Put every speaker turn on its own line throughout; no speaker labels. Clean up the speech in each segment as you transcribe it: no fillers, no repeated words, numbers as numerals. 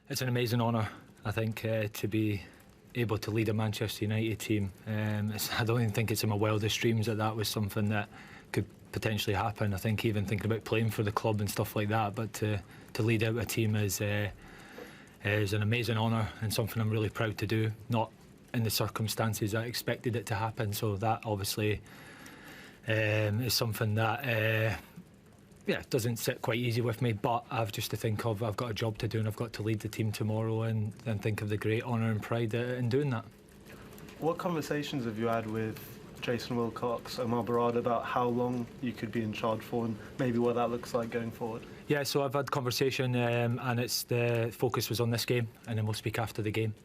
It's an amazing honour, I think, to be able to lead a Manchester United team. I don't even think it's in my wildest dreams that was something that could potentially happen. I think even thinking about playing for the club and stuff like that, but to lead out a team is an amazing honour and something I'm really proud to do. Not in the circumstances I expected it to happen, so that obviously is something that doesn't sit quite easy with me, but I've just to think of I've got a job to do and I've got to lead the team tomorrow and think of the great honour and pride in doing that.
What conversations have you had with Jason Wilcox, Omar Barada, about how long you could be in charge for and maybe what that looks like going forward?
Yeah, so I've had conversation and the focus was on this game, and then we'll speak after the game.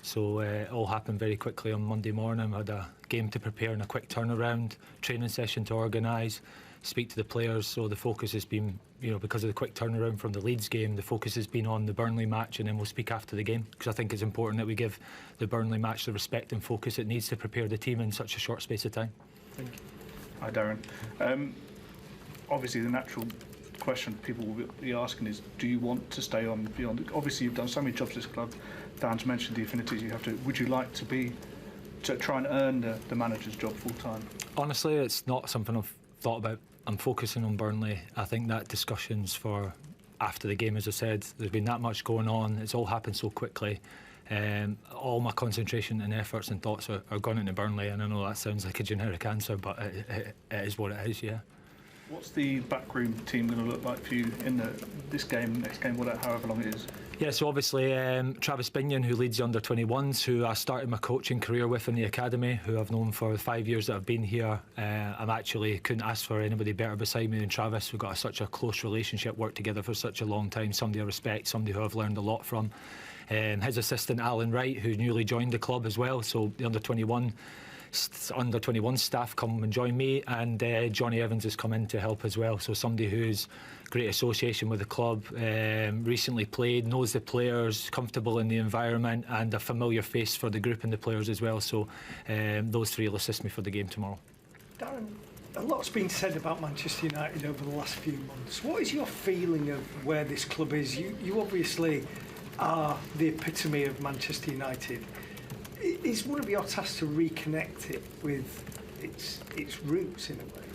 So it all happened very quickly on Monday morning. I had a game to prepare and a quick turnaround, training session to organise, speak to the players. So the focus has been, because of the quick turnaround from the Leeds game, the focus has been on the Burnley match, and then we'll speak after the game, because I think it's important that we give the Burnley match the respect and focus it needs to prepare the team in such a short space of time.
Thank you.
Hi Darren. Obviously the natural question people will be asking is, do you want to stay on beyond? Obviously you've done so many jobs at this club. Dan's mentioned the affinities you have to. Would you like to try and earn the manager's job full time?
Honestly, it's not something I've thought about. I'm focusing on Burnley. I think that discussions for after the game, as I said, there's been that much going on. It's all happened so quickly. All my concentration and efforts and thoughts are gone into Burnley, and I know that sounds like a generic answer, but it is what it is, yeah.
What's the backroom team going to look like for you in this game, next game, whatever, however long it is?
Yeah, so obviously Travis Binion, who leads the under-21s, who I started my coaching career with in the academy, who I've known for the 5 years that I've been here. Couldn't ask for anybody better beside me than Travis. We've got such a close relationship, worked together for such a long time, somebody I respect, somebody who I've learned a lot from. His assistant Alan Wright, who newly joined the club as well, so the under-21 staff come and join me, and Johnny Evans has come in to help as well, so somebody who's great association with the club, recently played, knows the players, comfortable in the environment, and a familiar face for the group and the players as well, so those three will assist me for the game tomorrow.
Darren, a lot's been said about Manchester United over the last few months. What is your feeling of where this club is? You obviously are the epitome of Manchester United. Is one of your tasks to reconnect it with its roots in a way?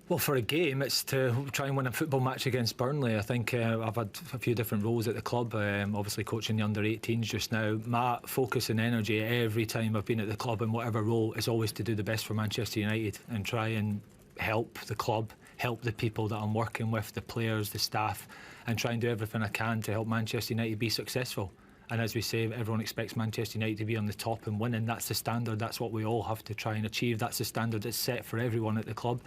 Well, for a game, it's to try and win a football match against Burnley. I think I've had a few different roles at the club, obviously coaching the under-18s just now. My focus and energy every time I've been at the club in whatever role is always to do the best for Manchester United and try and help the club, help the people that I'm working with, the players, the staff, and try and do everything I can to help Manchester United be successful. And as we say, everyone expects Manchester United to be on the top and winning. That's the standard. That's what we all have to try and achieve. That's the standard that's set for everyone at the club.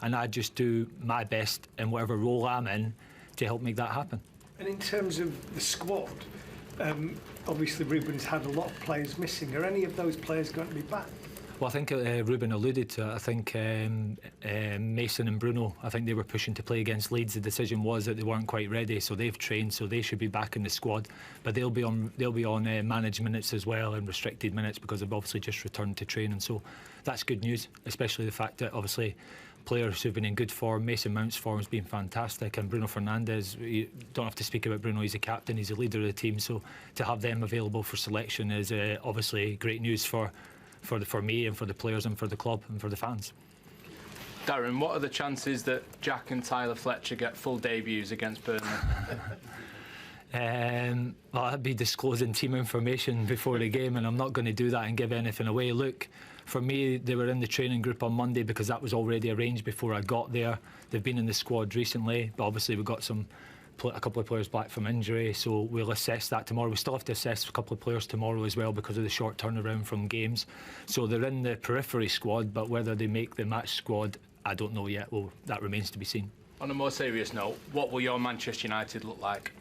And I just do my best in whatever role I'm in to help make that happen.
And in terms of the squad, obviously Ruben's had a lot of players missing. Are any of those players going to be back?
Well, I think Ruben alluded to it. I think Mason and Bruno, I think they were pushing to play against Leeds. The decision was that they weren't quite ready, so they've trained, so they should be back in the squad. But they'll be on managed minutes as well and restricted minutes because they've obviously just returned to training. So that's good news, especially the fact that obviously players who've been in good form. Mason Mount's form has been fantastic, and Bruno Fernandes, you don't have to speak about Bruno, he's a captain, he's a leader of the team, so to have them available for selection is obviously great news for me and for the players and for the club and for the fans.
Darren, what are the chances that Jack and Tyler Fletcher get full debuts against Burnley?
Well, I'd be disclosing team information before the game, and I'm not going to do that and give anything away. Look, for me, they were in the training group on Monday because that was already arranged before I got there. They've been in the squad recently, but obviously we've got a couple of players back from injury, so we'll assess that tomorrow. We still have to assess a couple of players tomorrow as well because of the short turnaround from games. So they're in the periphery squad, but whether they make the match squad, I don't know yet. Well, that remains to be seen.
On a more serious note, what will your Manchester United look like?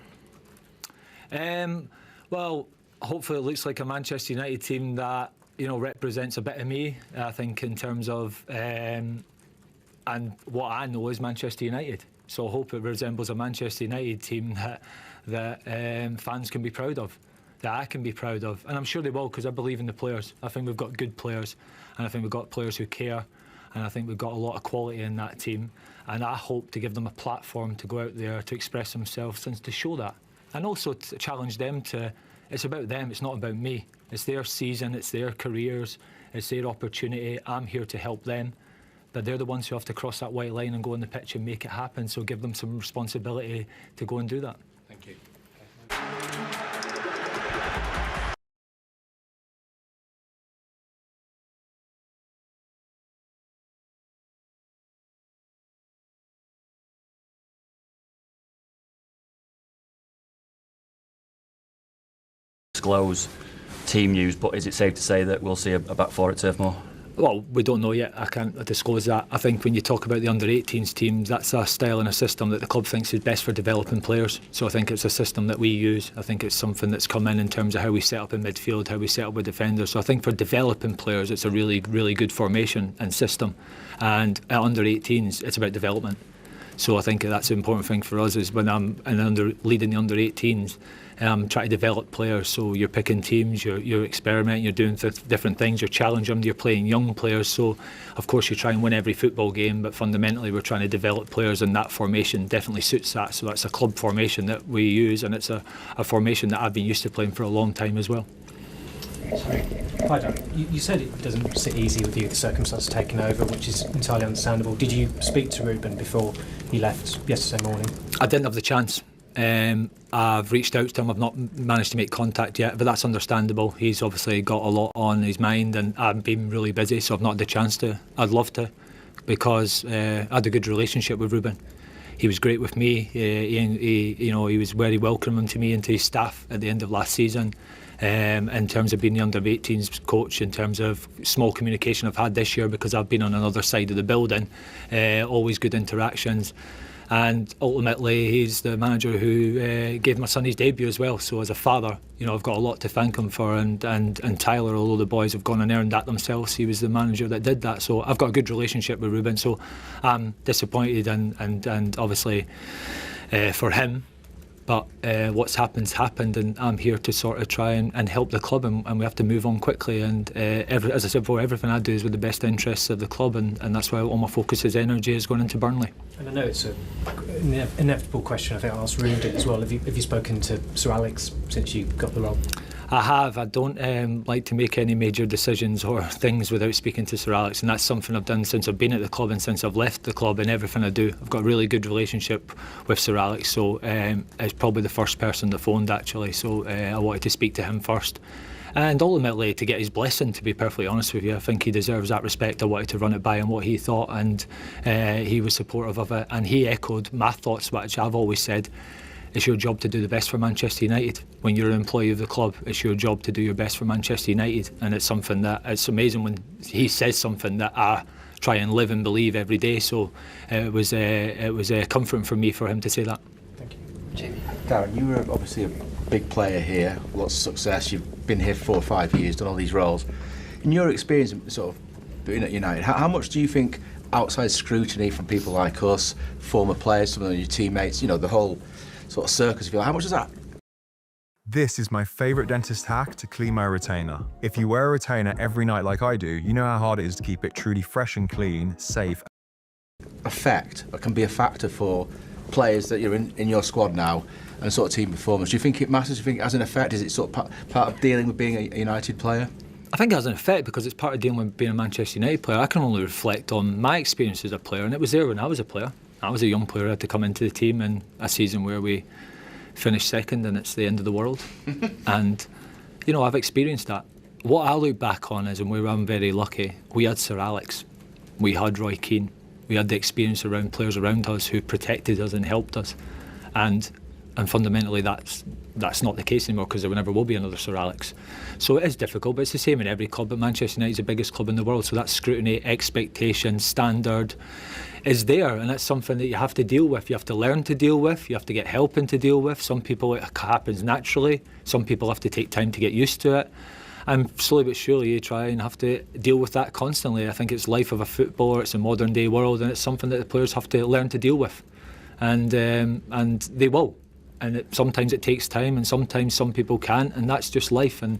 Well, hopefully it looks like a Manchester United team that represents a bit of me, I think, in terms of and what I know is Manchester United. So I hope it resembles a Manchester United team that fans can be proud of, that I can be proud of. And I'm sure they will, because I believe in the players. I think we've got good players, and I think we've got players who care, and I think we've got a lot of quality in that team. And I hope to give them a platform to go out there to express themselves and to show that. and also to challenge them to. It's about them. It's not about me. It's their season. It's their careers. It's their opportunity. I'm here to help them. But they're the ones who have to cross that white line and go on the pitch and make it happen. So give them some responsibility to go and do that.
Thank you.
Disclose team news, but is it safe to say that we'll see a back four at Turf Moor?
Well, we don't know yet. I can't disclose that. I think when you talk about the under-18s teams, that's a style and a system that the club thinks is best for developing players. So I think it's a system that we use. I think it's something that's come in terms of how we set up in midfield, how we set up with defenders. So I think for developing players, it's a really, really good formation and system. And at under-18s, it's about development. So I think that's the important thing for us is when I'm leading the under-18s, trying to develop players. So you're picking teams, you're experimenting, you're doing different things, you're challenging them, you're playing young players. So of course you try and win every football game, but fundamentally we're trying to develop players, and that formation definitely suits that. So that's a club formation that we use, and it's a formation that I've been used to playing for a long time as well.
Sorry. Hi, Darren. You said it doesn't sit easy with you, the circumstances taking over, which is entirely understandable. Did you speak to Ruben before he left yesterday morning?
I didn't have the chance. I've reached out to him. I've not managed to make contact yet, but that's understandable. He's obviously got a lot on his mind, and I've been really busy, so I've not had the chance to. I'd love to, because I had a good relationship with Ruben. He was great with me. He was very welcoming to me and to his staff at the end of last season. In terms of being the under-18s coach, in terms of small communication I've had this year because I've been on another side of the building, always good interactions. And ultimately he's the manager who gave my son his debut as well. So as a father, I've got a lot to thank him for, and Tyler, although the boys have gone and earned that themselves, he was the manager that did that. So I've got a good relationship with Ruben, so I'm disappointed and obviously for him. But what's happened, and I'm here to sort of try and help the club, and we have to move on quickly. And as I said before, everything I do is with the best interests of the club, and that's why all my focus, is energy, is going into Burnley.
And I know it's an inevitable question. I think I'll ask Ruben as well. Have you spoken to Sir Alex since you got the role?
I have. I don't like to make any major decisions or things without speaking to Sir Alex, and that's something I've done since I've been at the club and since I've left the club. And everything I do, I've got a really good relationship with Sir Alex, so it's probably the first person that phoned actually, so I wanted to speak to him first. And ultimately to get his blessing, to be perfectly honest with you. I think he deserves that respect. I wanted to run it by him what he thought, and he was supportive of it, and he echoed my thoughts, which I've always said. It's your job to do the best for Manchester United. When you're an employee of the club, it's your job to do your best for Manchester United. And it's something that, it's amazing when he says something that I try and live and believe every day. So it was comforting for me for him to say that.
Thank you. Jamie.
Darren, you were obviously a big player here, lots of success. You've been here 4 or 5 years, done all these roles. In your experience sort of being at United, how much do you think outside scrutiny from people like us, former players, some of your teammates, the whole sort of circus, if you like, how much is that?
This is my favourite dentist hack to clean my retainer. If you wear a retainer every night like I do, you know how hard it is to keep it truly fresh and clean, safe.
Effect can be a factor for players that you're in your squad now and sort of team performance. Do you think it matters? Do you think it has an effect? Is it sort of part of dealing with being a United player?
I think it has an effect because it's part of dealing with being a Manchester United player. I can only reflect on my experience as a player, and it was there when I was a player. I was a young player. I had to come into the team in a season where we finished second and it's the end of the world. And, I've experienced that. What I look back on is, and where I'm very lucky, we had Sir Alex, we had Roy Keane, we had the experience around players around us who protected us and helped us. And fundamentally that's not the case anymore, because there never will be another Sir Alex. So it is difficult, but it's the same in every club. But Manchester United is the biggest club in the world, so that scrutiny, expectation, standard is there, and it's something that you have to deal with. You have to learn to deal with. You have to get help in to deal with. Some people it happens naturally. Some people have to take time to get used to it. And slowly but surely you try and have to deal with that constantly. I think it's life of a footballer. It's a modern day world, and it's something that the players have to learn to deal with. And they will. And sometimes it takes time, and sometimes some people can't, and that's just life, and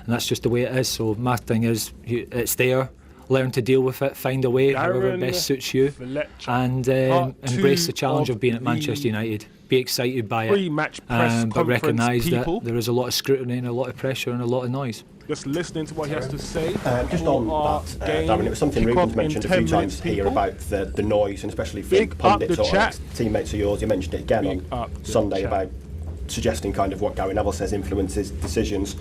that's just the way it is. So my thing is, it's there. learn to deal with it, find a way, however
Darren
best suits you,
Fletcher.
and
Part
embrace the
two
challenge of being at
the
Manchester United. Be excited by it,
pre-match press
but recognise that
people.
there is a lot of scrutiny and a lot of pressure and a lot of noise.
Just listening to what he has to say.
Just on that, Darren, it was something Ruben's mentioned a few times here about the noise, and especially from pundits or teammates of yours. You mentioned it again on Sunday about suggesting kind of what Gary Neville says influences decisions.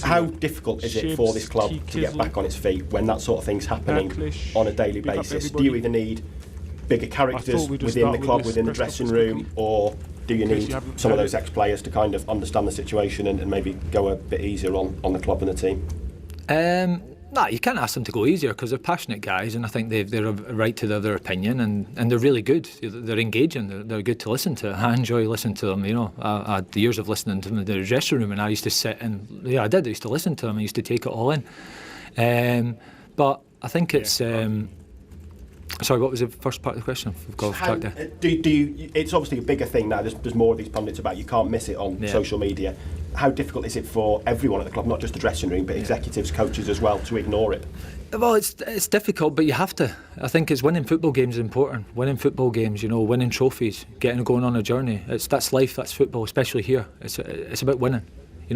How difficult is it for this club to get back on its feet when that sort of thing's happening on a daily basis? Do you either need bigger characters within the club, within the dressing room, or do you need some of those ex-players to kind of understand the situation and maybe go a bit easier on the club and the team?
No, you can't ask them to go easier because they're passionate guys, and I think they're a right to their opinion, and they're really good. They're engaging. They're good to listen to. I enjoy listening to them. You know, I had years of listening to them in the dressing room, and I used to sit and I used to listen to them. I used to take it all in. But I think it's. Sorry, what was the first part of the question? I've got off track there.
It's obviously a bigger thing now. There's more of these pundits about. You can't miss it on social media. How difficult is it for everyone at the club, not just the dressing room, but executives, coaches as well, to ignore it?
Well, it's difficult, but you have to. I think it's winning football games is important. Winning football games, winning trophies, going on a journey. That's life. That's football, especially here. It's about winning.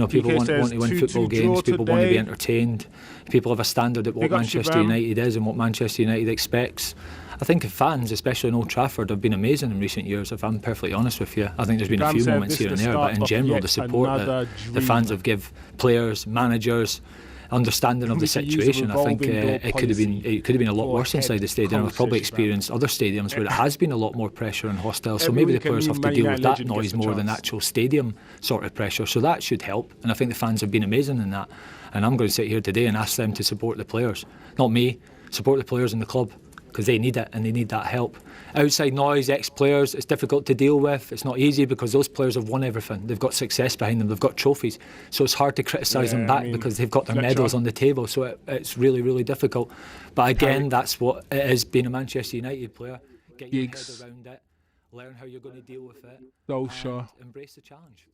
People want to win football games. People want to be entertained. People have a standard at what Manchester United is and what Manchester United expects. I think fans, especially in Old Trafford, have been amazing in recent years, if I'm perfectly honest with you. I think there's been a few moments here and there, but in general, the support that the fans have give players, managers, understanding of the situation, I think it could have been a lot worse inside the stadium. I've probably experienced other stadiums where it has been a lot more pressure and hostile, so maybe the players have to deal with that noise more than actual stadium sort of pressure, so that should help, and I think the fans have been amazing in that, and I'm going to sit here today and ask them to support the players, not me, support the players in the club, because they need it and they need that help. Outside noise, ex-players, it's difficult to deal with. It's not easy because those players have won everything. They've got success behind them. They've got trophies. So it's hard to criticise them back because they've got their medals on the table. So it's really, really difficult. But again, that's what it is being a Manchester United player. Get your head around it. Learn how you're going to deal with it. And embrace the challenge.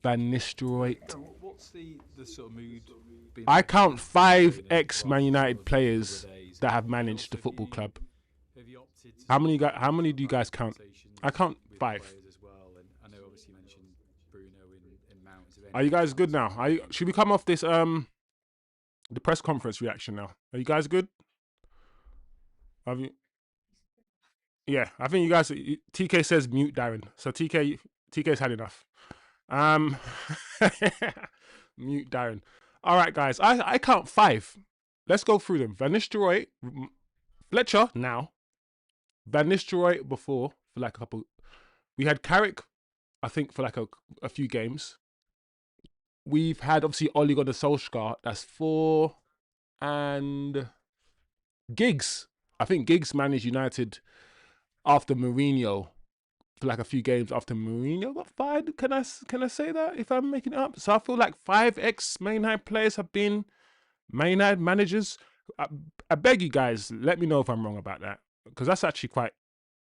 Van Nistelrooy.
What's the sort of mood?
I count 5 ex-Man United players that have managed the football club. How many do you guys count? I count 5. Are you guys good now? Should we come off this the press conference reaction now? Are you guys good? Have you? Yeah, I think you guys. TK says mute Darren, so TK's had enough. Mute Darren. All right, guys. I count 5. Let's go through them. Van Nistelrooy, Fletcher now. Van Nistelrooy before for like a couple. We had Carrick, I think, for like a few games. We've had obviously Ole Gunnar Solskjaer. That's 4, and Giggs. I think Giggs managed United after Mourinho for like a few games after Mourinho got fired. Can I say that if I'm making it up? So I feel like 5 ex-Man United players have been Man United managers. I beg you guys, let me know if I'm wrong about that, because that's actually quite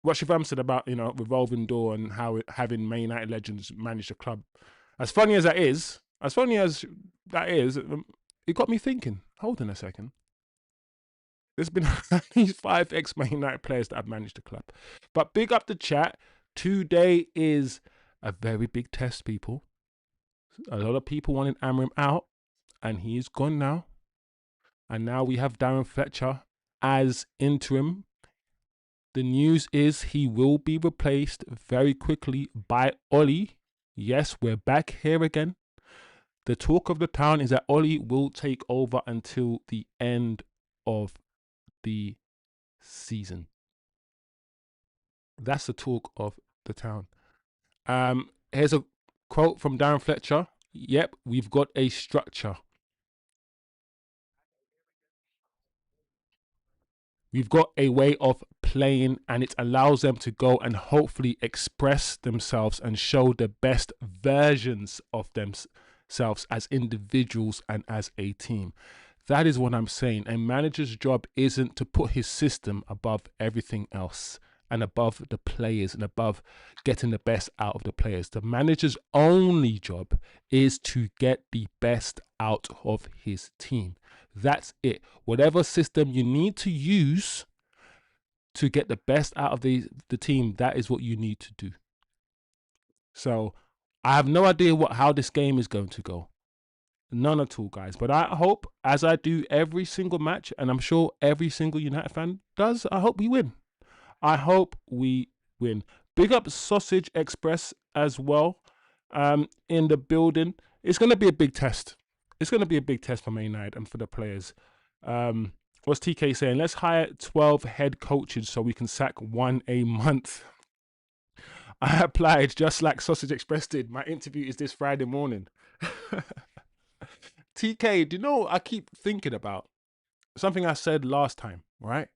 what Shivam said about revolving door and how having Man United legends manage the club. As funny as that is, it got me thinking. Hold on a second. There's been these 5 ex-Man United players that have managed the club. But big up the chat. Today is a very big test, people. A lot of people wanted Amram out, and he is gone now. And now we have Darren Fletcher as interim. The news is he will be replaced very quickly by Ole. Yes, we're back here again. The talk of the town is that Ole will take over until the end of the season. That's the talk of the town. Here's a quote from Darren Fletcher. Yep, we've got a structure. We've got a way of playing, and it allows them to go and hopefully express themselves and show the best versions of themselves as individuals and as a team. That is what I'm saying. A manager's job isn't to put his system above everything else and above the players and above getting the best out of the players. The manager's only job is to get the best out of his team. That's it. Whatever system you need to use to get the best out of the team, that is what you need to do. So I have no idea how this game is going to go. None at all, guys. But I hope, as I do every single match, and I'm sure every single United fan does, I hope we win. I hope we win. Big up Sausage Express as well in the building. It's going to be a big test. It's going to be a big test for Man United and for the players. What's TK saying? Let's hire 12 head coaches so we can sack one a month. I applied just like Sausage Express did. My interview is this Friday morning. TK, do you know what I keep thinking about? Something I said last time, right?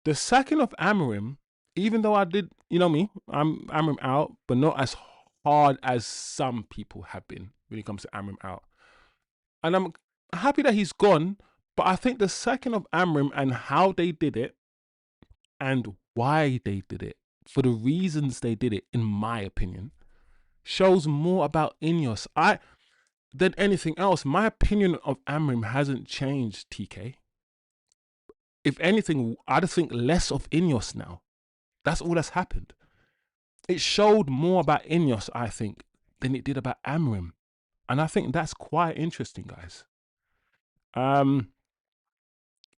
The sacking of Amorim, even though I did, you know me, I'm Amorim out, but not as hard as some people have been when it comes to Amorim out. And I'm happy that he's gone, but I think the sacking of Amorim and how they did it and why they did it, for the reasons they did it, in my opinion, shows more about Ineos than anything else. My opinion of Amorim hasn't changed, TK. If anything, I just think less of Ineos now. That's all that's happened. It showed more about Ineos, I think, than it did about Amorim. And I think that's quite interesting, guys.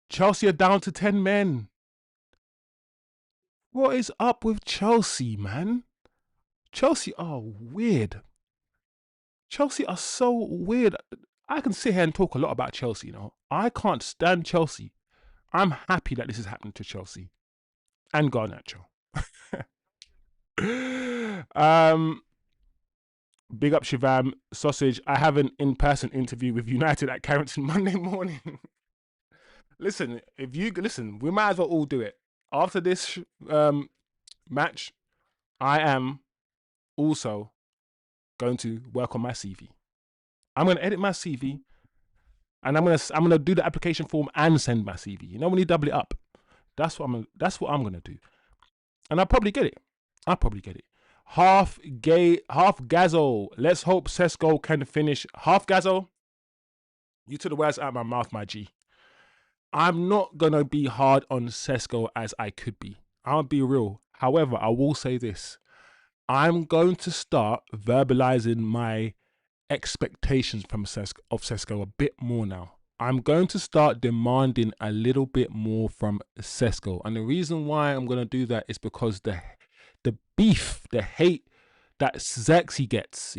Chelsea are down to 10 men. What is up with Chelsea, man? Chelsea are weird. Chelsea are so weird. I can sit here and talk a lot about Chelsea, you know. I can't stand Chelsea. I'm happy that this is happening to Chelsea. And Garnacho. Big up Shivam. Sausage, I have an in-person interview with United at Carrington Monday morning. Listen, we might as well all do it. After this match, I am also going to work on my CV. I'm going to edit my CV, and I'm going to do the application form and send my CV. You know, when you double it up, that's what I'm going to do, and I'll probably get it. Half Gazzo. Let's hope Sesko can finish. Half Gazzo. You took the words out of my mouth, my G. I'm not going to be hard on Sesko as I could be. I'll be real. However, I will say this. I'm going to start verbalizing my expectations from Sesko a bit more now. I'm going to start demanding a little bit more from Sesko. And the reason why I'm going to do that is because the beef, the hate that Xerxes gets,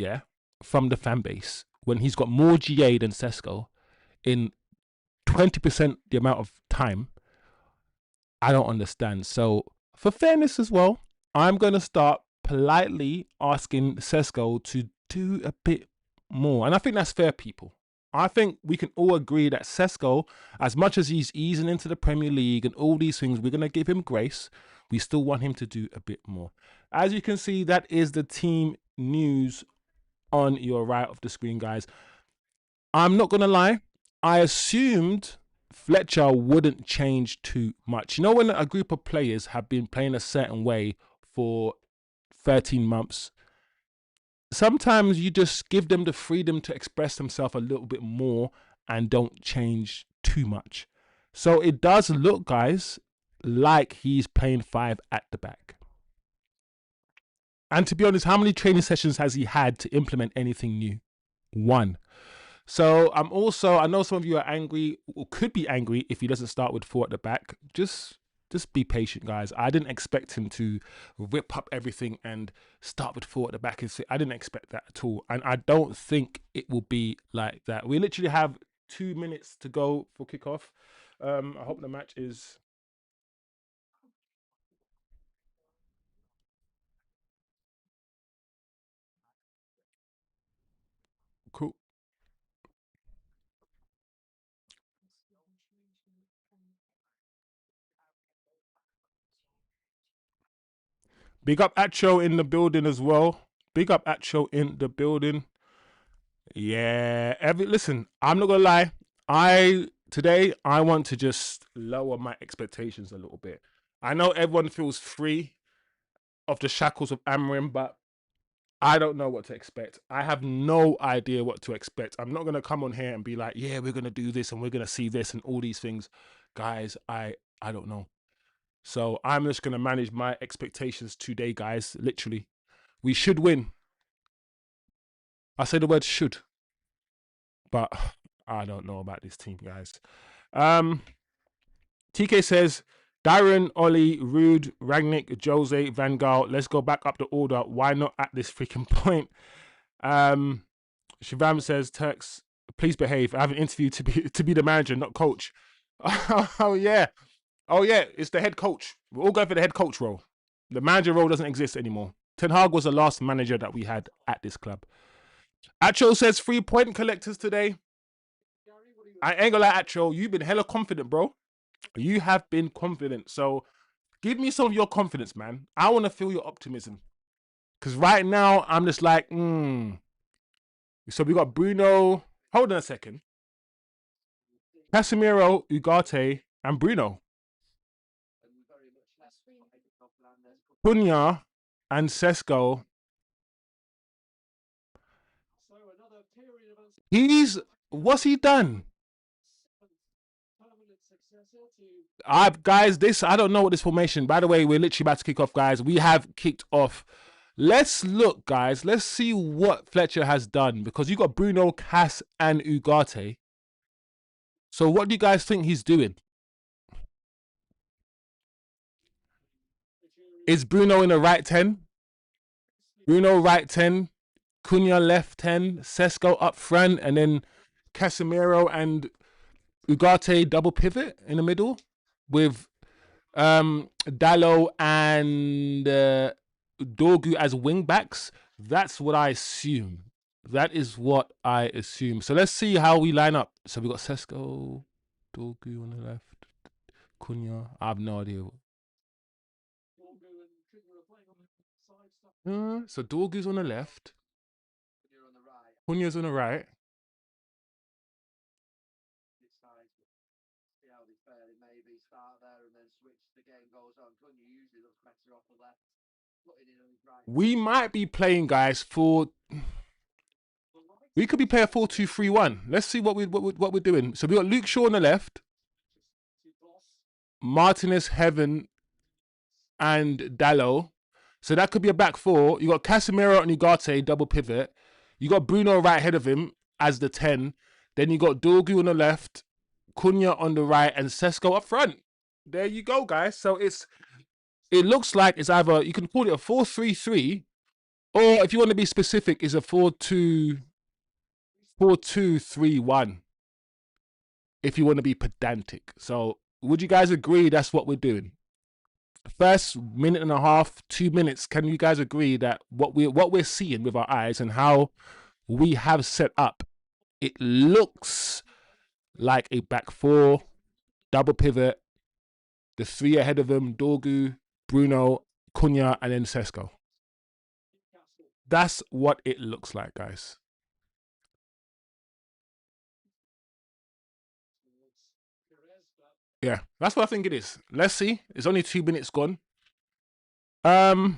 from the fan base when he's got more GA than Sesko in 20% the amount of time, I don't understand. So for fairness as well, I'm going to start politely asking Sesko to do a bit more. And I think that's fair, people. I think we can all agree that Sesko, as much as he's easing into the Premier League and all these things, we're going to give him grace. We still want him to do a bit more. As you can see, that is the team news on your right of the screen, guys. I'm not going to lie. I assumed Fletcher wouldn't change too much. You know, when a group of players have been playing a certain way for 13 months, sometimes you just give them the freedom to express themselves a little bit more and don't change too much. So it does look, guys, like he's playing 5 at the back. And to be honest, how many training sessions has he had to implement anything new? 1. So I know some of you are angry, or could be angry if he doesn't start with 4 at the back. Just be patient, guys. I didn't expect him to rip up everything and start with 4 at the back. I didn't expect that at all. And I don't think it will be like that. We literally have 2 minutes to go for kickoff. I hope the match is... cool. Big up Acho in the building as well. Big up Acho in the building. Yeah. Listen, I'm not gonna lie. Today I want to just lower my expectations a little bit. I know everyone feels free of the shackles of Amorim, but I don't know what to expect. I have no idea what to expect. I'm not going to come on here and be like, yeah, we're going to do this and we're going to see this and all these things. Guys, I don't know. So I'm just going to manage my expectations today, guys. Literally. We should win. I say the word should. But I don't know about this team, guys. TK says, Darren, Ollie, Rude, Rangnick, Jose, Van Gaal. Let's go back up the order. Why not at this freaking point? Shivam says, Turks, please behave. I have an interview to be the manager, not coach. Oh yeah. Oh yeah, it's the head coach. We're all going for the head coach role. The manager role doesn't exist anymore. Ten Hag was the last manager that we had at this club. Acho says 3 point collectors today. I ain't gonna lie, Acho, you've been hella confident, bro. You have been confident. So give me some of your confidence, man. I want to feel your optimism. Because right now, I'm just like, So we got Bruno. Hold on a second. Casemiro, Ugarte, and Bruno. Cunha and Sesko. What's he done? Guys, I don't know what this formation. By the way, we're literally about to kick off, guys. We have kicked off. Let's look, guys. Let's see what Fletcher has done. Because you got Bruno, Cass, and Ugarte. So what do you guys think he's doing? Is Bruno in the right 10? Bruno right 10. Cunha left 10. Sesko up front. And then Casemiro and Ugarte double pivot in the middle. With Dallo and Dorgu as wing backs. That's what I assume. That is what I assume. So let's see how we line up. So we got Sesko, Dorgu on the left, Cunha. I have no idea. So Dorgu's on the left. Cunha's on the right. We might be playing, guys, we could be playing 4-2-3-1. Let's see what we're doing. So we got Luke Shaw on the left, Martinez, Heaven, and Dallo. So that could be a back four. You got Casemiro and Ugarte double pivot. You got Bruno right ahead of him as the 10. Then you got Dorgu on the left, Cunha on the right, and Sesko up front. There you go, guys. So it looks like it's either, you can call it a 4-3-3, or if you want to be specific, it's a 4-2-3-1. If you want to be pedantic. So would you guys agree that's what we're doing? First minute and a half, 2 minutes. Can you guys agree that what we're seeing with our eyes and how we have set up, it looks like a back four, double pivot, the three ahead of them, Dorgu, Bruno, Cunha, and then Sesko. That's what it looks like, guys. Yeah, that's what I think it is. Let's see. It's only 2 minutes gone. Half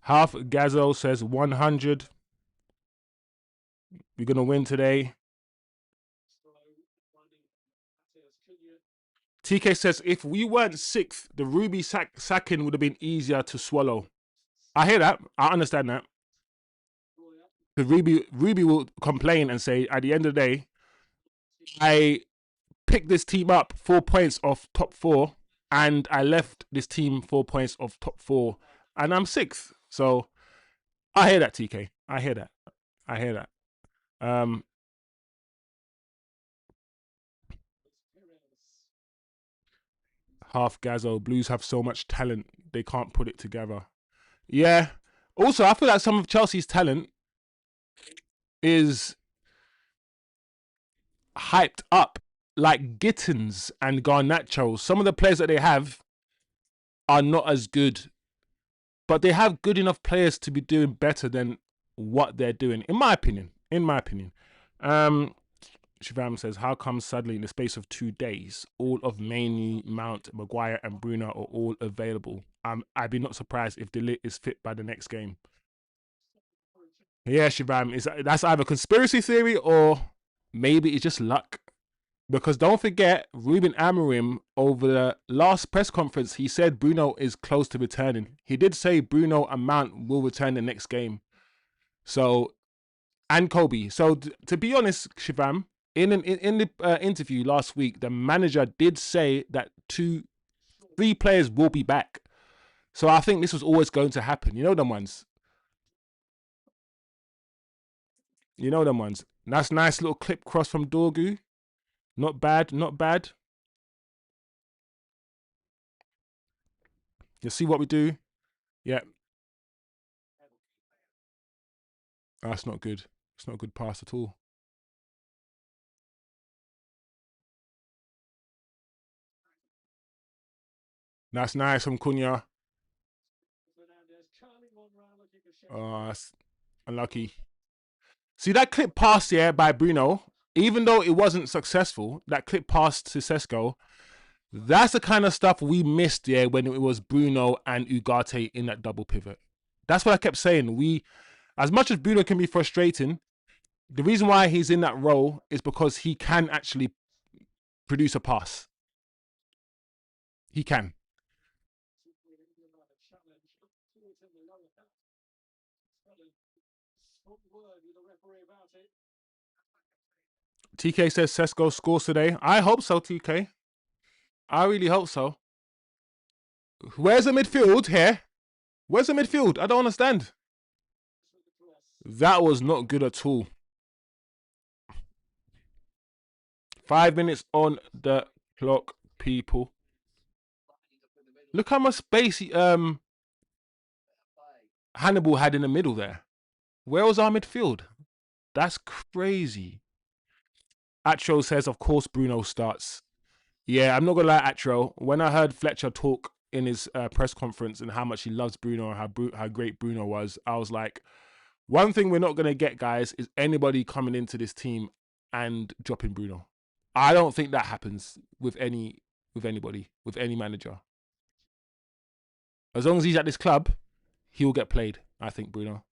Gazzo says 100. We're going to win today. TK says, if we weren't sixth, the Ruby sacking would have been easier to swallow. I hear that. I understand that. Because Ruby will complain and say, at the end of the day, I picked this team up 4 points off top 4, and I left this team 4 points off top 4, and I'm sixth. So I hear that, TK. I hear that. I hear that. Half Gazzo, Blues have so much talent, they can't put it together. Yeah. Also, I feel like some of Chelsea's talent is hyped up, like Gittins and Garnacho. Some of the players that they have are not as good, but they have good enough players to be doing better than what they're doing, in my opinion. Shivram Shivam says, how come suddenly in the space of 2 days, all of Mainoo, Mount, Maguire and Bruno are all available? I'd be not surprised if De Ligt is fit by the next game. Yeah, Shivam, that's either conspiracy theory or maybe it's just luck. Because don't forget, Ruben Amorim, over the last press conference, he said Bruno is close to returning. He did say Bruno and Mount will return the next game. So, and Kobe. So, to be honest, Shivam, in the interview last week, the manager did say that 3 players will be back. So, I think this was always going to happen. You know them ones. You know them ones. That's nice little clip cross from Dorgu. Not bad, not bad. You see what we do? Yeah. That's not good. It's not a good pass at all. That's nice from Cunha. Oh, that's unlucky. See that clip pass here by Bruno, even though it wasn't successful, that clip pass to Sesko, that's the kind of stuff we missed when it was Bruno and Ugarte in that double pivot. That's what I kept saying. As much as Bruno can be frustrating, the reason why he's in that role is because he can actually produce a pass. He can. TK says Sesko scores today. I hope so, TK. I really hope so. Where's the midfield here? Where's the midfield? I don't understand. That was not good at all. 5 minutes on the clock, people. Look how much space Hannibal had in the middle there. Where was our midfield? That's crazy. Atro says, of course, Bruno starts. Yeah, I'm not going to lie, Atro. When I heard Fletcher talk in his press conference and how much he loves Bruno and how great Bruno was, I was like, one thing we're not going to get, guys, is anybody coming into this team and dropping Bruno. I don't think that happens with anybody, with any manager. As long as he's at this club, he will get played, I think, Bruno.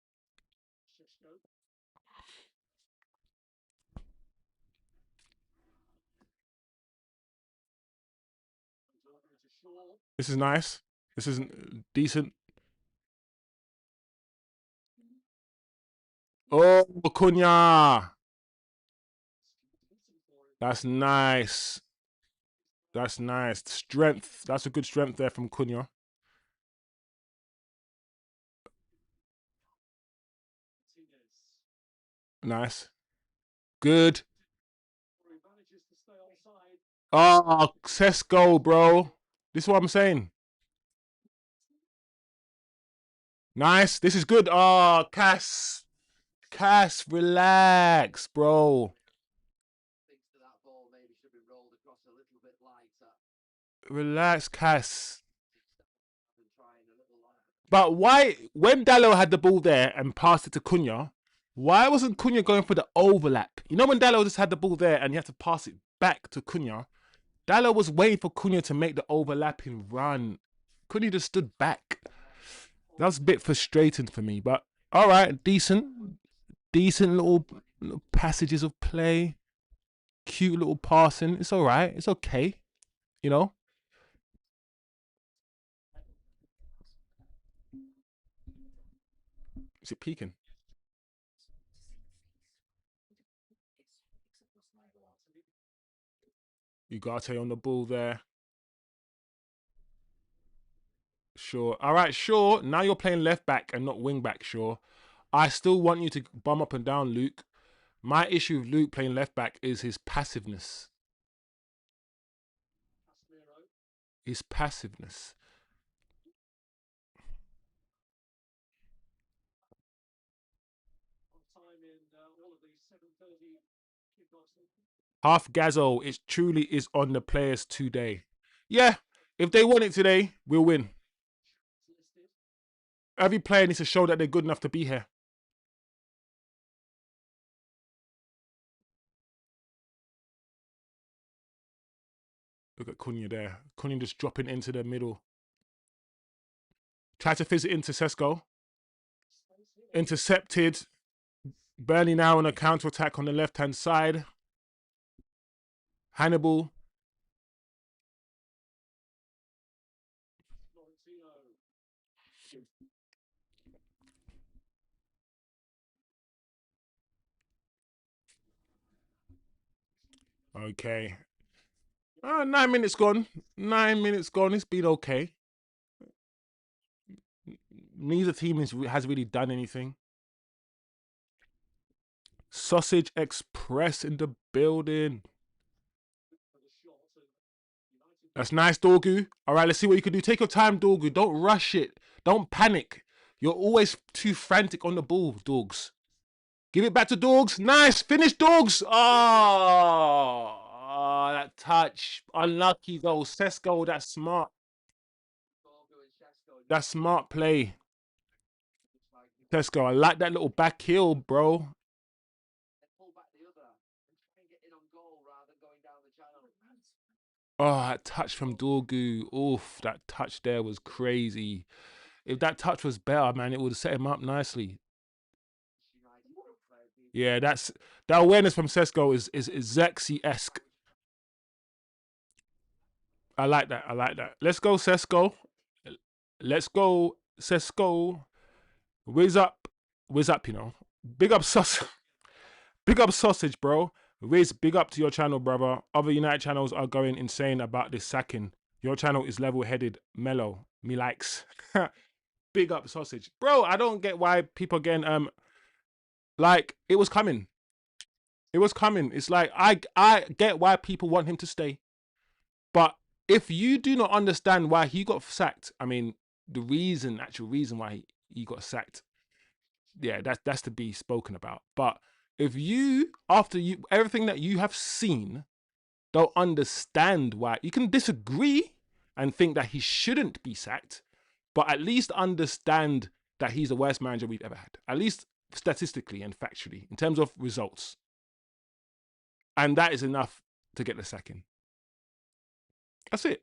This is nice. This is decent. Oh, Cunha. That's nice. That's nice. Strength. That's a good strength there from Cunha. Nice. Good. Oh, Sesko, bro. This is what I'm saying. Nice. This is good. Oh, Cass. Cass, relax, bro. Relax, Cass. But why, when Dalot had the ball there and passed it to Cunha, why wasn't Cunha going for the overlap? You know when Dalot just had the ball there and you have to pass it back to Cunha? Dalot was waiting for Cunha to make the overlapping run. Cunha just stood back. That was a bit frustrating for me, but all right, decent little passages of play, cute little passing. It's all right. It's okay, you know. Is it peaking? Ugarte on the ball there. Sure. All right, sure. Now you're playing left back and not wing back, sure. I still want you to bum up and down, Luke. My issue with Luke playing left back is his passiveness. His passiveness. Half Gazzo, it truly is on the players today. Yeah, if they want it today, we'll win. Every player needs to show that they're good enough to be here. Look at Cunha there. Cunha just dropping into the middle. Try to fizz it into Sesko. Intercepted. Burnley now on a counter-attack on the left-hand side. Hannibal. Okay. 9 minutes gone. 9 minutes gone. It's been okay. Neither team has really done anything. Sausage Express in the building. That's nice, Dorgu. All right, let's see what you can do. Take your time, Dorgu. Don't rush it. Don't panic. You're always too frantic on the ball, Dogs. Give it back to Dogs. Nice. Finish, Dogs. Oh, that touch. Unlucky, though. Sesko, that's smart. That's smart play. Sesko, I like that little back heel, bro. Oh, that touch from Dorgu. Oof, that touch there was crazy. If that touch was better, man, it would have set him up nicely. Yeah, that awareness from Sesko is Zexy-esque. I like that. I like that. Let's go, Sesko. Let's go, Sesko. Whiz up, you know. Big up sausage. Big up sausage, bro. Riz, big up to your channel, brother. Other United channels are going insane about this sacking. Your channel is level-headed, mellow. Me likes. Big up sausage. Bro, I don't get why people again, like, it was coming. It was coming. It's like, I get why people want him to stay. But if you do not understand why he got sacked, I mean, the actual reason why he got sacked, yeah, that's to be spoken about. But if you, after everything that you have seen, don't understand why, you can disagree and think that he shouldn't be sacked, but at least understand that he's the worst manager we've ever had. At least statistically and factually, in terms of results. And that is enough to get the sacking. That's it.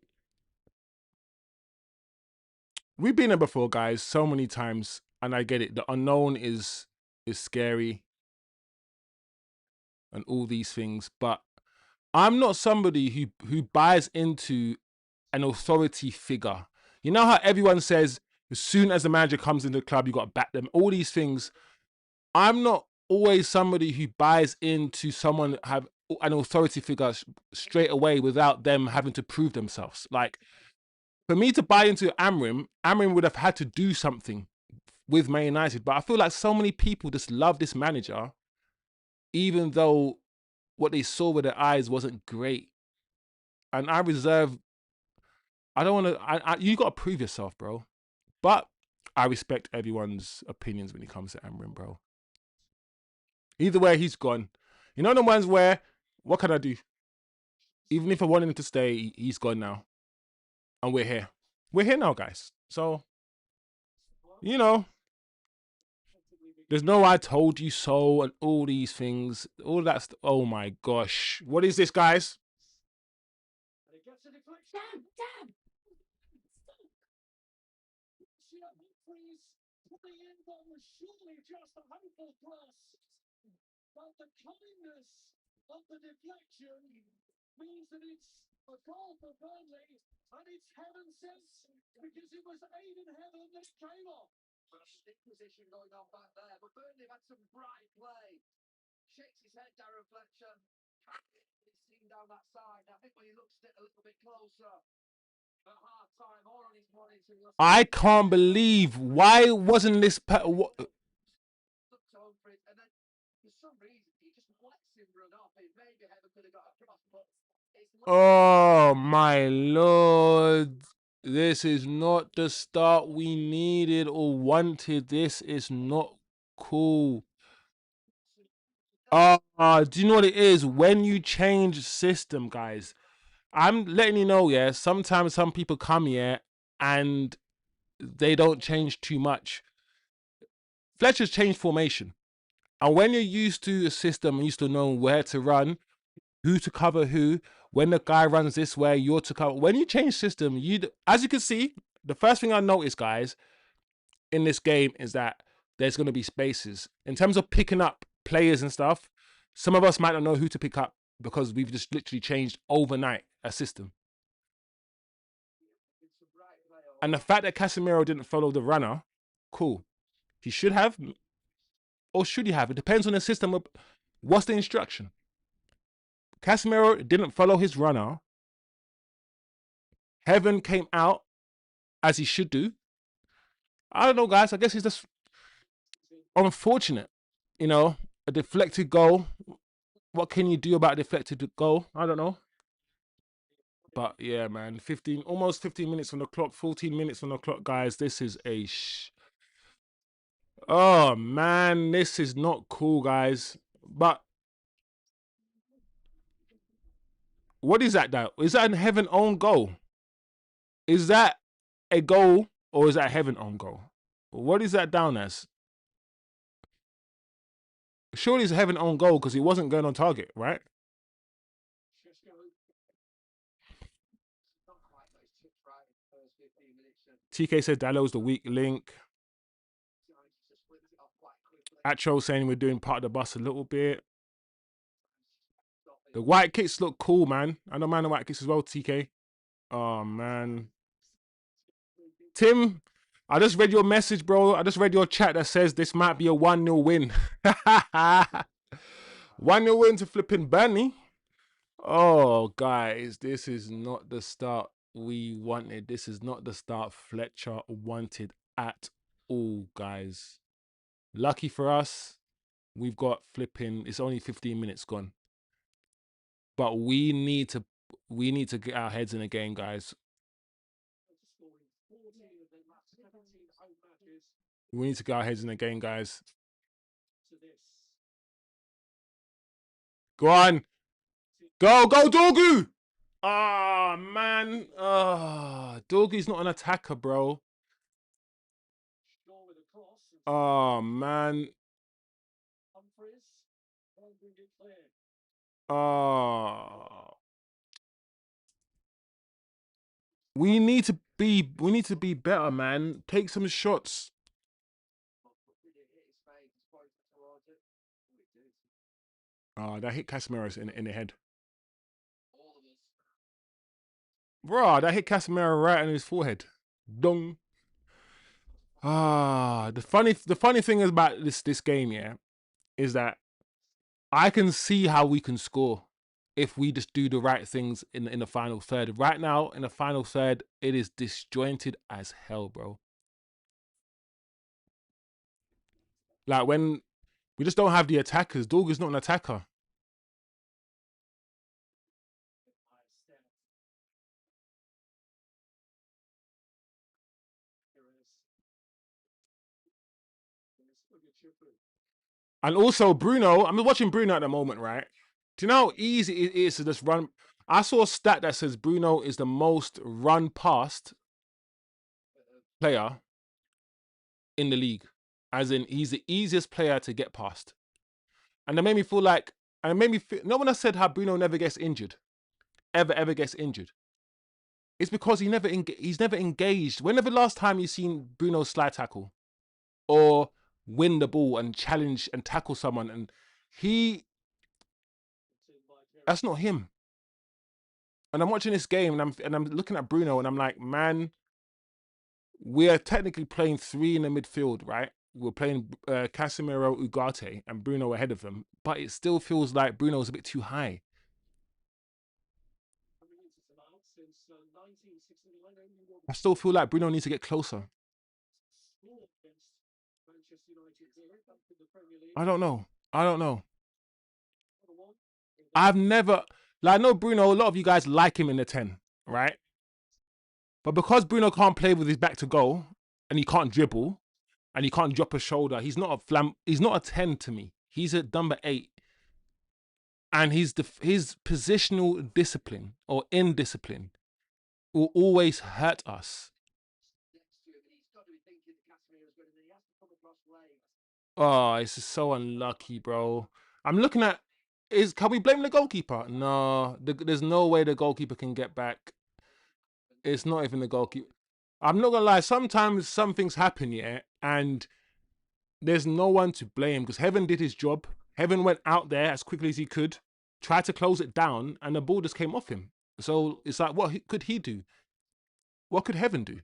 We've been there before, guys, so many times, and I get it. The unknown is scary and all these things, but I'm not somebody who buys into an authority figure. You know how everyone says as soon as the manager comes into the club, you got to back them, all these things. I'm not always somebody who buys into someone have an authority figure straight away without them having to prove themselves. Like, for me to buy into Amrim would have had to do something with Man United, but I feel like so many people just love this manager, even though what they saw with their eyes wasn't great. And I don't want to, you got to prove yourself, bro. But I respect everyone's opinions when it comes to Amrim, bro. Either way, he's gone. You know the ones where, what can I do? Even if I wanted him to stay, he's gone now. And we're here. We're here now, guys. So, you know, there's no I told you so and all these things. All that stuff. Oh my gosh. What is this, guys? Damn. Surely just a hopeful cross, but the kindness of the deflection means that it's a goal for Burnley, and it's heaven sent because it was aid in heaven that it came off. But a stick position going on back there, but Burnley had some bright play. Shakes his head, Darren Fletcher. He's seen down that side. I think when he looks at it a little bit closer. I can't believe, why wasn't this oh my lord, this is not the start we needed or wanted. This is not cool. Do you know what it is? When you change system, guys, I'm letting you know, yeah, sometimes some people come here and they don't change too much. Fletcher's changed formation. And when you're used to a system and used to know where to run, who to cover who. When the guy runs this way, you're to cover. When you change system, as you can see, the first thing I noticed, guys, in this game is that there's going to be spaces. In terms of picking up players and stuff, some of us might not know who to pick up because we've just literally changed overnight a system. And the fact that Casemiro didn't follow the runner, cool. He should have, or should he have? It depends on the system. What's the instruction? Casemiro didn't follow his runner. Heaven came out as he should do. I don't know, guys. I guess it's just unfortunate. You know, a deflected goal. What can you do about a deflected goal? I don't know. But yeah, man, almost 15 minutes on the clock, 14 minutes on the clock, guys. This is oh man, this is not cool, guys. But what is that though? Is that a Heaven own goal? Is that a goal or is that a Heaven own goal? What is that down as? Surely it's a Heaven own goal because he wasn't going on target, right? TK said Dallow's the weak link. Atro saying we're doing part of the bus a little bit. The white kits look cool, man. I don't mind the white kits as well, TK. Oh, man. Tim, I just read your message, bro. I just read your chat that says this might be a 1-0 win. 1-0 win to flipping Burnley. Oh, guys, this is not the start we wanted. This is not the start Fletcher wanted at all, guys. Lucky for us, we've got flipping. It's only 15 minutes gone, but we need to get our heads in the game, guys. We need to get our heads in the game, guys. Go on, go Dorgu! Ah, man. Dorgu's not an attacker, bro. Oh, man. Oh. We need to be better, man. Take some shots. Oh, that hit Casemiro in the head. Bro, that hit Casemiro right in his forehead. Dong. The funny thing is about this game, yeah, is that I can see how we can score if we just do the right things in the final third. Right now, in the final third, it is disjointed as hell, bro. Like when we just don't have the attackers. Dorgu's not an attacker. And also Bruno, I'm watching Bruno at the moment, right? Do you know how easy it is to just run? I saw a stat that says Bruno is the most run past player in the league. As in, he's the easiest player to get past. And it made me feel like, no one has said how Bruno never gets injured. Ever gets injured. It's because he's never engaged. Whenever last time you've seen Bruno slide tackle? Or win the ball and challenge and tackle someone, and that's not him. And I'm watching this game and I'm looking at Bruno and I'm like, man, we are technically playing 3 in the midfield, right? We're playing Casemiro, Ugarte, and Bruno ahead of them, but it still feels like Bruno's a bit too high. I still feel like Bruno needs to get closer. I don't know. I've never, like, I know Bruno, a lot of you guys like him in the 10, right? But because Bruno can't play with his back to goal, and he can't dribble, and he can't drop a shoulder, he's not a 10 to me. He's a number 8. And his positional discipline or indiscipline will always hurt us. Oh, it's just so unlucky, bro. I'm looking at Can we blame the goalkeeper? No, there's no way the goalkeeper can get back. It's not even the goalkeeper. I'm not gonna lie. Sometimes some things happen, yeah, and there's no one to blame because Heaven did his job. Heaven went out there as quickly as he could, tried to close it down, and the ball just came off him. So it's like, what could he do? What could Heaven do?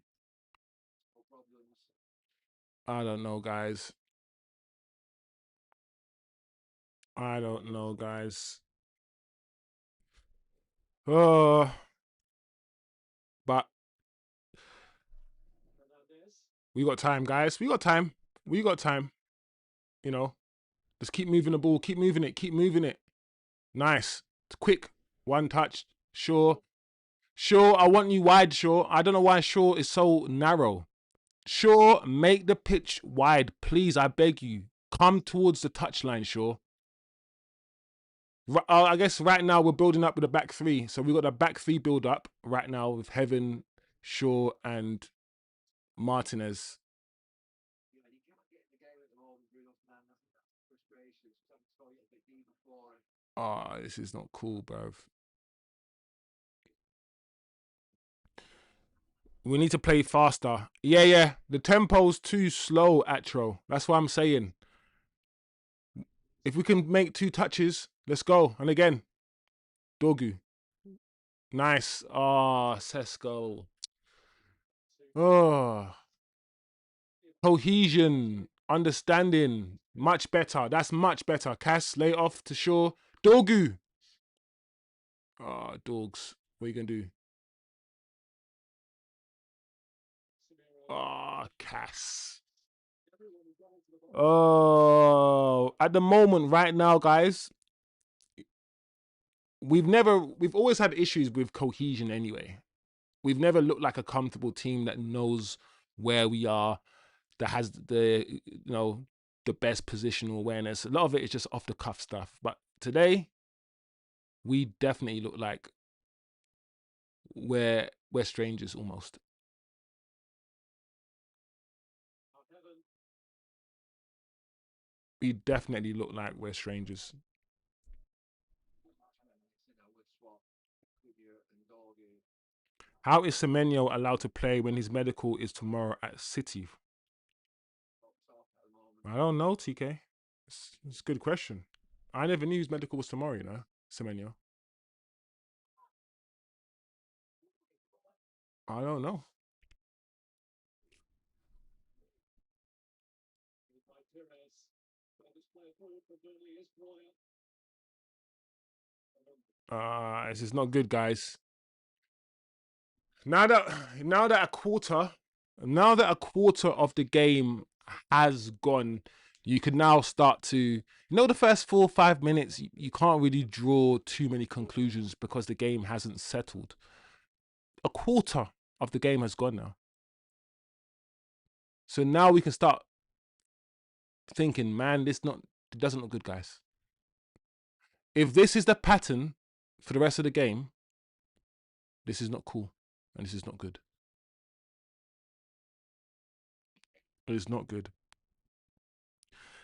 I don't know, guys. I don't know, guys. Oh, but we got time, guys. We got time. We got time. You know, just keep moving the ball. Keep moving it. Keep moving it. Nice. Quick. One touch. Shaw. Shaw, I want you wide, Shaw. I don't know why Shaw is so narrow. Shaw, make the pitch wide. Please, I beg you. Come towards the touchline, Shaw. I guess right now we're building up with the back three. So we've got the back three build up right now with Heaven, Shaw, and Martinez. Oh, this is not cool, bruv. We need to play faster. Yeah. The tempo's too slow, Atro. That's what I'm saying. If we can make 2 touches, let's go. And again, Dogu. Nice. Oh, Sesko. Oh. Cohesion. Understanding. Much better. That's much better. Cass, lay off to Shaw. Dogu. Oh, dogs. What are you going to do? Oh, Cass. Oh, at the moment, right now, guys, we've always had issues with cohesion anyway. We've never looked like a comfortable team that knows where we are, that has the best positional awareness. A lot of it is just off the cuff stuff. But today, we definitely look like we're strangers almost. We definitely look like we're strangers. How is Semenyo allowed to play when his medical is tomorrow at City? I don't know, TK. It's a good question. I never knew his medical was tomorrow, Semenyo. I don't know. This is not good, guys. Now that a quarter of the game has gone, you can now start to, the first 4 or 5 minutes, you can't really draw too many conclusions because the game hasn't settled. A quarter of the game has gone now. So now we can start thinking, man, it doesn't look good, guys. If this is the pattern for the rest of the game, this is not cool. And this is not good. It is not good.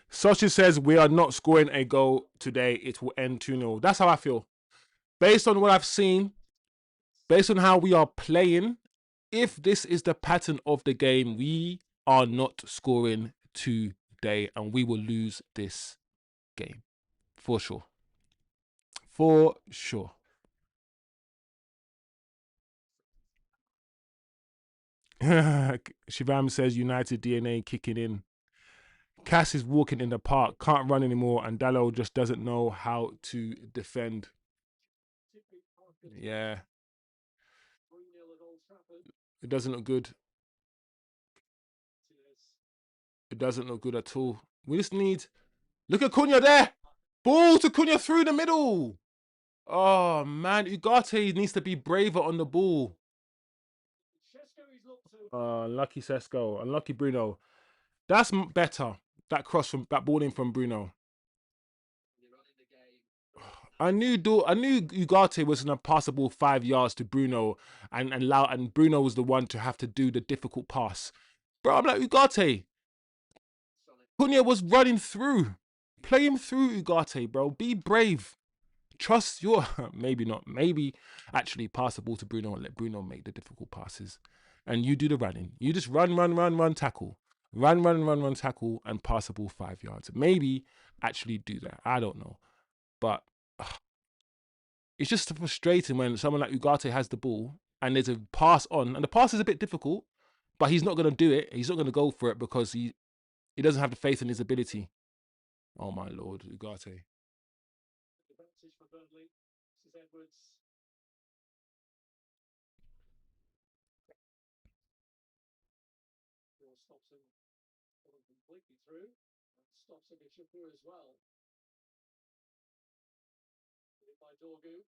Sausage says, we are not scoring a goal today. It will end 2-0. That's how I feel. Based on what I've seen, based on how we are playing, if this is the pattern of the game, we are not scoring today and we will lose this game. For sure. For sure. Shivam says United DNA kicking in. Cass is walking in the park, can't run anymore, and Dallo just doesn't know how to defend. Yeah. It doesn't look good. It doesn't look good at all. We just need... Look at Cunha there! Ball to Cunha through the middle! Oh, man. Ugarte needs to be braver on the ball. Unlucky Sesko. Unlucky Bruno. That's better. That ball in from Bruno. I knew Ugarte was going to pass the ball 5 yards to Bruno and Bruno was the one to have to do the difficult pass. Bro, I'm like, Ugarte. Cunha was running through. Play him through, Ugarte, bro. Be brave. trust your maybe not. Maybe actually pass the ball to Bruno and let Bruno make the difficult passes. And you do the running. You just run, tackle. Run, tackle, and pass the ball 5 yards. Maybe actually do that. I don't know. But it's just frustrating when someone like Ugarte has the ball and there's a pass on. And the pass is a bit difficult, but he's not going to do it. He's not going to go for it because he doesn't have the faith in his ability. Oh, my Lord, Ugarte.
Advantage for Burnley. This is Edwards. Stops him completely through and stops him as well. By Dorgu.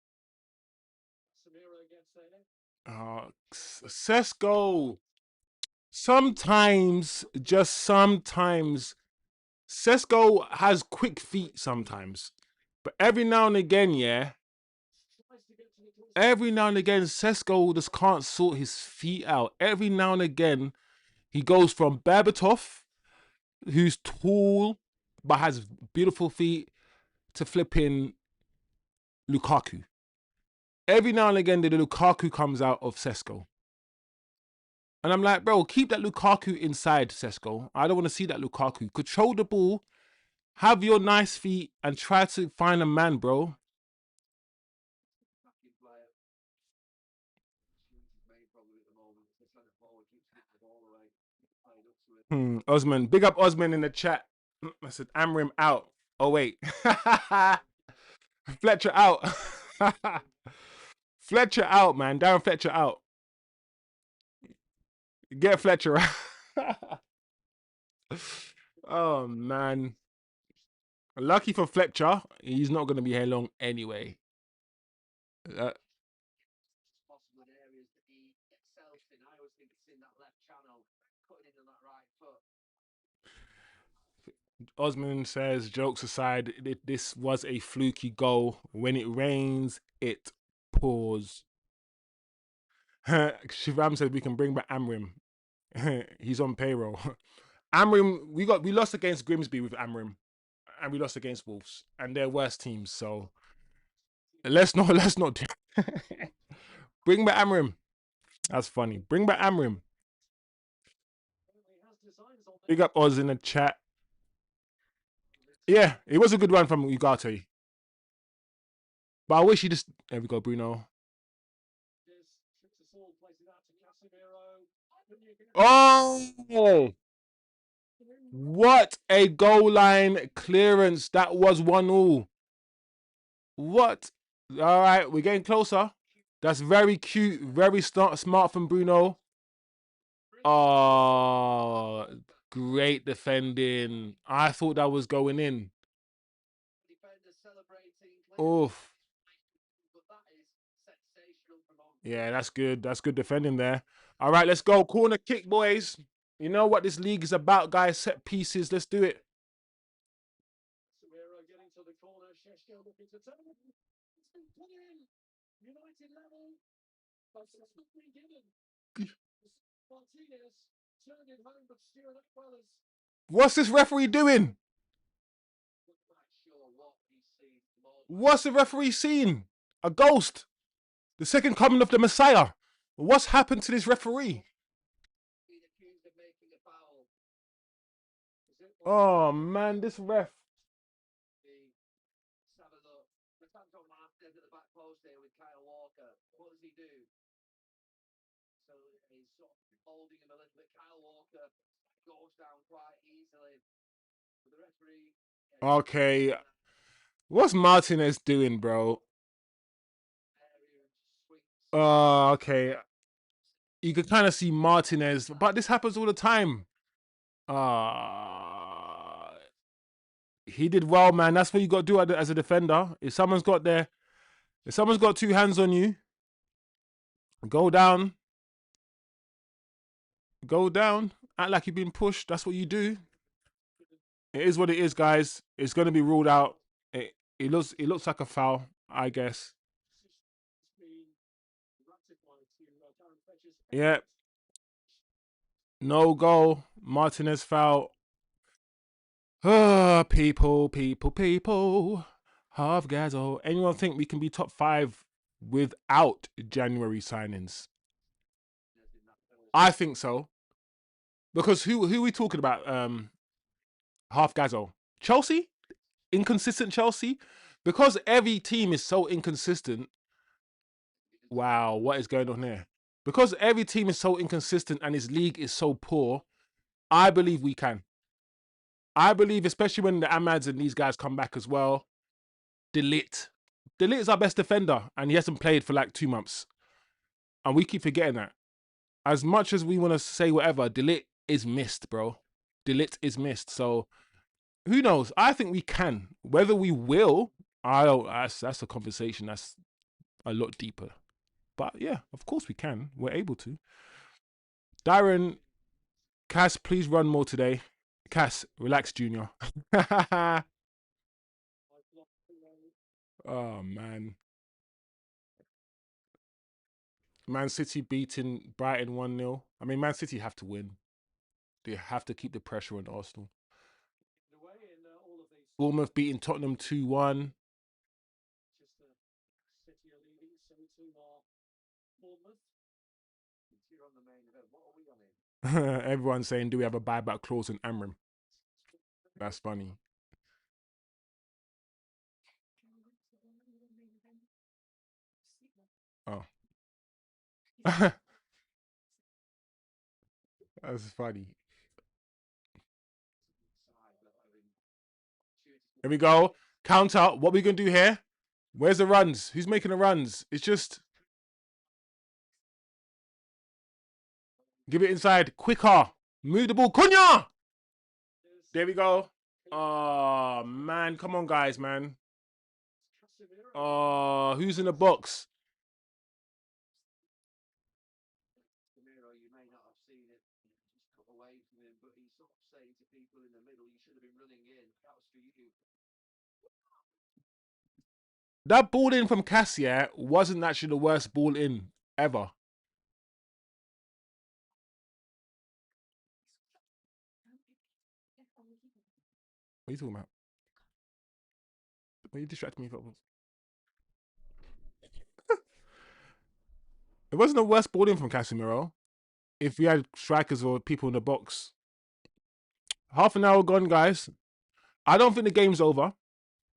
Samira gets there.
Sesko. Sometimes, just sometimes, Sesko has quick feet sometimes. But every now and again, Sesko just can't sort his feet out. Every now and again, he goes from Berbatov, who's tall but has beautiful feet, to flipping Lukaku. Every now and again, the Lukaku comes out of Sesko. And I'm like, bro, keep that Lukaku inside, Sesko. I don't want to see that Lukaku. Control the ball, have your nice feet, and try to find a man, bro. Osman, big up Osman in the chat. I said Amrim out. Oh wait, Fletcher out. Fletcher out, man. Darren Fletcher out. Get Fletcher out. Oh man. Lucky for Fletcher, he's not going to be here long anyway. Osman says, jokes aside, this was a fluky goal. When it rains, it pours. Shivam says we can bring back Amrim. He's on payroll. Amrim, we lost against Grimsby with Amrim, and we lost against Wolves, and they're worse teams. So let's not do. Bring back Amrim. That's funny. Bring back Amrim. Big up Oz in the chat. Yeah, it was a good one from Ugarte. But I wish he just... There we go, Bruno. Oh! What a goal line clearance. That was 1-1. What? All right, we're getting closer. That's very cute. Very smart from Bruno. Oh, great defending. I thought that was going in. Oof. Yeah, that's good. That's good defending there. All right, let's go. Corner kick, boys. You know what this league is about, guys. Set pieces. Let's do it. What's this referee doing? What's the referee seeing? A ghost. The second coming of the Messiah. What's happened to this referee? Oh man, this ref. Okay. What's Martinez doing, bro? Okay. You could kind of see Martinez, but this happens all the time. He did well, man. That's what you got to do as a defender. If someone's got two hands on you, go down. Go down. Act like you've been pushed. That's what you do. It is what it is, guys. It's going to be ruled out. It looks like a foul, I guess. Yeah. No goal. Martinez foul. People. Half Gazo. Anyone think we can be top 5 without January signings? I think so. Because who are we talking about? Half Gazo. Chelsea? Inconsistent Chelsea? Because every team is so inconsistent. Wow, what is going on here? Because every team is so inconsistent and his league is so poor, I believe we can. I believe, especially when the Amads and these guys come back as well. De Ligt is our best defender, and he hasn't played for like 2 months. And we keep forgetting that. As much as we want to say whatever, De Ligt is missed, bro. De Ligt is missed. So, who knows? I think we can. Whether we will, I don't. That's a conversation that's a lot deeper. But yeah, of course we can. We're able to. Darren, Cass, please run more today. Cass, relax, Junior. Oh, man. Man City beating Brighton 1-0. I mean, Man City have to win. They have to keep the pressure on Arsenal. Bournemouth beating Tottenham 2-1. Everyone's saying, do we have a buyback clause in Amram? That's funny. Oh. That's funny. Here we go. Counter. What we going to do here? Where's the runs? Who's making the runs? It's just... Give it inside. Quicker. Move the ball. Cunha! There we go. Oh, man. Come on, guys, man. Oh, who's in the box? That ball in from Cassia wasn't actually the worst ball in ever. What are you talking about? What are you distracting me from? It wasn't the worst ball in from Casemiro. If we had strikers or people in the box. Half an hour gone, guys. I don't think the game's over.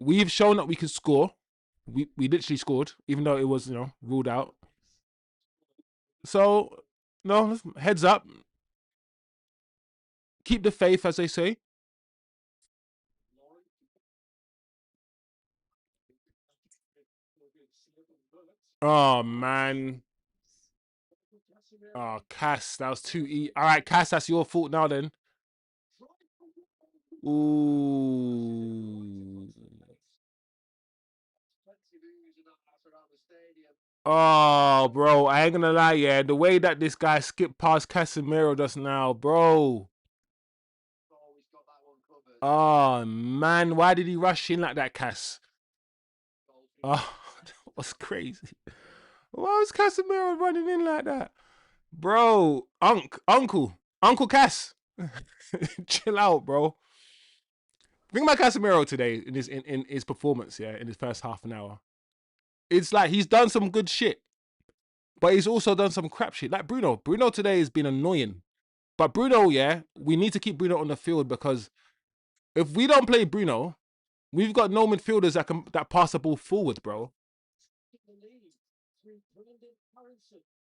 We've shown that we can score. We literally scored, even though it was, ruled out. So, no, heads up. Keep the faith, as they say. Oh, man. Oh, Cass, that was too easy. All right, Cass, that's your fault now then. Ooh. Oh, bro, I ain't gonna lie, yeah. The way that this guy skipped past Casemiro just now, bro. Oh, man, why did he rush in like that, Cass? Oh, that was crazy. Why was Casemiro running in like that? Bro, Uncle Cass. Chill out, bro. Think about Casemiro today in his performance, yeah, in his first half an hour. It's like he's done some good shit, but he's also done some crap shit. Like Bruno. Bruno today has been annoying. But Bruno, yeah, we need to keep Bruno on the field because if we don't play Bruno, we've got no midfielders that pass the ball forward, bro.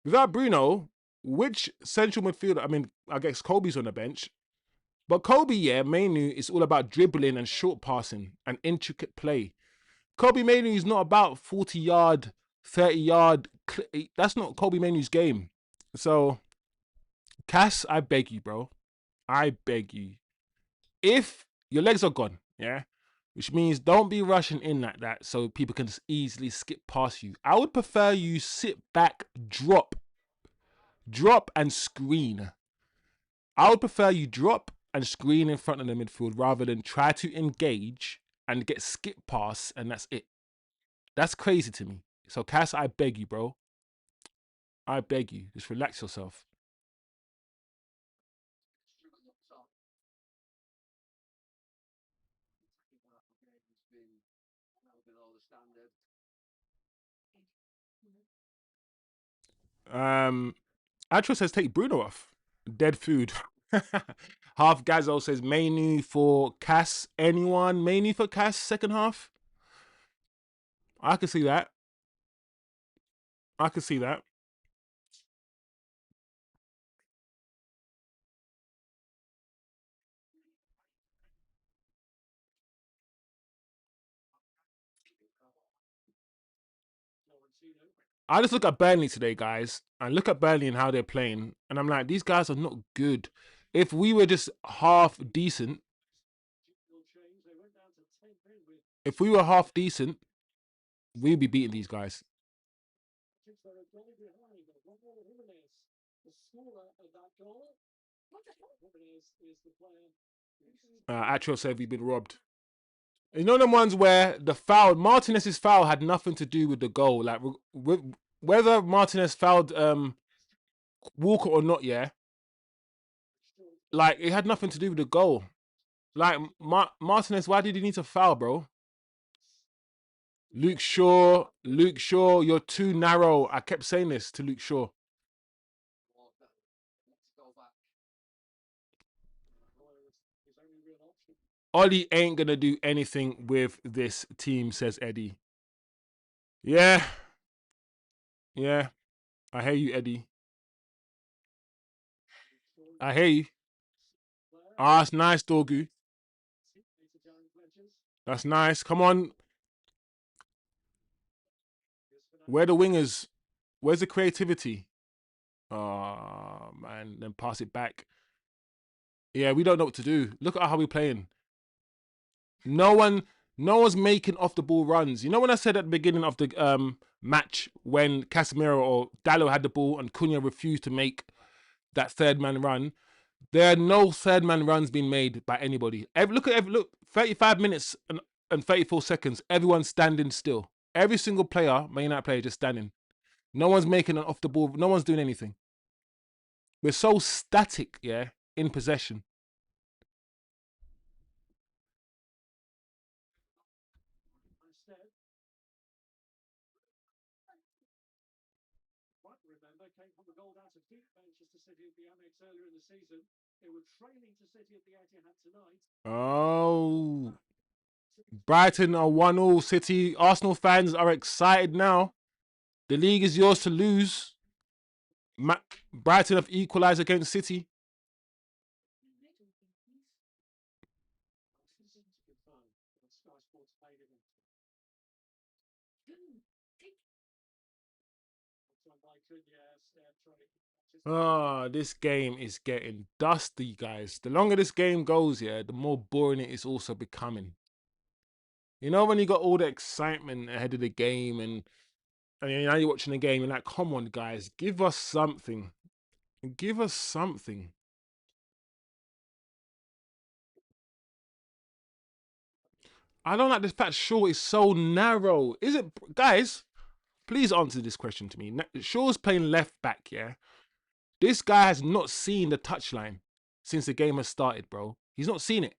Without Bruno, which central midfielder? I mean, I guess Kobe's on the bench. But Kobe, yeah, mainly is all about dribbling and short passing and intricate play. Kobe Mainoo is not about 40-yard, 30-yard. That's not Kobe Mainoo's game. So, Cass, I beg you, bro. I beg you. If your legs are gone, yeah, which means don't be rushing in like that so people can just easily skip past you. I would prefer you sit back, drop and screen. I would prefer you drop and screen in front of the midfield rather than try to engage and get skip past and that's it. That's crazy to me. So Cass, I beg you, bro. I beg you. Just relax yourself. Atro says take Bruno off. Dead food. Half Gazzo says Mainu for Cass. Anyone? Mainu for Cass second half? I can see that. I can see that. I just look at Burnley today, guys, and look at Burnley and how they're playing, and I'm like, these guys are not good. If we were just half decent, we'd be beating these guys. Atro said we've been robbed. You know the ones where the foul, Martinez's foul had nothing to do with the goal. Like whether Martinez fouled Walker or not, yeah. Like it had nothing to do with the goal. Like Martinez, why did he need to foul, bro? Luke Shaw, you're too narrow. I kept saying this to Luke Shaw. Ollie ain't gonna do anything with this team, says Eddie. Yeah. I hear you, Eddie. I hear you. Ah, that's nice, Dorgu. That's nice. Come on. Where are the wingers? Where's the creativity? Oh, man. Then pass it back. Yeah, we don't know what to do. Look at how we're playing. No one's making off the ball runs. You know when I said at the beginning of the match when Casemiro or Dallo had the ball and Cunha refused to make that third man run, there are no third man runs being made by anybody. Look, 35 minutes and 34 seconds, everyone's standing still. Every single player, Man United player, just standing. No one's making it off the ball. No one's doing anything. We're so static, yeah, in possession. Oh, Brighton are 1-1 City. Arsenal fans are excited now. The league is yours to lose. Brighton have equalised against City. Oh, this game is getting dusty, guys. The longer this game goes, yeah, the more boring it is also becoming. You know when you got all the excitement ahead of the game and now you're watching the game, you're like, come on, guys, give us something. Give us something. I don't like this fact Shaw is so narrow. Is it, guys? Please answer this question to me. Shaw's playing left back, yeah? This guy has not seen the touchline since the game has started, bro. He's not seen it.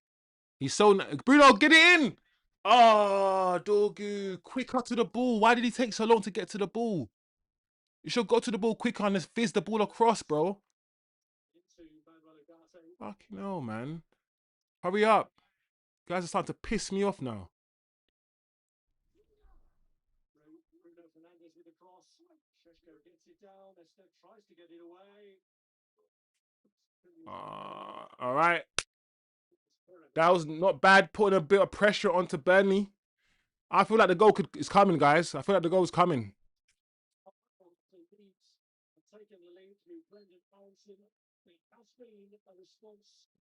He's so... Bruno, get it in! Oh, Dorgu, quicker to the ball. Why did he take so long to get to the ball? You should go to the ball quicker and just fizz the ball across, bro. Fucking hell, man. Hurry up. You guys are starting to piss me off now. All right. That was not bad, putting a bit of pressure onto Burnley. I feel like the goal is coming, guys. I feel like the goal is coming.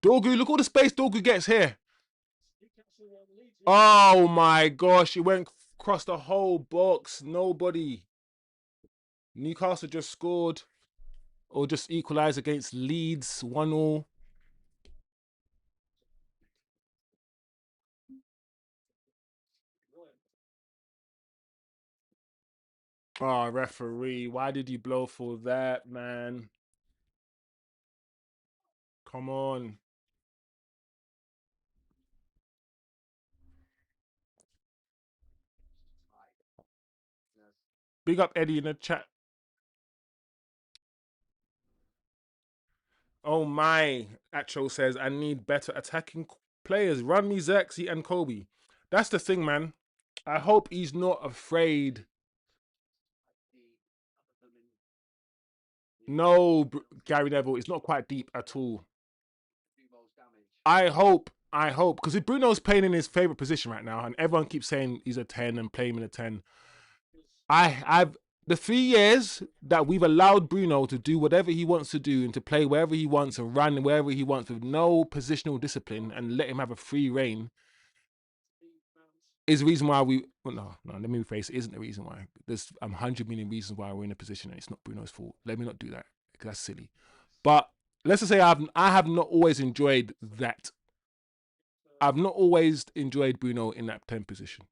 Dorgu, look all the space Dorgu gets here. Oh my gosh, it went across the whole box. Nobody. Newcastle just scored or just equalised against Leeds 1-1. Oh, referee, why did you blow for that, man? Come on. Big up Eddie in the chat. Oh my, Acho says, I need better attacking players. Run me Xerxes and Kobe. That's the thing, man. I hope he's not afraid. No, Gary Neville, it's not quite deep at all. I hope, because if Bruno's playing in his favourite position right now, and everyone keeps saying he's a 10 and playing in a 10, I've the 3 years that we've allowed Bruno to do whatever he wants to do and to play wherever he wants and run wherever he wants with no positional discipline and let him have a free reign is the reason why we... Well, no, let me rephrase. It isn't the reason why. There's 100 million reasons why we're in a position and it's not Bruno's fault. Let me not do that because that's silly. But let's just say I have not always enjoyed that. I've not always enjoyed Bruno in that 10 position.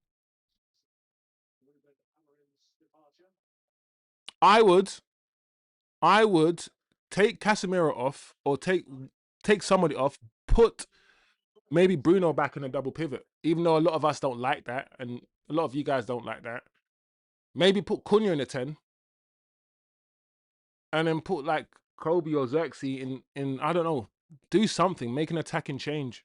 I would take Casemiro off or take somebody off, put maybe Bruno back in a double pivot, even though a lot of us don't like that and a lot of you guys don't like that. Maybe put Cunha in a 10 and then put like Kobe or Xerxes in I don't know, do something, make an attacking change.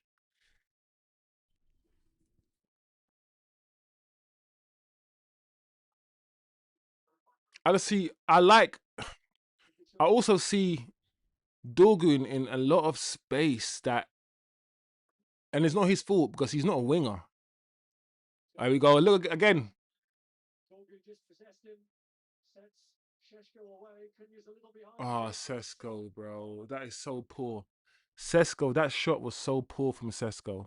I also see Dorgu in a lot of space that, and it's not his fault because he's not a winger. There we go. Look again. Oh, Sesko, bro. That is so poor. Sesko, that shot was so poor from Sesko.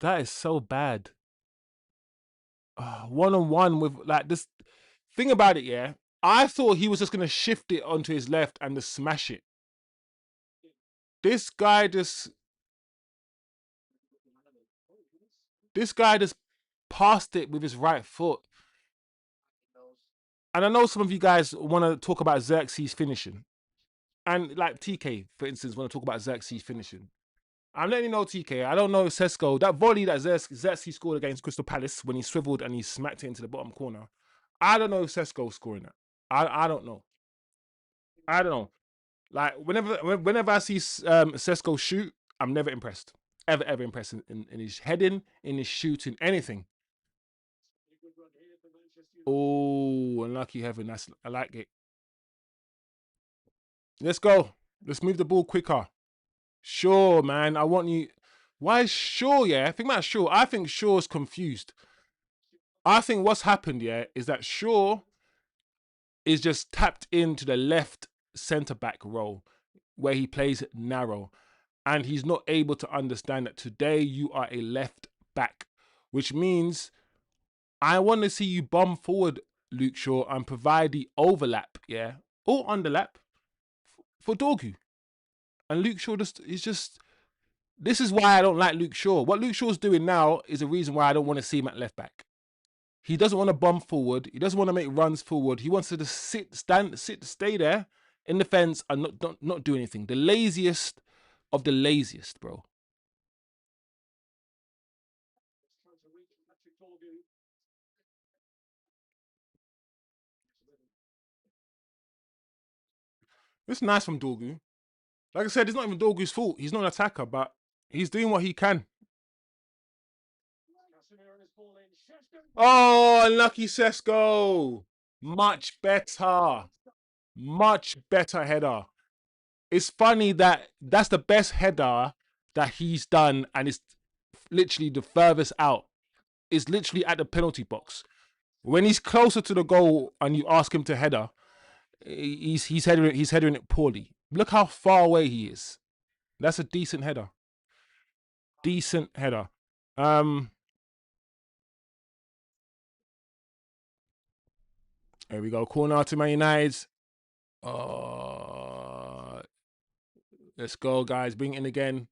That is so bad. One-on-one with like this. Thing about it, yeah. I thought he was just gonna shift it onto his left and just smash it. This guy just passed it with his right foot. And I know some of you guys want to talk about Xerxes finishing. And like TK, for instance, want to talk about Xerxes finishing. I'm letting you know, TK, I don't know Sesko. That volley that Xerxes scored against Crystal Palace when he swiveled and he smacked it into the bottom corner. I don't know if Sesko's scoring that. I don't know. I don't know. Like, whenever I see Sesko shoot, I'm never impressed. Ever impressed in his heading, in his shooting, anything. Oh, unlucky heaven. I like it. Let's go. Let's move the ball quicker. Sure, man. I want you. Why is Shaw, yeah? Think about Shaw. I think Shaw's confused. I think what's happened, yeah, is that Shaw is just tapped into the left centre-back role where he plays narrow. And he's not able to understand that today you are a left back, which means I want to see you bomb forward, Luke Shaw, and provide the overlap, yeah, or underlap for Dorgu. And Luke Shaw this is why I don't like Luke Shaw. What Luke Shaw's doing now is the reason why I don't want to see him at left back. He doesn't want to bomb forward. He doesn't want to make runs forward. He wants to just stay there in the fence and not do anything. The laziest of the laziest, bro. It's nice from Dorgu. Like I said, it's not even Dorgu's fault. He's not an attacker, but he's doing what he can. Oh, unlucky Sesko. Much better. Much better header. It's funny that that's the best header that he's done, and it's literally the furthest out. It's literally at the penalty box. When he's closer to the goal and you ask him to header, he's headering it poorly. Look how far away he is. That's a decent header. Decent header. There we go. Corner to Man United. Let's go, guys. Bring it in again.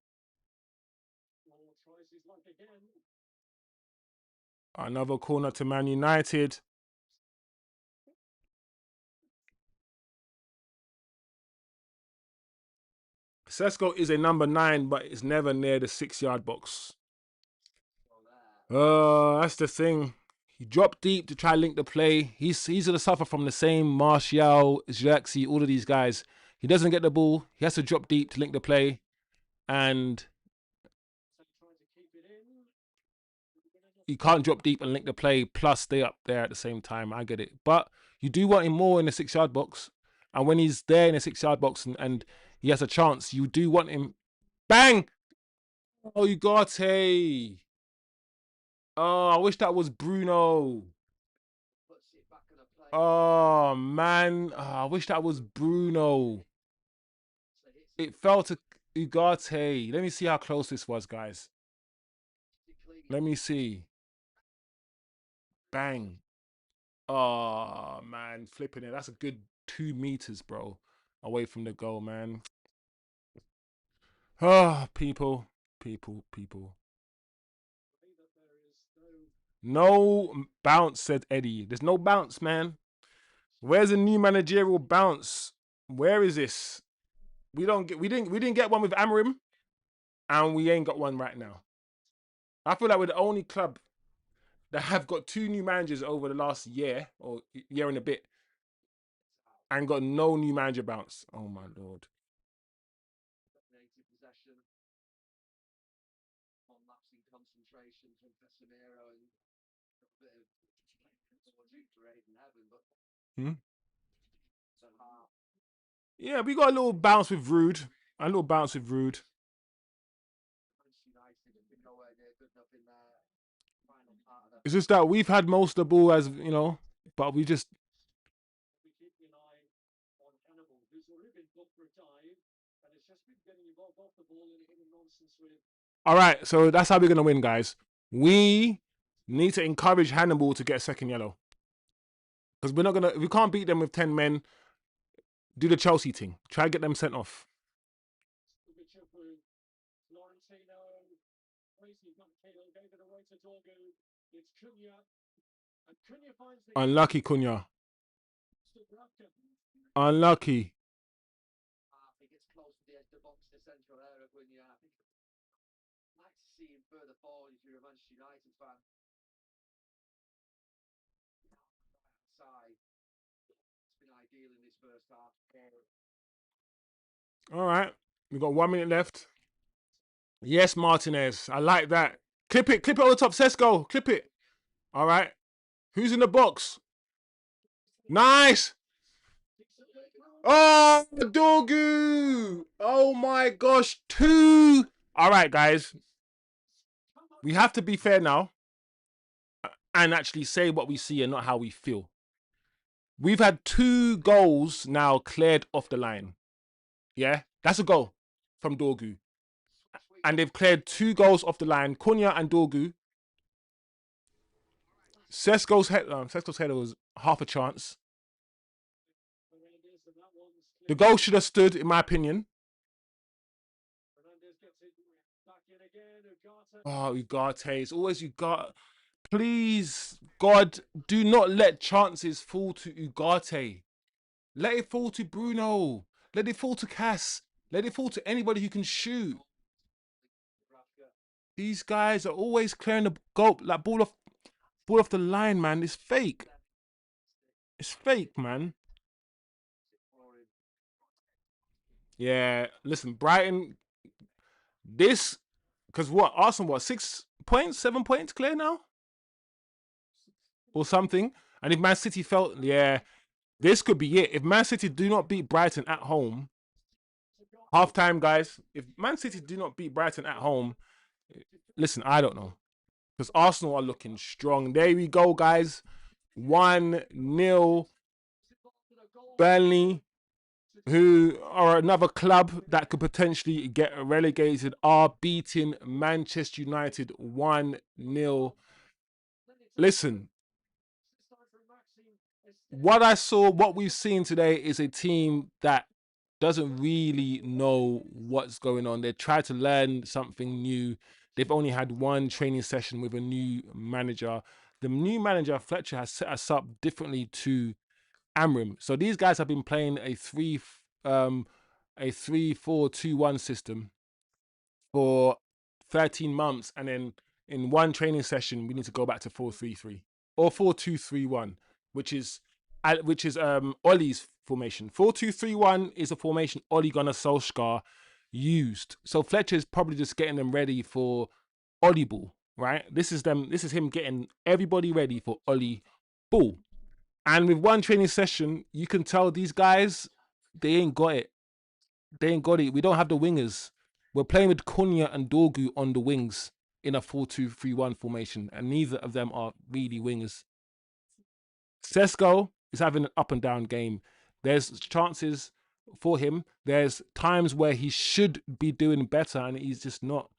Another corner to Man United. Sesko is a number 9, but it's never near the 6-yard box. That's the thing. He dropped deep to try and link the play. He's going to suffer from the same Martial, Xerxes, all of these guys. He doesn't get the ball. He has to drop deep to link the play. And he can't drop deep and link the play plus stay up there at the same time. I get it. But you do want him more in the 6-yard box. And when he's there in the 6-yard box and he has a chance, you do want him. Bang! Oh, Ugarte. Oh, I wish that was Bruno. Oh, man. Oh, I wish that was Bruno. It fell to Ugarte. Let me see how close this was, guys. Let me see. Bang. Oh, man. Flipping it. That's a good 2 meters, bro. Away from the goal, man. Oh, people. No bounce, said Eddie. There's no bounce, man. Where's a new managerial bounce? Where is this? We didn't get one with Amarim, and we ain't got one right now. I feel like we're the only club that have got 2 new managers over the last year or year and a bit, and got no new manager bounce. Oh my lord. Yeah, we got a little bounce with Rude. It's just that we've had most of the ball, as you know, but we just. All right, so that's how we're gonna win, guys. We need to encourage Hannibal to get a second yellow, because we can't beat them with 10 men. Do the Chelsea thing. Try and get them sent off. Unlucky Cunha. Unlucky. All right, we got 1 minute left. Yes, Martinez. I like that. Clip it on the top. Sesko, clip it. All right. Who's in the box? Nice. Oh, Dorgu. Oh my gosh, 2. All right, guys. We have to be fair now and actually say what we see and not how we feel. We've had 2 goals now cleared off the line. Yeah, that's a goal from Dorgu. And they've cleared 2 goals off the line, Cunha and Dorgu. Sesko's header was half a chance. The goal should have stood, in my opinion. Oh, Ugarte. It's always Ugarte. Please, God, do not let chances fall to Ugarte. Let it fall to Bruno. Let it fall to Cass. Let it fall to anybody who can shoot. These guys are always clearing the goal, like ball off the line, man. It's fake. It's fake, man. Yeah, listen, Brighton. Because Arsenal, 6 points, 7 points clear now? Or something. And if Man City felt, this could be it. If Man City do not beat Brighton at home, half-time, guys, if Man City do not beat Brighton at home, listen, I don't know. Because Arsenal are looking strong. There we go, guys. 1-0. Burnley, who are another club that could potentially get relegated, are beating Manchester United 1-0. Listen, what we've seen today is a team that doesn't really know what's going on. They try to learn something new. They've only had 1 training session with a new manager. The new manager, Fletcher, has set us up differently to Amram. So these guys have been playing a 3-4-2-1 system for 13 months, and then in 1 training session we need to go back to 4-3-3. or 4-2-3-1, which is Ollie's formation. 4-2-3-1 is a formation Ole Gunnar Solskjaer used. So Fletcher is probably just getting them ready for Ollie ball, right? This is him getting everybody ready for Ollie ball. And with one training session, you can tell these guys, they ain't got it. We don't have the wingers. We're playing with Cunha and Dorgu on the wings in a 4-2-3-1 formation, and neither of them are really wingers. Sesko is having an up and down game. There's chances for him. There's times where he should be doing better and he's just not.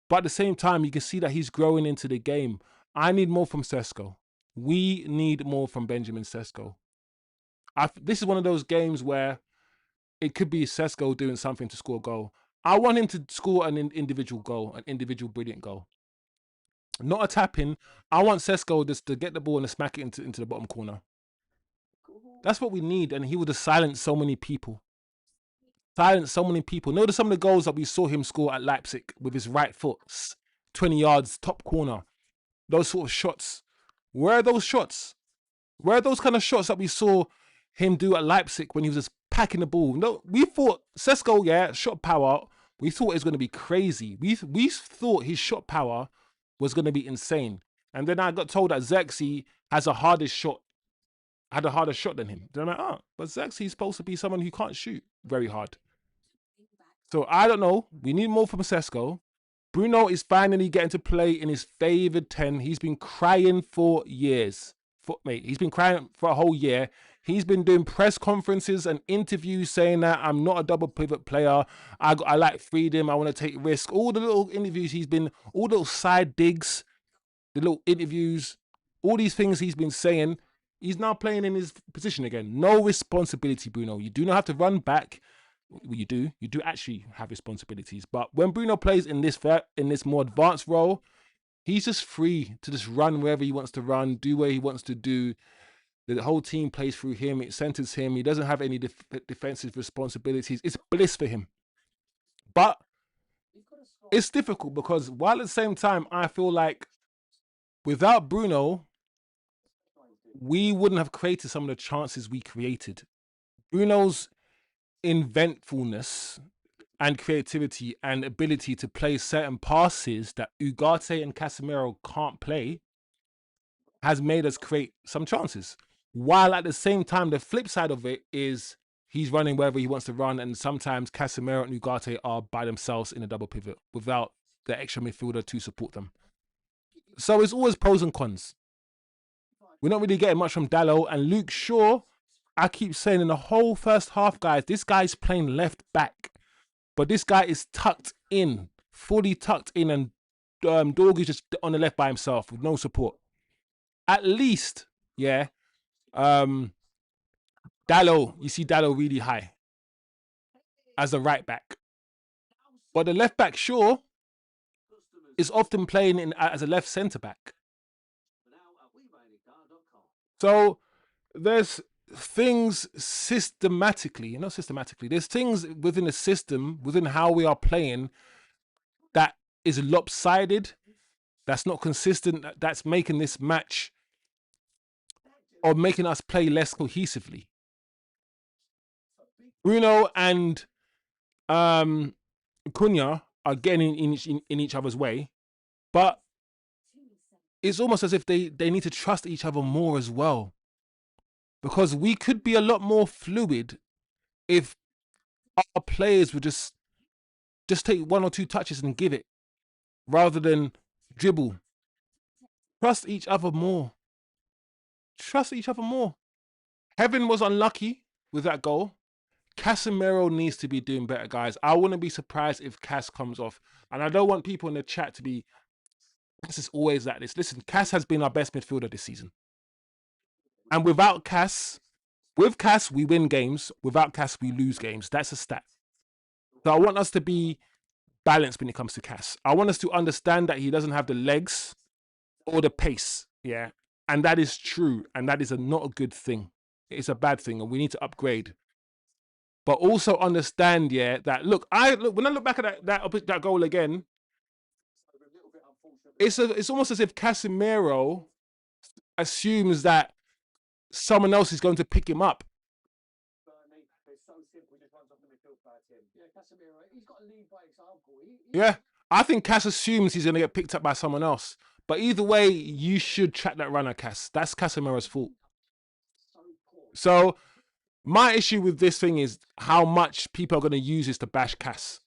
But at the same time, you can see that he's growing into the game. I need more from Sesko. We need more from Benjamin Sesko. This is one of those games where it could be Sesko doing something to score a goal. I want him to score an individual goal, an individual brilliant goal. Not a tap-in. I want Sesko just to get the ball and smack it into the bottom corner. That's what we need, and he would have silenced so many people. Notice some of the goals that we saw him score at Leipzig with his right foot, 20 yards, top corner. Those sort of shots. Where are those shots? Where are those kind of shots that we saw him do at Leipzig when he was just packing the ball? No, we thought Sesko, shot power, we thought it was going to be crazy. We thought his shot power was going to be insane. And then I got told that Zexi had a harder shot than him. Then I'm like, but Zexi's supposed to be someone who can't shoot very hard. So I don't know. We need more from Sesko. Bruno is finally getting to play in his favoured 10. He's been crying for years. He's been crying for a whole year. He's been doing press conferences and interviews saying that I'm not a double pivot player. I like freedom. I want to take risks. All the little interviews all the little side digs, the little interviews, all these things he's been saying. He's now playing in his position again. No responsibility, Bruno. You do not have to run back. Well, you do actually have responsibilities. But when Bruno plays in this more advanced role, he's just free to just run wherever he wants to run, do what he wants to do. The whole team plays through him. It centers him. He doesn't have any defensive responsibilities. It's bliss for him. But it's difficult because while at the same time, I feel like without Bruno, we wouldn't have created some of the chances we created. Bruno's inventfulness and creativity and ability to play certain passes that Ugarte and Casemiro can't play has made us create some chances. While at the same time, the flip side of it is he's running wherever he wants to run, and sometimes Casemiro and Ugarte are by themselves in a double pivot without the extra midfielder to support them. So it's always pros and cons. We're not really getting much from Dalot and Luke Shaw. I keep saying in the whole first half, guys, this guy's playing left back. But this guy is tucked in, fully tucked in, and Dorgu's just on the left by himself with no support. At least, Dalot, you see Dalot really high as a right back. But the left back, Shaw, is often playing as a left centre back. So there's things there's things within the system, within how we are playing, that is lopsided, that's not consistent, that's making this match or making us play less cohesively. Bruno and Cunha are getting in each other's way, but it's almost as if they need to trust each other more as well. Because we could be a lot more fluid if our players would just take one or two touches and give it, rather than dribble. Trust each other more. Heaven was unlucky with that goal. Casemiro needs to be doing better, guys. I wouldn't be surprised if Cass comes off. And I don't want people in the chat to be, Cass is always like this. Listen, Cass has been our best midfielder this season. And without Cass, with Cass, we win games. Without Cass, we lose games. That's a stat. So I want us to be balanced when it comes to Cass. I want us to understand that he doesn't have the legs or the pace. Yeah. And that is true. And that is not a good thing. It's a bad thing. And we need to upgrade. But also understand, that when I look back at that goal again, it's almost as if Casemiro assumes that someone else is going to pick him up. Yeah, I think Cass assumes he's going to get picked up by someone else. But either way, you should track that runner, Cass. That's Casemiro's fault. So my issue with this thing is how much people are going to use this to bash Cass.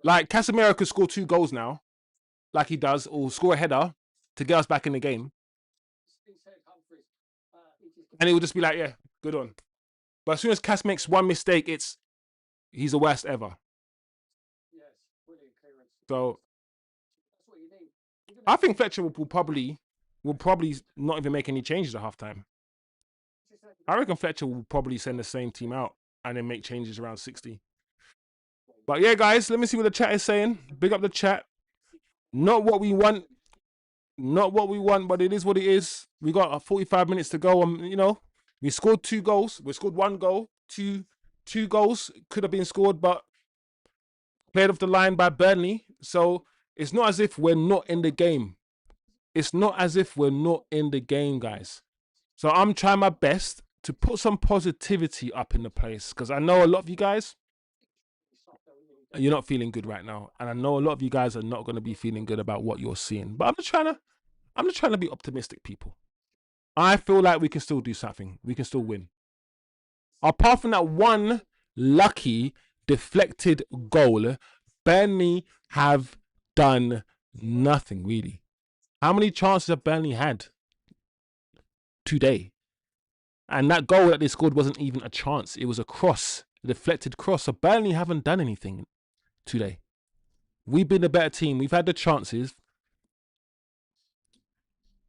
Like, Casemiro could score 2 goals now, like he does, or score a header to get us back in the game. And it will just be like, yeah, good on. But as soon as Cass makes one mistake, he's the worst ever. So I think Fletcher will probably not even make any changes at halftime. I reckon Fletcher will probably send the same team out and then make changes around 60. But yeah, guys, let me see what the chat is saying. Big up the chat. Not what we want, but it is what it is. We got 45 minutes to go. We scored 2 goals. We scored 1 goal. Two goals could have been scored, but played off the line by Burnley. So it's not as if we're not in the game. It's not as if we're not in the game, guys. So I'm trying my best to put some positivity up in the place, because I know a lot of you guys, you're not feeling good right now, and I know a lot of you guys are not going to be feeling good about what you're seeing. But I'm just trying to be optimistic, people. I feel like we can still do something. We can still win. Apart from that one lucky deflected goal, Burnley have done nothing really. How many chances have Burnley had today? And that goal that they scored wasn't even a chance. It was a cross, a deflected cross. So Burnley haven't done anything today. We've been the better team. We've had the chances.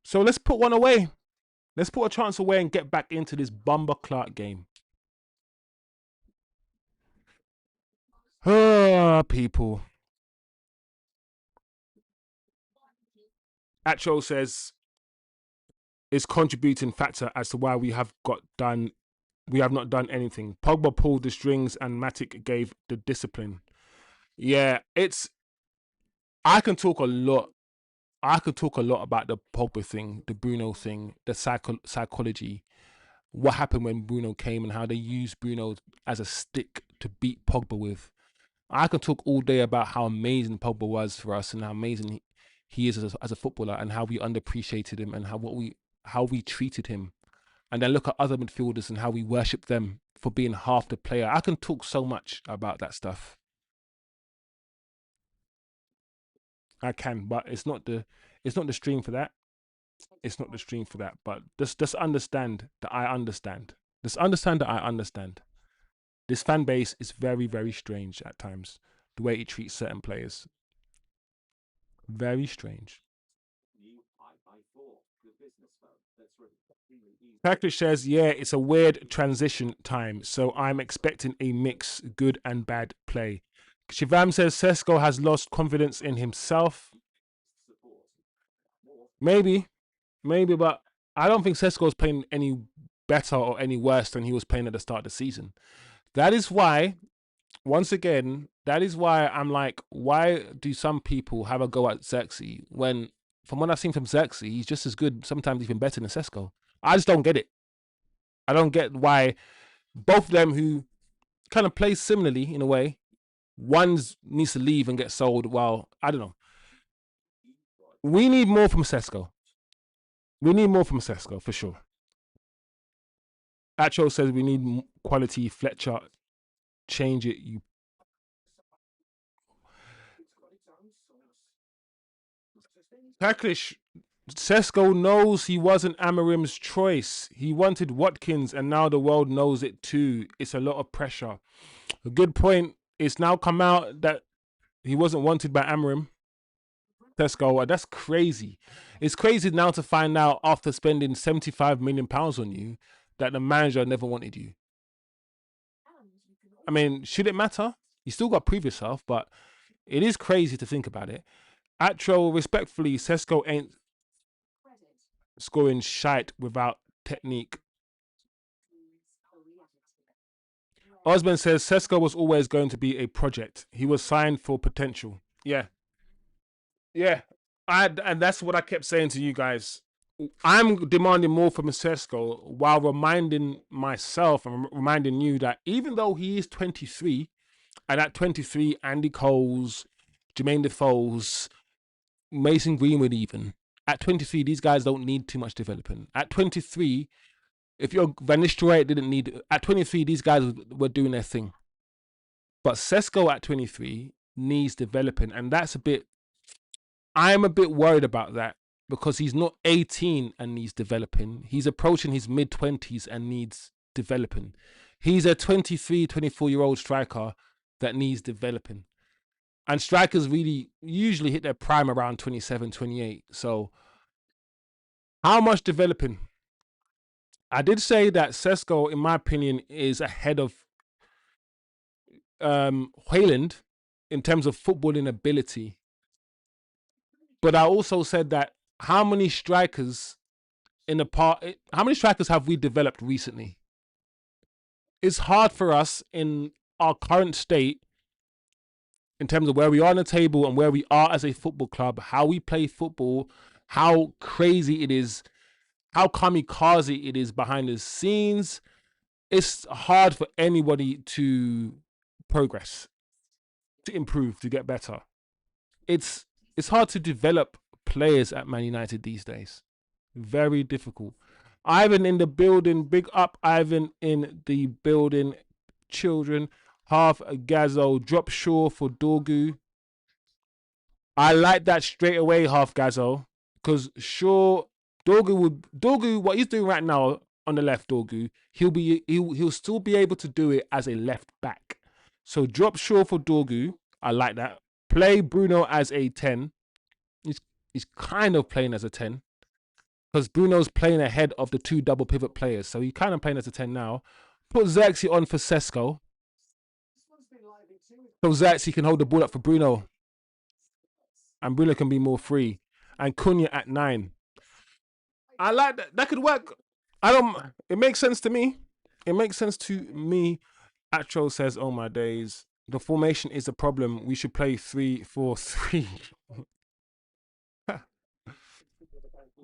So let's put one away. Let's put a chance away and get back into this Bumba Clark game. People. Acho says is contributing factor as to why we have not done anything. Pogba pulled the strings and Matic gave the discipline. Yeah, I can talk a lot about the Pogba thing, the Bruno thing, the psychology, what happened when Bruno came and how they used Bruno as a stick to beat Pogba with. I can talk all day about how amazing Pogba was for us and how amazing he is as a footballer and how we underappreciated him and how we treated him. And then look at other midfielders and how we worship them for being half the player. I can talk so much about that stuff. I can, but it's not the stream for that. It's not the stream for that. But just understand that I understand. Just understand that I understand. This fan base is very, very strange at times. The way it treats certain players. Very strange. Patrick says, yeah, it's a weird transition time, so I'm expecting a mix, good and bad play. Shivam says Sesko has lost confidence in himself. Maybe, but I don't think Sesko's playing any better or any worse than he was playing at the start of the season. That is why, once again, I'm like, why do some people have a go at Xerxes when, from what I've seen from Xerxes, he's just as good, sometimes even better than Sesko. I just don't get it. I don't get why both of them who kind of play similarly in a way, one needs to leave and get sold. Well, I don't know. We need more from Sesko. We need more from Sesko for sure. Acho says we need quality. Fletcher, change it. Paklish, Sesko knows he wasn't Amarim's choice. He wanted Watkins, and now the world knows it too. It's a lot of pressure. A good point. It's now come out that he wasn't wanted by Amarim. Sesko, that's crazy. It's crazy now to find out after spending £75 million on you that the manager never wanted you. I mean, should it matter? You still got to prove yourself, but it is crazy to think about it. Atro, respectfully, Sesko ain't scoring shite without technique. Osman says Sesko was always going to be a project. He was signed for potential. Yeah. And that's what I kept saying to you guys. I'm demanding more from Sesko while reminding myself and reminding you that even though he is 23, and at 23, Andy Cole's, Jermaine Defoe's, Mason Greenwood even, at 23, these guys don't need too much development. At 23, if you're Van Nistelrooy, didn't need, at 23, these guys were doing their thing. But Sesko at 23 needs developing, and I'm a bit worried about that because he's not 18 and needs developing. He's approaching his mid-20s and needs developing. He's a 23, 24-year-old striker that needs developing. And strikers really usually hit their prime around 27, 28. So how much developing? I did say that Sesko, in my opinion, is ahead of Højlund in terms of footballing ability. But I also said that how many strikers have we developed recently? It's hard for us in our current state, in terms of where we are on the table and where we are as a football club, how we play football, how crazy it is, how kamikaze it is behind the scenes. It's hard for anybody to progress, to improve, to get better. It's hard to develop players at Man United these days. Very difficult. Ivan in the building. Big up, Ivan in the building. Children. Half a Gazzo. Drop Shaw for Dorgu. I like that straight away, half Gazzo. Because Shaw, Dorgu, what he's doing right now on the left, Dorgu, he'll still be able to do it as a left back. So drop Shaw for Dorgu. I like that. Play Bruno as a 10. He's kind of playing as a 10. Because Bruno's playing ahead of the two double pivot players. So he's kind of playing as a 10 now. Put Xerxes on for Sesko. So Xerxes can hold the ball up for Bruno. And Bruno can be more free. And Cunha at 9. I like that. That could work. It makes sense to me. It makes sense to me. Atro says, oh my days. The formation is a problem. We should play 3-4-3.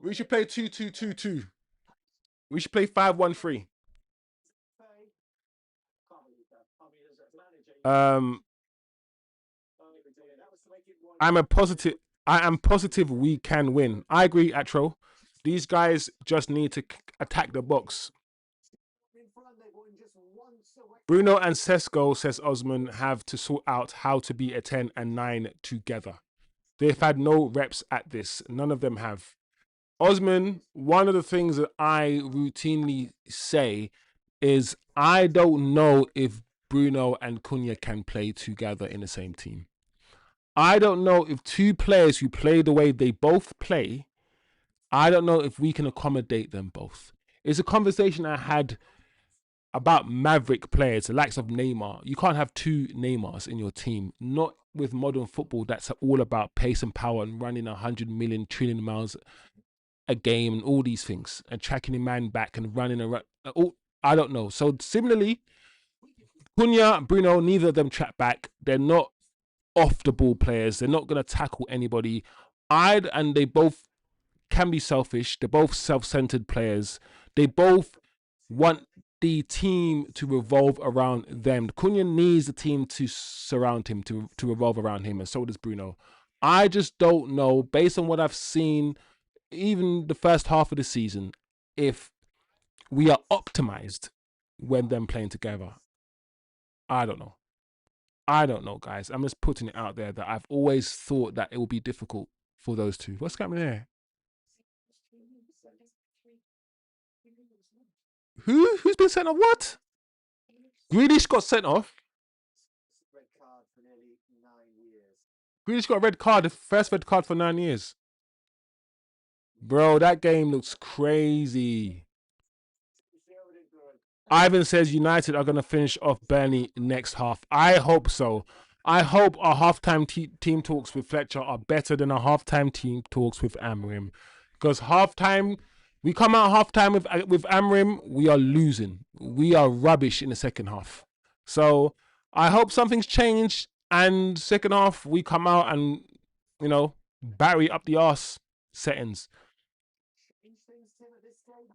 We should play 2-2-2-2. We should play 5-1-3. I am positive we can win. I agree, Atro. These guys just need to attack the box. Bruno and Sesko, says Osman, have to sort out how to be a 10 and 9 together. They've had no reps at this. None of them have. Osman, one of the things that I routinely say is I don't know if Bruno and Cunha can play together in the same team. I don't know if two players who play the way they both play, I don't know if we can accommodate them both. It's a conversation I had about maverick players, the likes of Neymar. You can't have two Neymars in your team, not with modern football that's all about pace and power and running 100 million trillion miles a game and all these things and tracking a man back and running around. I don't know. So similarly, Cunha, Bruno, neither of them track back. They're not off the ball players. They're not going to tackle anybody. And they both can be selfish. They're both self-centered players. They both want the team to revolve around them. Cunha needs the team to surround him, to revolve around him, and so does Bruno. I just don't know, based on what I've seen, even the first half of the season, if we are optimized when them playing together. I don't know. I don't know, guys. I'm just putting it out there that I've always thought that it will be difficult for those two. What's happening there? Who's been sent off? What? Grealish got sent off. Grealish got a red card, the first red card for 9 years. Bro, that game looks crazy. Ivan says United are going to finish off Burnley next half. I hope so. I hope our halftime team talks with Fletcher are better than our halftime team talks with Amrim. Because halftime, we come out halftime with Amrim, we are losing. We are rubbish in the second half. So I hope something's changed and second half we come out and, you know, Battery up the arse settings.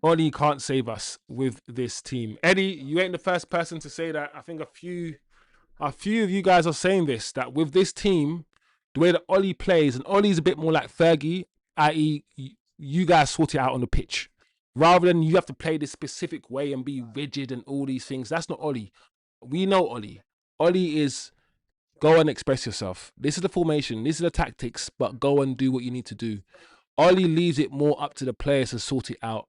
Ollie can't save us with this team. Eddie, you ain't the first person to say that. I think a few of you guys are saying this, that with this team, the way that Ollie plays, and Ollie's a bit more like Fergie, i.e. you guys sort it out on the pitch. Rather than you have to play this specific way and be rigid and all these things. That's not Ollie. We know Ollie. Ollie is go and express yourself. This is the formation. This is the tactics, but go and do what you need to do. Ollie leaves it more up to the players to sort it out.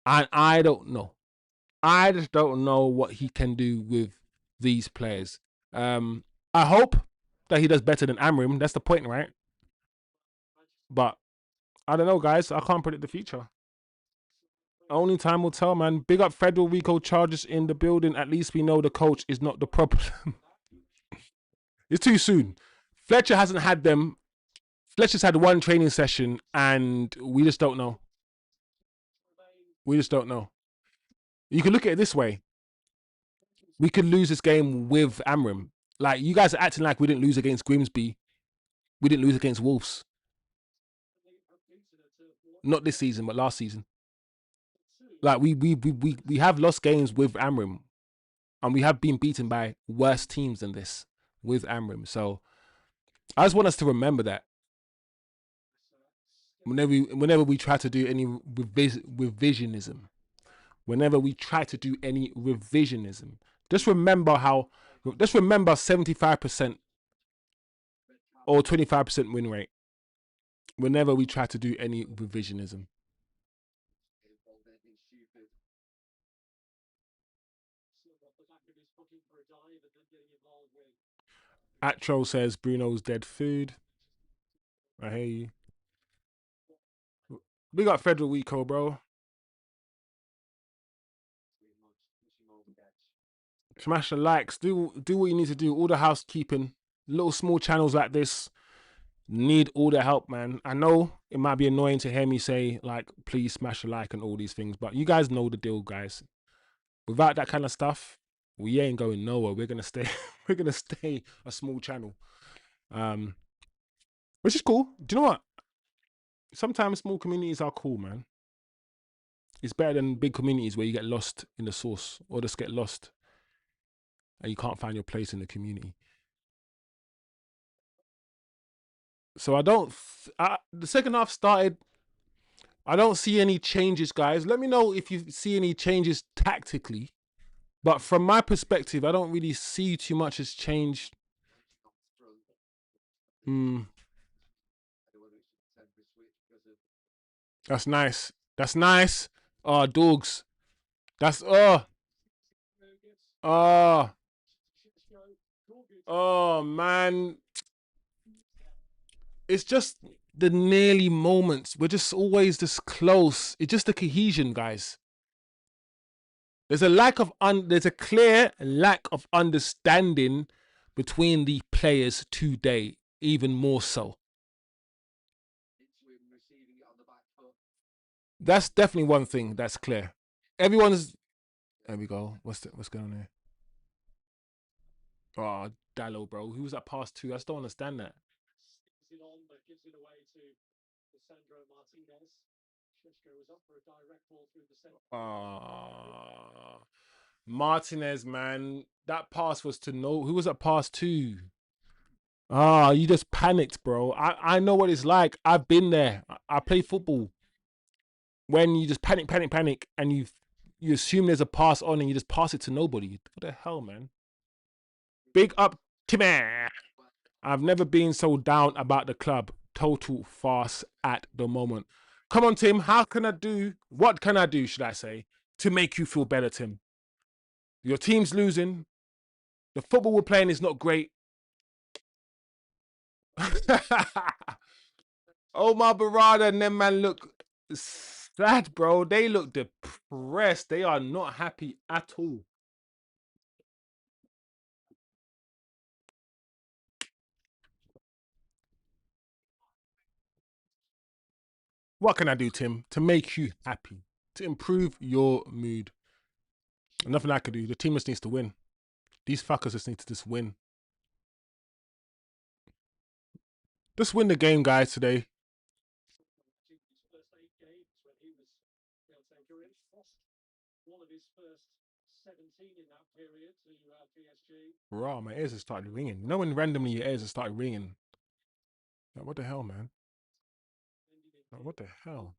And I don't know. I just don't know what he can do with these players. I hope that he does better than Amrim. That's the point, right? But I don't know, guys. I can't predict the future. Only time will tell, man. Big up Federal Rico charges in the building. At least we know the coach is not the problem. It's too soon. Fletcher hasn't had them. Fletcher's had one training session and we just don't know. We just don't know. You can look at it this way. We could lose this game with Amrim. Like, you guys are acting like we didn't lose against Grimsby. We didn't lose against Wolves. Not this season, but last season. Like, we have lost games with Amrim. And we have been beaten by worse teams than this with Amrim. So, I just want us to remember that. Whenever we try to do any revisionism, just remember 75% or 25% win rate whenever we try to do any revisionism. Atro says Bruno's dead food. I hear you. We got Federal Rico, bro. Smash the likes. Do what you need to do. All the housekeeping. Little small channels like this need all the help, man. I know it might be annoying to hear me say, like, please smash a like and all these things, but you guys know the deal, guys. Without that kind of stuff, we ain't going nowhere. We're gonna stay. We're gonna stay a small channel, which is cool. Do you know what? Sometimes small communities are cool, man. It's better than big communities where you get lost in the sauce or just get lost and you can't find your place in the community. So the second half started. I don't see any changes, guys. Let me know if you see any changes tactically. But from my perspective, I don't really see too much has changed. That's nice. That's nice. Oh, dogs. That's oh man. It's just the nearly moments. We're just always this close. It's just the cohesion, guys. There's a clear lack of understanding between the players today, even more so. That's definitely one thing that's clear. There we go. What's going on here? Oh, Dallo, bro. Who was that pass to? I just don't understand that. Martinez, man. That pass was to no. Who was that pass to? You just panicked, bro. I know what it's like. I've been there. I play football. When you just panic, and you assume there's a pass on and you just pass it to nobody. What the hell, man? Big up, Timmy. I've never been so down about the club. Total farce at the moment. Come on, Tim. What can I do, should I say, to make you feel better, Tim? Your team's losing. The football we're playing is not great. Omar Barada and them man look sad, bro. They look depressed. They are not happy at all. What can I do, Tim, to make you happy, to improve your mood? Nothing I can do. The team just needs to win. These fuckers just need to just win. Just win the game, guys, today. Raw, my ears have started ringing. You know when randomly your ears have started ringing? Like, what the hell, man? Like, what the hell?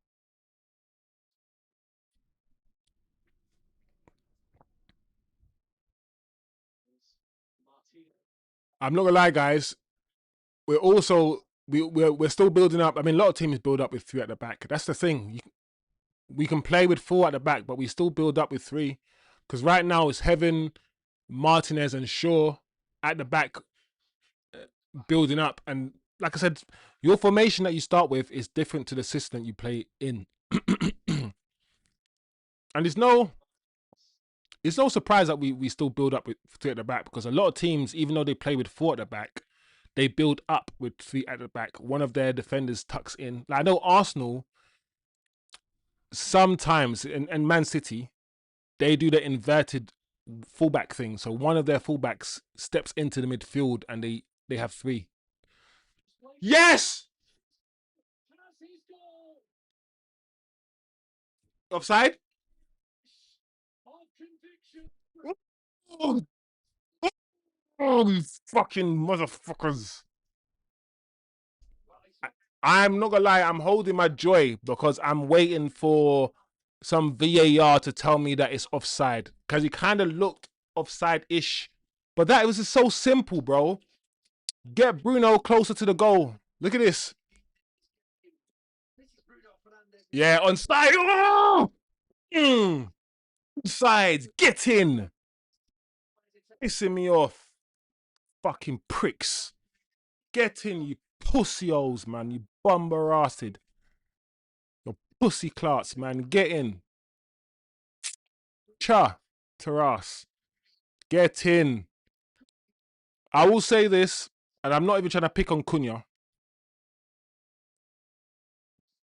I'm not gonna lie, guys. We're also we're still building up. I mean, a lot of teams build up with 3 at the back. That's the thing. We can play with 4 at the back, but we still build up with 3. Because right now it's Heaven, Martinez, and Shaw at the back building up. And like I said, your formation that you start with is different to the system you play in. And it's no surprise that we still build up with 3 at the back, because a lot of teams, even though they play with 4 at the back, they build up with 3 at the back. One of their defenders tucks in. Like, I know Arsenal sometimes, and Man City, they do the inverted fullback thing. So one of their fullbacks steps into the midfield and they have 3. Yes! Offside? Oh, you fucking motherfuckers. I'm not gonna lie, I'm holding my joy because I'm waiting for some VAR to tell me that it's offside. Because he kind of looked offside-ish. But that was just so simple, bro. Get Bruno closer to the goal. Look at this. Yeah, onside. Oh! Sides, get in. Pissing me off. Fucking pricks. Get in, you pussy holes, man. You bumber-assed. You pussy clarts, man. Get in. Cha. Taras. Get in. I will say this, and I'm not even trying to pick on Cunha,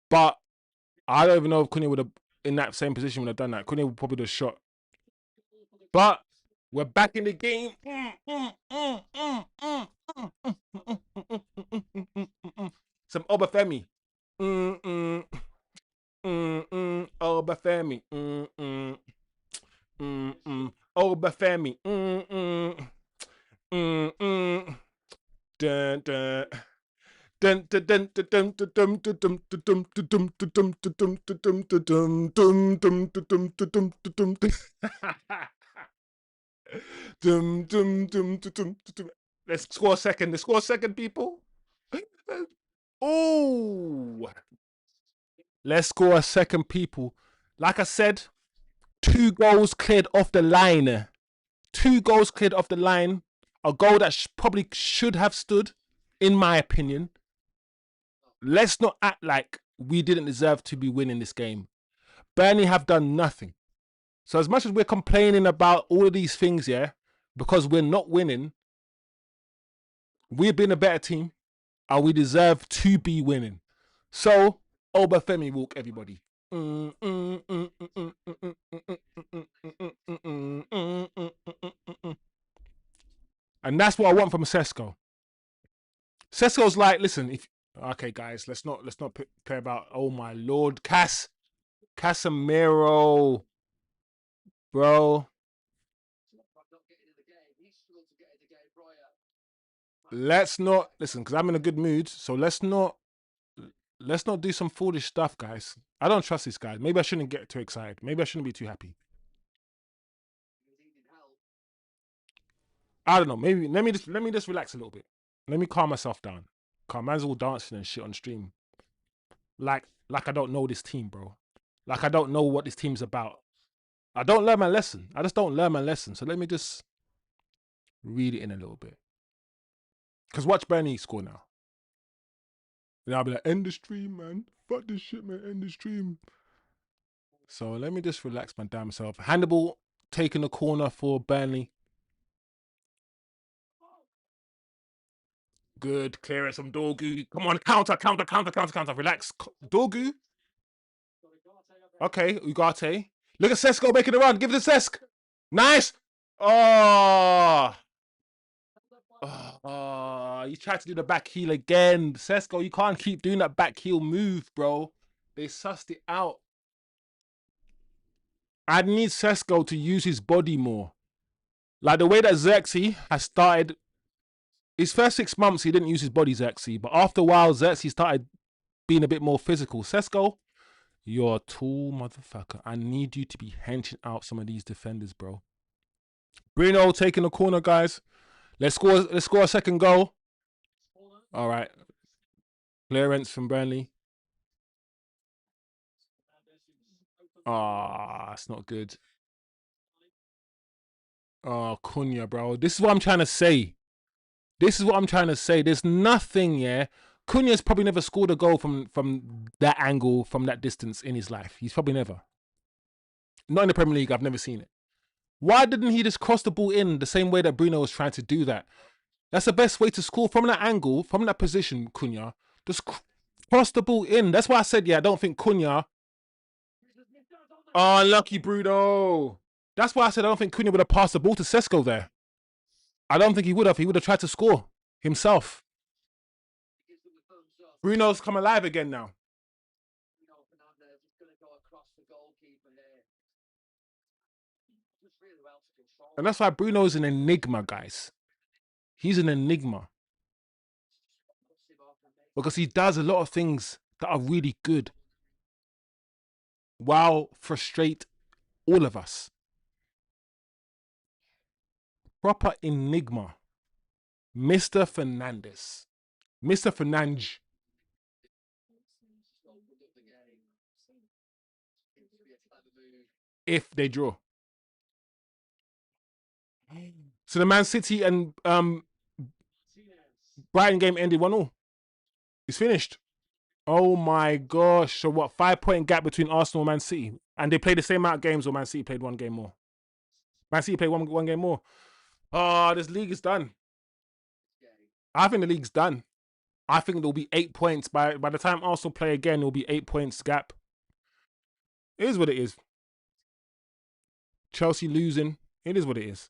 but I don't even know if Cunha would have, in that same position, would have done that. Cunha would probably have shot. But we're back in the game. Some Obafemi. Obafemi. Obafemi. Dun dun. Dun dun dun dun dun dun dun dun dun dun dun dun dun. Let's score a second. Let's score a second, people. Oh, let's score a second, people. Like I said, 2 goals cleared off the line. 2 goals cleared off the line. A goal that probably should have stood, in my opinion. Let's not act like we didn't deserve to be winning this game. Burnley have done nothing. So as much as we're complaining about all of these things, yeah, because we're not winning, we've been a better team and we deserve to be winning. So, Obafemi walk, everybody. And that's what I want from Sesko. Sesko's like, listen, okay, guys, let's not play about, oh my lord, Casemiro, bro. Let's not listen, because I'm in a good mood. So let's not do some foolish stuff, guys. I don't trust this guy. Maybe I shouldn't get too excited. Maybe I shouldn't be too happy. I don't know. Maybe let me just relax a little bit. Let me calm myself down. Man's all dancing and shit on stream. Like I don't know this team, bro. Like I don't know what this team's about. I don't learn my lesson. I just don't learn my lesson. So let me just read it in a little bit. Because watch Burnley score now. Then I'll be like, end the stream, man. Fuck this shit, man. End the stream. So let me just relax my damn self. Hannibal taking the corner for Burnley. Good. Clearance from Dorgu. Come on, counter. Relax. Dorgu. Okay, Ugarte. Look at Sesko making a run. Give it to Sesk. Nice. Oh. You tried to do the back heel again. Sesko, you can't keep doing that back heel move, bro. They sussed it out. I need Sesko to use his body more. Like the way that Xerxes has started. His first 6 months, he didn't use his body, Xerxes. But after a while, Xerxes started being a bit more physical. Sesko, you're a tall motherfucker. I need you to be henching out some of these defenders, bro. Bruno taking the corner, guys. Let's score a second goal. All right. Clearance from Burnley. It's not good. Oh, Cunha, bro. This is what I'm trying to say. There's nothing, yeah. Cunha's probably never scored a goal from that angle, from that distance in his life. He's probably never. Not in the Premier League. I've never seen it. Why didn't he just cross the ball in the same way that Bruno was trying to do that? That's the best way to score from that angle, from that position, Cunha. Just cross the ball in. That's why I said, yeah, I don't think Cunha. Oh, lucky Bruno. That's why I said I don't think Cunha would have passed the ball to Sesko there. I don't think he would have. He would have tried to score himself. Bruno's come alive again now. And that's why Bruno's an enigma, guys. He's an enigma. Because he does a lot of things that are really good. While frustrate all of us. Proper enigma. Mr. Fernandes. Mr. Fernandes. If they draw. So the Man City and Brighton game ended 1-1. It's finished. Oh my gosh. So what, 5-point gap between Arsenal and Man City? And they played the same amount of games, or Man City played one game more? Man City played one game more. Oh, this league is done. I think the league's done. I think there'll be 8 points. By the time Arsenal play again, there'll be 8 points gap. It is what it is. Chelsea losing. It is what it is.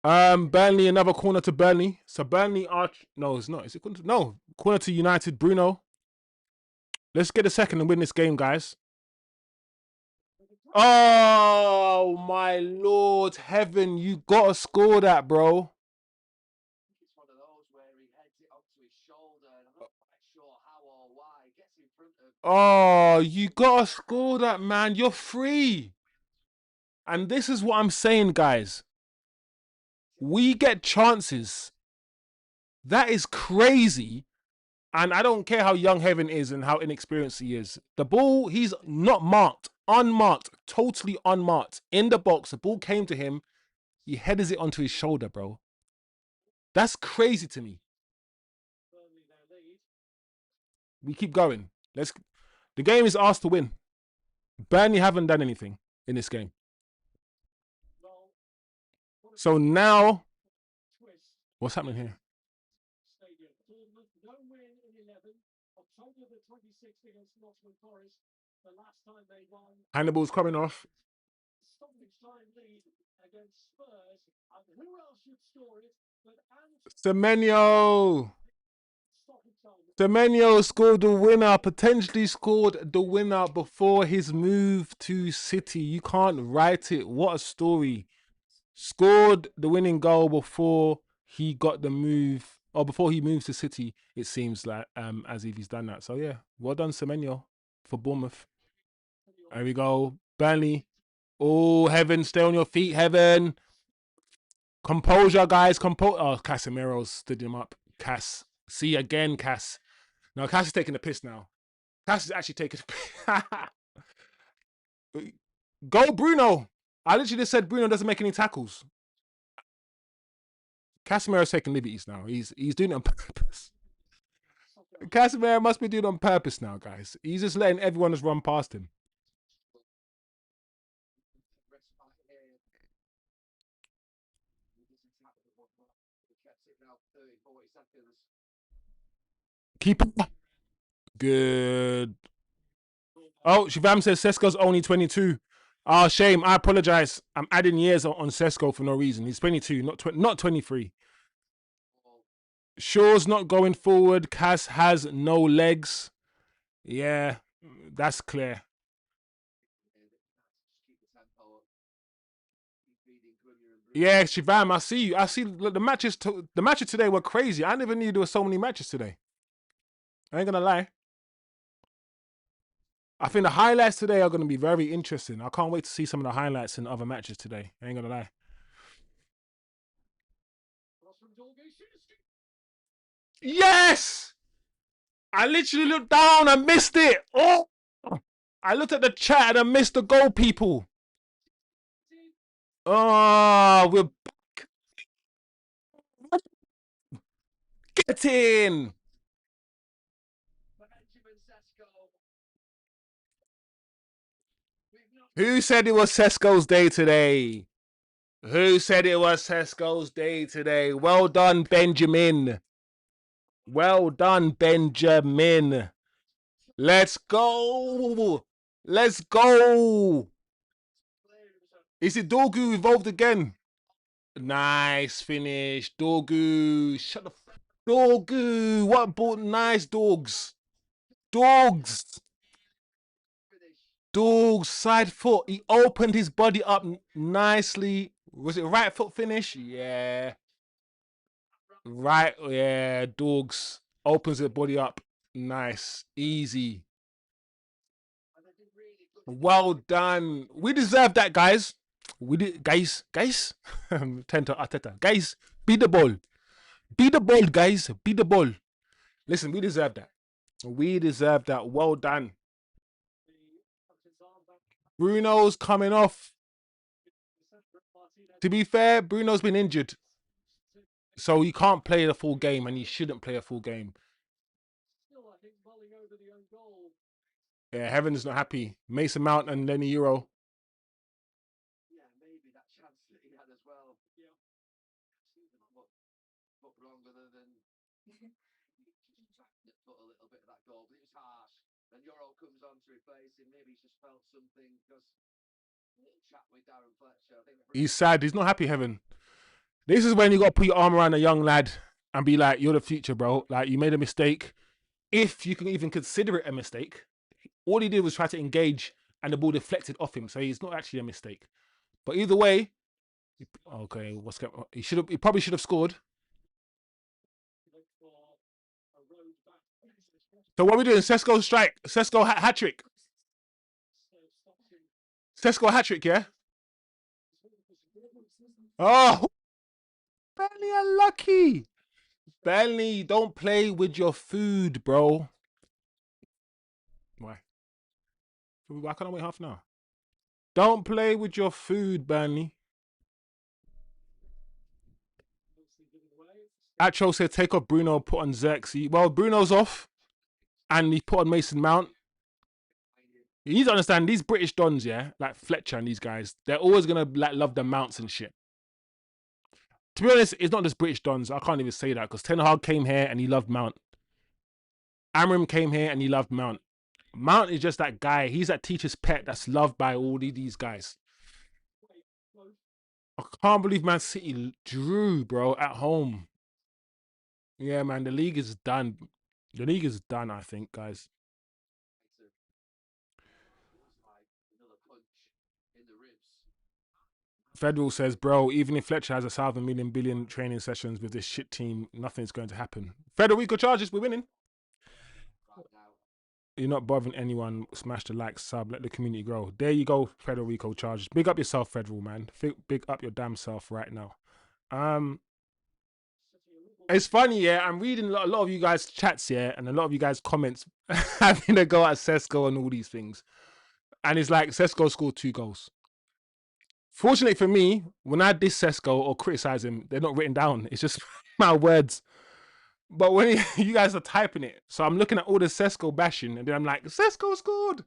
Burnley, another corner to Burnley. So Burnley are... No, it's not. Is it corner to... No. Corner to United. Bruno. Let's get a second and win this game, guys. Oh, my Lord. Heaven, you got to score that, bro. Oh, you got to score that, man. You're free. And this is what I'm saying, guys. We get chances. That is crazy. And I don't care how young Heaven is and how inexperienced he is. The ball, he's not marked. Unmarked. Totally unmarked. In the box, the ball came to him. He headers it onto his shoulder, bro. That's crazy to me. We keep going. The game is ours to win. Burnley haven't done anything in this game. So now, what's happening here? Hannibal's coming off. Semenyo scored the winner, potentially scored the winner before his move to City. You can't write it. What a story. Scored the winning goal before he got the move, or before he moves to City, it seems like, as if he's done that. So yeah, well done, Semenyo, for Bournemouth. There we go. Burnley. Oh, Heaven, stay on your feet, Heaven. Composure, guys. Oh, Casemiro's stood him up. Cass. See again, Cass. No, Cass is taking the piss now. Cass is actually taking the piss. Go, Bruno. I literally just said Bruno doesn't make any tackles. Casemiro's taking liberties now. He's doing it on purpose. Casemiro must be doing it on purpose now, guys. He's just letting everyone just run past him. Keeper. Good. Oh, Shivam says Sesko's only 22. Oh, shame. I apologize. I'm adding years on Sesko for no reason. He's 22, not 23. Shaw's not going forward. Cass has no legs. Yeah, that's clear. Yeah, Shivam, I see you. I see the matches. The matches today were crazy. I never knew there were so many matches today. I ain't gonna lie. I think the highlights today are gonna be very interesting. I can't wait to see some of the highlights in other matches today. I ain't gonna lie. Yes! I literally looked down and missed it. Oh! I looked at the chat and I missed the goal, people. Oh, we're back. Get in. Who said it was Sesko's day today? Who said it was Sesko's day today? Well done, Benjamin. Well done, Benjamin. Let's go. Let's go. Is it Dorgu evolved again? Nice finish. Dorgu. Shut the Dorgu. What ball? Nice dogs. Dogs. Dogs. Side foot. He opened his body up nicely. Was it right foot finish? Yeah. Right. Yeah. Dogs. Opens the body up. Nice. Easy. Well done. We deserve that, guys. We did, guys. Tenta Ateta. Guys, beat the ball. Beat the ball, guys. Beat the ball. Listen, we deserve that. We deserve that. Well done. Bruno's coming off. To be fair, Bruno's been injured. So he can't play the full game and he shouldn't play a full game. Yeah, Heaven's not happy. Mason Mount and Lenny Euro. He's sad. He's not happy, Heaven. This is when you got to put your arm around a young lad and be like, you're the future, bro. Like, you made a mistake. If you can even consider it a mistake, all he did was try to engage and the ball deflected off him. So he's not actually a mistake. But either way, okay, what's going on? He probably should have scored. So what are we doing? Sesko strike. Sesko hat trick. Sesko hat trick, yeah? Oh, Burnley unlucky. Burnley, don't play with your food, bro. Why? Why can't I wait half an hour? Don't play with your food, Burnley. Acho said take off Bruno, put on Xerxes. Well, Bruno's off. And he put on Mason Mount. You need to understand, these British dons, yeah, like Fletcher and these guys, they're always going to like love the mounts and shit. To be honest, it's not just British dons. I can't even say that because Ten Hag came here and he loved Mount. Amram came here and he loved Mount. Mount is just that guy. He's that teacher's pet that's loved by all these guys. I can't believe Man City drew, bro, at home. Yeah, man, the league is done. The league is done, I think, guys. Federal says, bro, even if Fletcher has 1,000 million billion training sessions with this shit team, nothing's going to happen. Federico charges, we're winning. You're not bothering anyone. Smash the like, sub, let the community grow. There you go, Federico charges. Big up yourself, Federal, man. Big up your damn self right now. It's funny, yeah. I'm reading a lot of you guys' chats, yeah, and a lot of you guys' comments having a go at Sesko and all these things. And it's like, Sesko scored 2 goals. Fortunately for me, when I diss Sesko or criticize him, they're not written down. It's just my words. But when you guys are typing it, so I'm looking at all the Sesko bashing, and then I'm like, Sesko scored.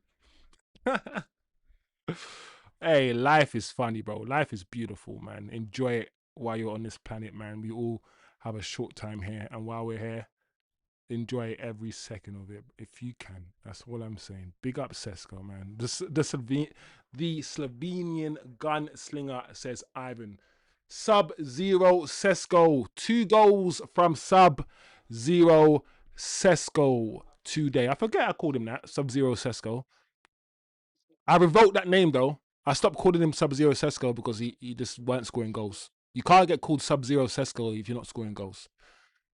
Hey, life is funny, bro. Life is beautiful, man. Enjoy it while you're on this planet, man. We all have a short time here, and while we're here, enjoy every second of it if you can. That's all I'm saying. Big up Sesko, man. The Slovenian gunslinger, says Ivan. Sub-Zero Sesko. 2 goals from Sub-Zero Sesko today. I forget I called him that, Sub-Zero Sesko. I revoked that name though. I stopped calling him Sub-Zero Sesko because he just weren't scoring goals. You can't get called Sub-Zero Sesko if you're not scoring goals.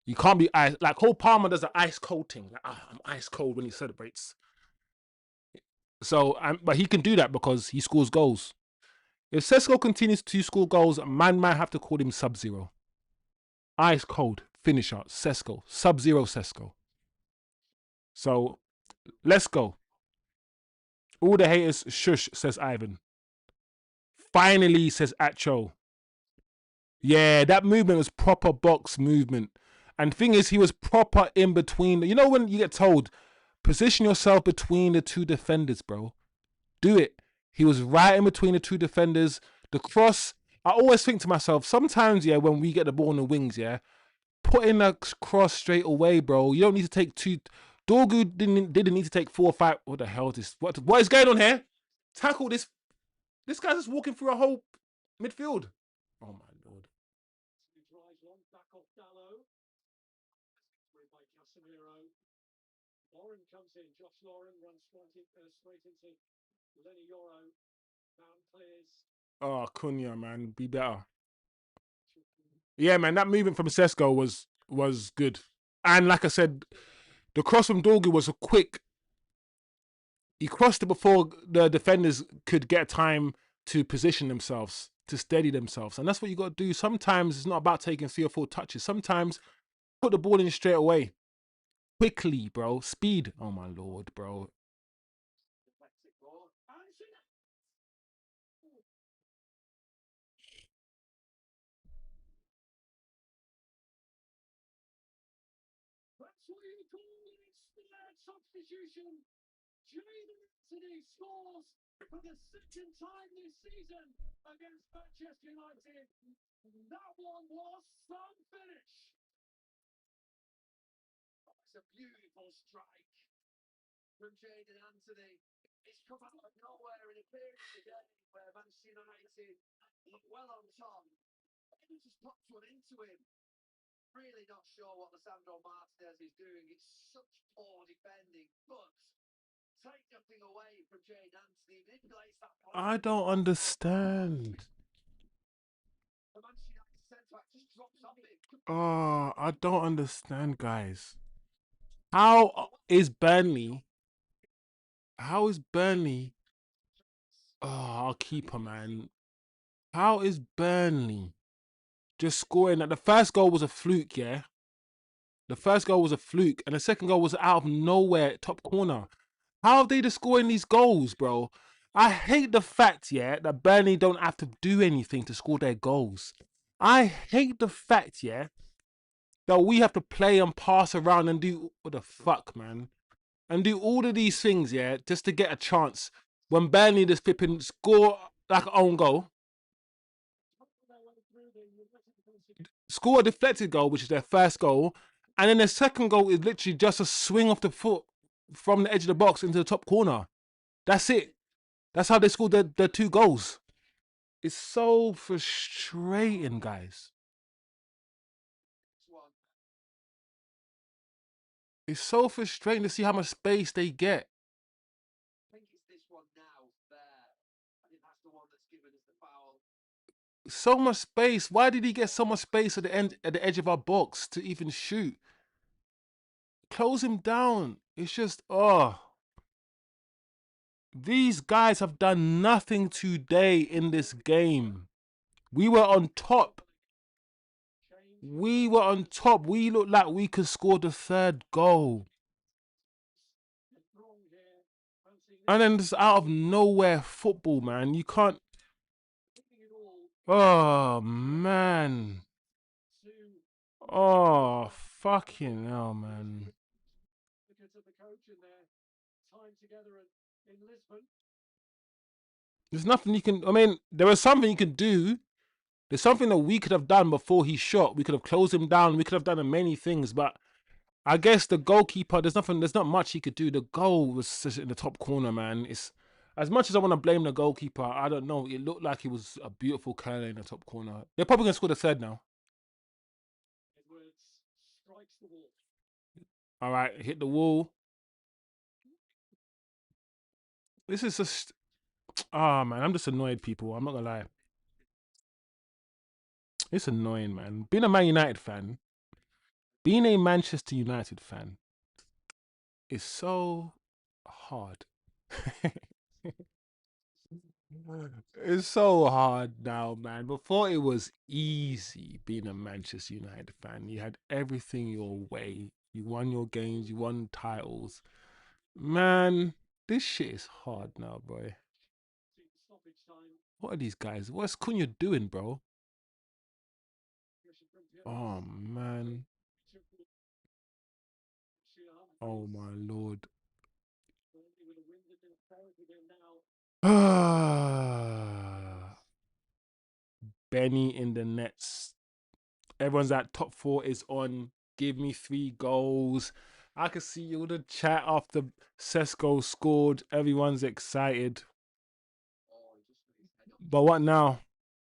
You can't be ice. Like Cole Palmer does an ice cold thing. Like, I'm ice cold when he celebrates. So, but he can do that because he scores goals. If Sesko continues to score goals, man might have to call him Sub-Zero. Ice cold finisher, Sesko, Sub-Zero Sesko. So, let's go. All the haters, shush, says Ivan. Finally, says Acho. Yeah, that movement was proper box movement. And thing is, he was proper in between. You know when you get told, position yourself between the 2 defenders, bro. Do it. He was right in between the 2 defenders. The cross, I always think to myself, sometimes, yeah, when we get the ball in the wings, yeah, put in a cross straight away, bro. You don't need to take 2. Dorgu didn't need to take 4 or 5. What the hell is this? What is going on here? Tackle this. This guy's just walking through a whole midfield. Oh my lord.
Lauren comes in. Josh Lauren runs straight into Lenny Yoro. Down clears.
Oh, Cunha, man, be better. Yeah, man, that movement from Sesko was good. And like I said, the cross from Dorgu was a quick. He crossed it before the defenders could get time to position themselves, to steady themselves. And that's what you got to do. Sometimes it's not about taking 3 or 4 touches. Sometimes put the ball in straight away. Quickly, bro. Speed. Oh, my lord, bro.
That's what you call an inspired substitution. Jaden Anthony scores for the 2nd time this season against Manchester United. That one was some finish. Oh, it's a beautiful strike from Jaden Anthony. It's come out of nowhere in a period today where Manchester United look well on top. He just pops one into him. Really not sure what Lisandro Martinez is doing. It's such poor defending, but take nothing away from Jane Anthony. Manipulates that play.
I don't understand.
The Manchester United centre back just drops off it.
Oh, I don't understand, guys. How is Burnley? Oh, I'll keep her, man. How is Burnley just scoring that? The first goal was a fluke, yeah? The first goal was a fluke, and the second goal was out of nowhere, top corner. How are they just scoring these goals, bro? I hate the fact, yeah, that Burnley don't have to do anything to score their goals. I hate the fact, yeah, that we have to play and pass around and do what the fuck, man, and do all of these things, yeah, just to get a chance. When Burnley just flipping score like an own goal, score a deflected goal, which is their first goal, and then their second goal is literally just a swing off the foot from the edge of the box into the top corner. That's it. That's how they scored their 2 goals. It's so frustrating, guys. It's so frustrating to see how much space they get.
I think it's this one now, there. I think that's the one that's given us the foul.
So much space. Why did he get so much space at the edge of our box to even shoot? Close him down. It's just, oh. These guys have done nothing today in this game. We were on top. We looked like we could score the 3rd goal. And then just out of nowhere football, man. You can't. Oh, man. Oh, fucking hell, man. There's nothing you can. I mean, there was something you could do. There's something that we could have done before he shot. We could have closed him down. We could have done many things, but I guess the goalkeeper, there's not much he could do. The goal was just in the top corner, man. As much as I want to blame the goalkeeper, I don't know. It looked like it was a beautiful curler in the top corner. They're probably going to score the third now. All right, hit the wall. This is just... Ah, man, I'm just annoyed, people. I'm not going to lie. It's annoying, man. Being a Man United fan, being a Manchester United fan is so hard. It's so hard now, man. Before it was easy being a Manchester United fan. You had everything your way. You won your games, you won titles. Man, this shit is hard now, boy. What are these guys? What's Cunha doing, bro? Oh, man. Oh, my Lord. Benny in the nets. Everyone's at top 4 is on. Give me 3 goals. I can see all the chat after Sesko scored. Everyone's excited. But what now?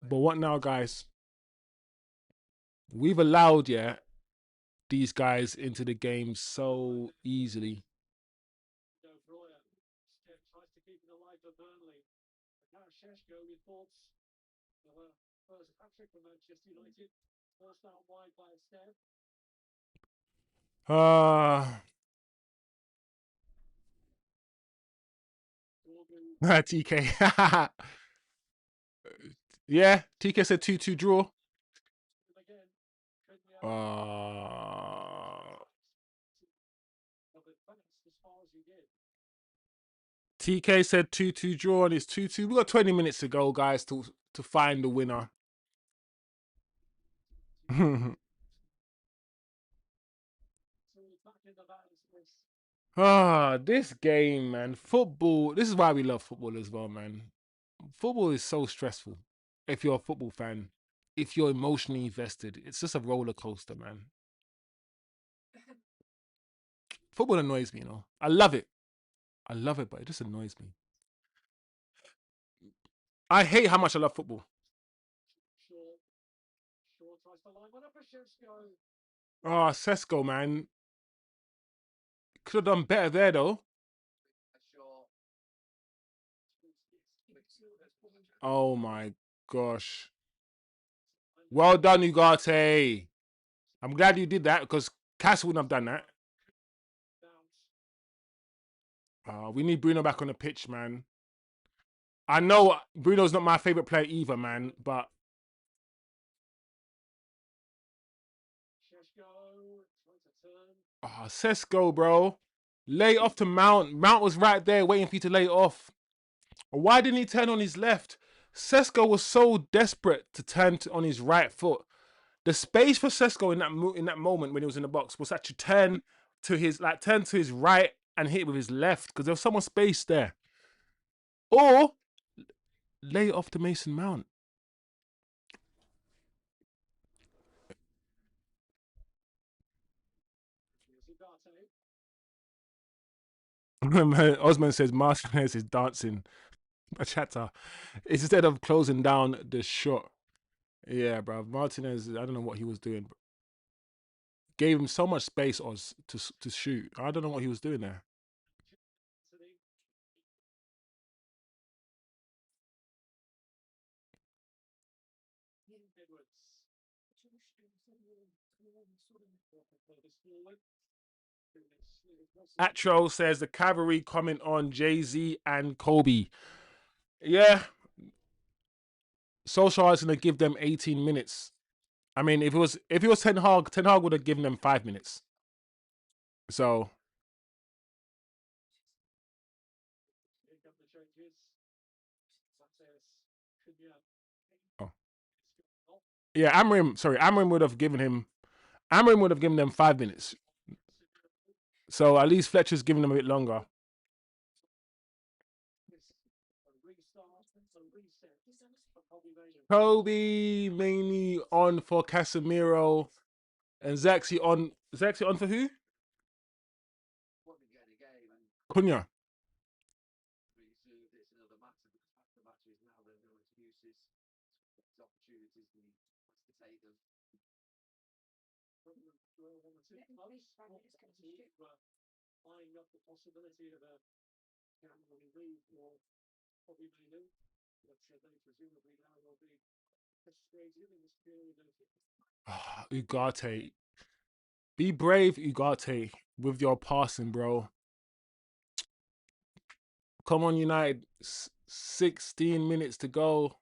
But what now, guys? We've allowed, these guys into the game so easily. TK. Yeah, TK said 2-2 draw. TK said 2-2 draw and it's 2-2. We've got 20 minutes to go, guys, to find the winner. This game, man. Football. This is why we love football as well, man. Football is so stressful. If you're a football fan, if you're emotionally invested, it's just a roller coaster, man. Football annoys me, you know. I love it. I love it, but it just annoys me. I hate how much I love football. Oh, Sesko, man. Could have done better there, though. Oh, my gosh. Well done, Ugarte. I'm glad you did that because Cass wouldn't have done that. We need Bruno back on the pitch, man. I know Bruno's not my favourite player either, man, but... Sesko, bro. Lay off to Mount. Mount was right there waiting for you to lay off. Why didn't he turn on his left? Sesko was so desperate to turn on his right foot. The space for Sesko in that moment when he was in the box was actually turn to his right and hit with his left because there was so much space there. Or lay it off to Mason Mount. Osman says Martinez is dancing a chatter instead of closing down the shot. Yeah, bro. Martinez, I don't know what he was doing. Gave him so much space, Oz, to shoot. I don't know what he was doing there. Atro says the cavalry comment on Jay-Z and Kobe. Yeah. Solskjaer's gonna give them 18 minutes. I mean, if it was Ten Hag would have given them 5 minutes. So yeah, Amrim would have given them 5 minutes. So at least Fletcher's giving them a bit longer. Kobe mainly on for Casemiro and Zaxi on for who? Cunha.
Eyeing up the possibility of a gambling league or probably may do, but they presumably now will be frustrated in this period of
Ugarte. Be brave, Ugarte, with your passing, bro. Come on, United. 16 minutes to go.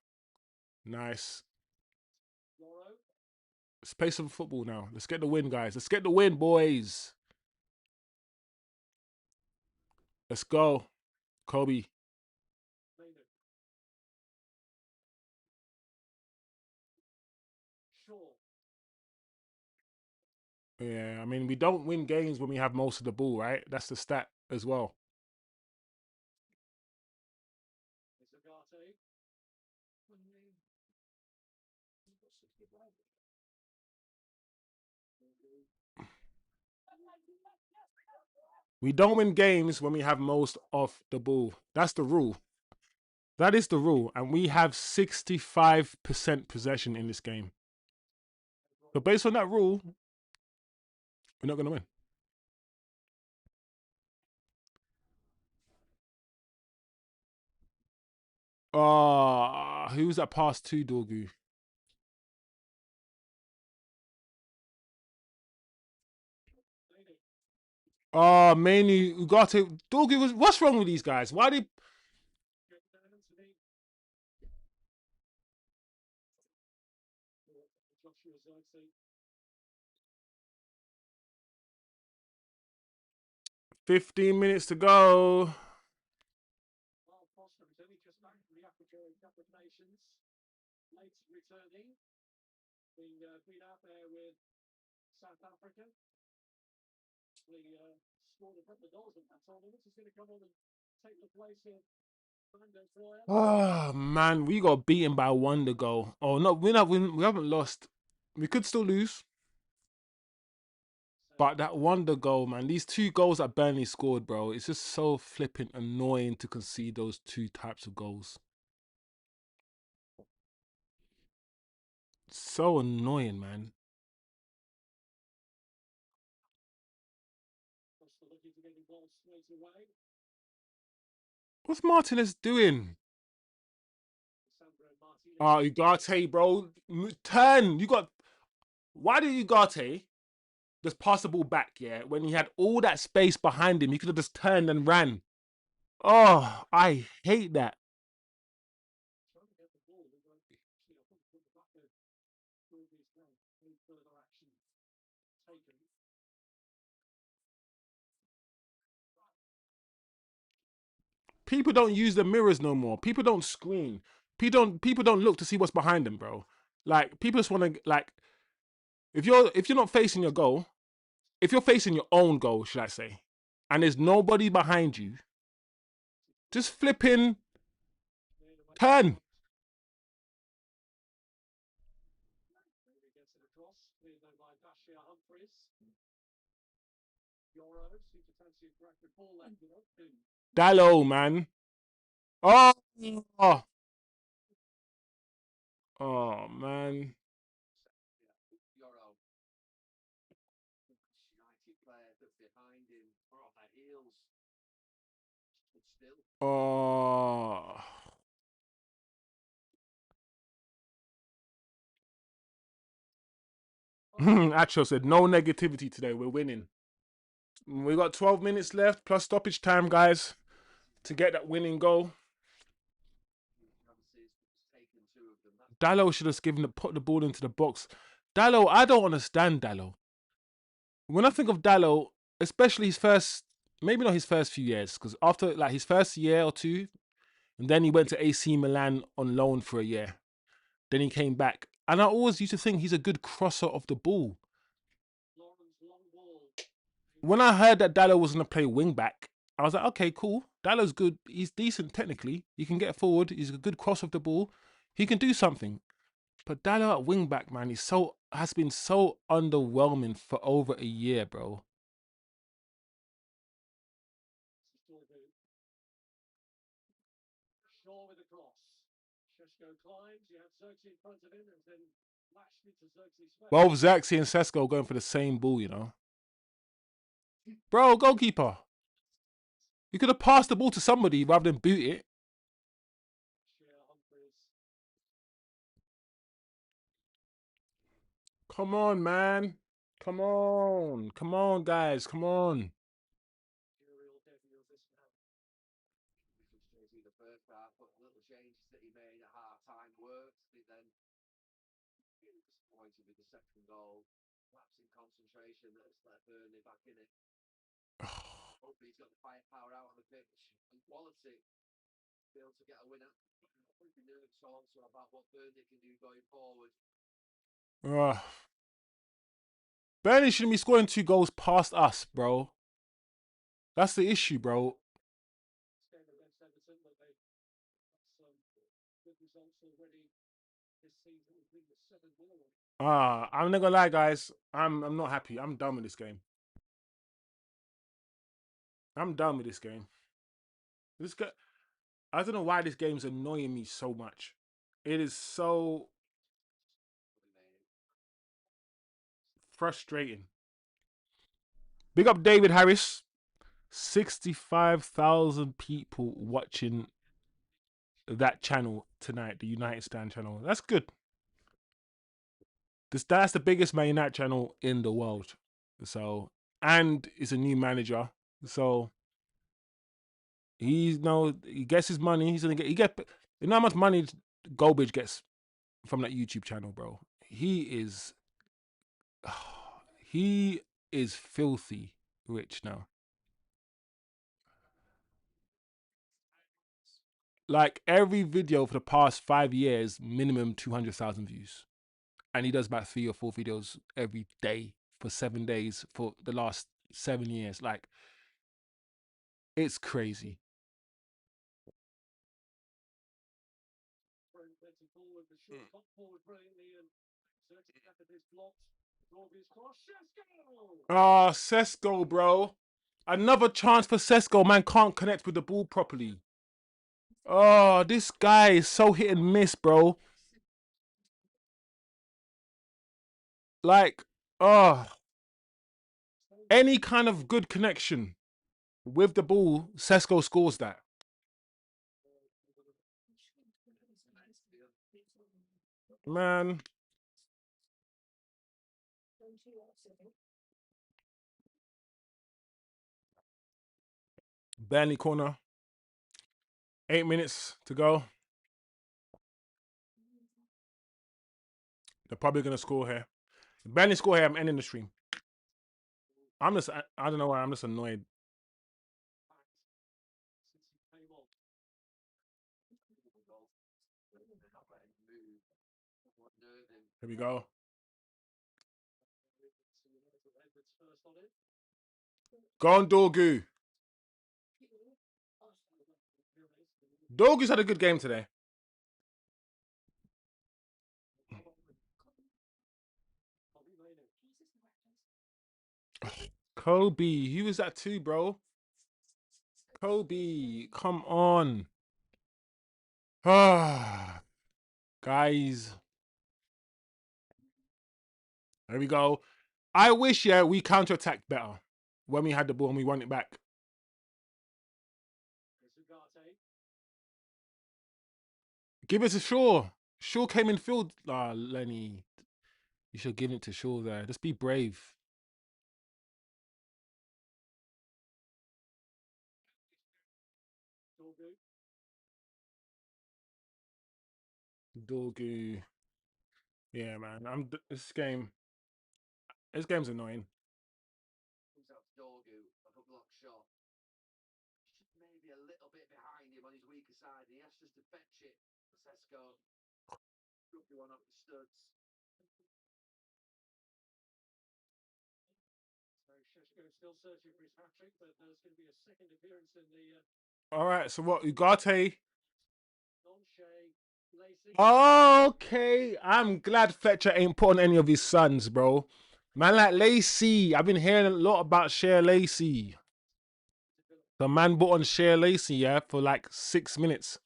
Nice. Let's play some football now. Let's get the win, guys. Let's get the win, boys. Let's go. Kobe. Yeah, I mean, we don't win games when we have most of the ball, right? That's the stat as well. We don't win games when we have most of the ball. That's the rule. That is the rule. And we have 65% possession in this game. So based on that rule, we're not going to win. Who was that pass to, Dorgu? Mainly Ugarte. Dorgu, what's wrong with these guys? Why did... 15 minutes to go.
Been out there with South Africa. Scored a couple of goals in that tournament. He's going to come on and take the place of
Oh man, we got beaten by one to go. Oh no, we haven't lost. We could still lose. But that wonder goal, man, these 2 goals that Burnley scored, bro, it's just so flipping annoying to concede those 2 types of goals. So annoying, man. What's Martinez doing? Ugarte, bro. Turn. You got... Why did Ugarte just pass the ball back, yeah? When he had all that space behind him, he could have just turned and ran. Oh, I hate that. People don't use the mirrors no more. People don't screen. People don't look to see what's behind them, bro. Like, people just want to, like, if you're not facing your goal, if you're facing your own goal, should I say, and there's nobody behind you, just flipping turn. Dallo, man. Oh, oh man. Oh. Acho said no negativity today. We're winning. We got 12 minutes left plus stoppage time, guys, to get that winning goal. Dallo should have put the ball into the box. Dallo, I don't understand Dallo. When I think of Dallo, especially his first, maybe not his first few years, because after like his first year or 2, and then he went to AC Milan on loan for a year. Then he came back. And I always used to think he's a good crosser of the ball. When I heard that Dallo was going to play wing back, I was like, okay, cool. Dallo's good. He's decent technically. He can get forward. He's a good cross of the ball. He can do something. But Dallo at wing back, man, has been so underwhelming for over a year, bro. Both Zaxi and Sesko going for the same ball, you know. Bro, goalkeeper. You could have passed the ball to somebody rather than boot it. Come on, man. Come on. Come on, guys. Come on.
Hopefully he's got the firepower out on the pitch and quality to be able to get a winner. Nerves also about what Burnley can do going forward.
Burnley shouldn't be scoring 2 goals past us, bro. That's the issue, bro. I'm not gonna lie, guys. I'm not happy. I'm done with this game. I'm done with this game. I don't know why this game's annoying me so much. It is so frustrating. Big up David Harris. 65,000 people watching that channel tonight, the United Stand channel. That's good. That's the biggest Man United channel in the world. So, and it's a new manager. So he gets his money. He's gonna get. You know how much money Goldbridge gets from that YouTube channel, bro. He is filthy rich now. Like every video for the past 5 years, minimum 200,000 views, and he does about 3 or 4 videos every day for 7 days for the last 7 years. Like, it's crazy. Oh, Sesko, bro. Another chance for Sesko. Man can't connect with the ball properly. Oh, this guy is so hit and miss, bro. Like, any kind of good connection with the ball, Sesko scores that. Man. Burnley corner. 8 minutes to go. They're probably going to score here. Burnley score here, I'm ending the stream. I don't know why, I'm just annoyed. Here we go. Go on, Dorgu. Dorgu's had a good game today. Kobe, who was that too, bro? Kobe, come on. Guys. There we go. I wish, we counter-attacked better when we had the ball and we won it back. Give it to Shaw. Shaw came in field. Lenny. You should give it to Shaw there. Just be brave. Dorgu. Yeah, man. This game's annoying.
Maybe a little bit behind him on his weaker side. He has just to fetch it. Sesko. Could be one of the studs. So Sesko still searching for his hat-trick, but there's going to be a second appearance in the...
All right, so what? Ugarte. Okay, I'm glad Fletcher ain't put on any of his sons, bro. Man like Lacey. I've been hearing a lot about Cher Lacey. The man bought on Cher Lacey, yeah, for like 6 minutes.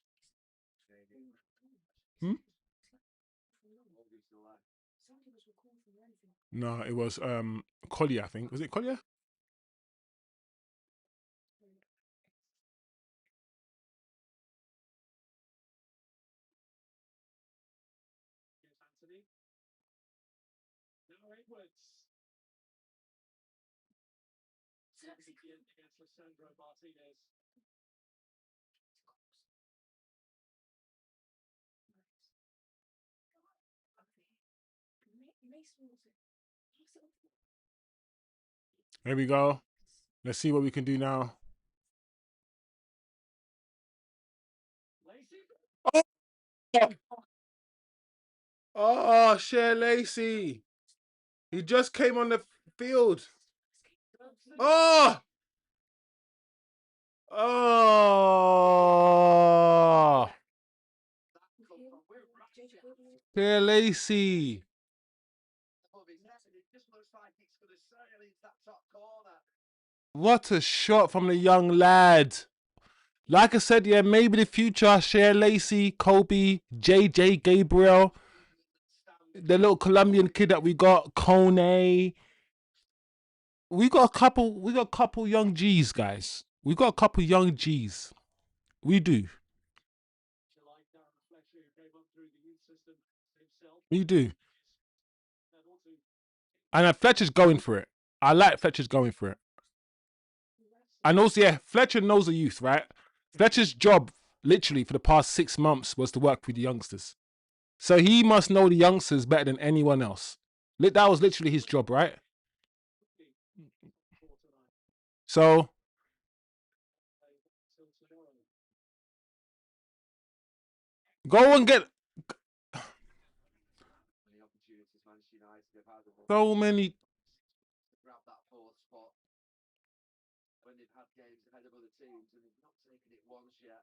No, it was Collier, I think. Was it Collier? There we go. Let's see what we can do now. Oh, Share Lacey. He just came on the field. Oh! Oh! Share Lacey. What a shot from the young lad. Like I said, yeah, maybe the future, Share Lacey, Kobe, JJ Gabriel, the little Colombian kid that we got, Kone. We got a couple young G's, guys. We got a couple young G's. We do. We do. And Fletcher's going for it. I like Fletcher's going for it. And also, yeah, Fletcher knows the youth, right? Fletcher's job, literally, for the past 6 months was to work with the youngsters. So he must know the youngsters better than anyone else. That was literally his job, right? So go and get so many.
When they've had games ahead of other teams and they've not taken it once yet.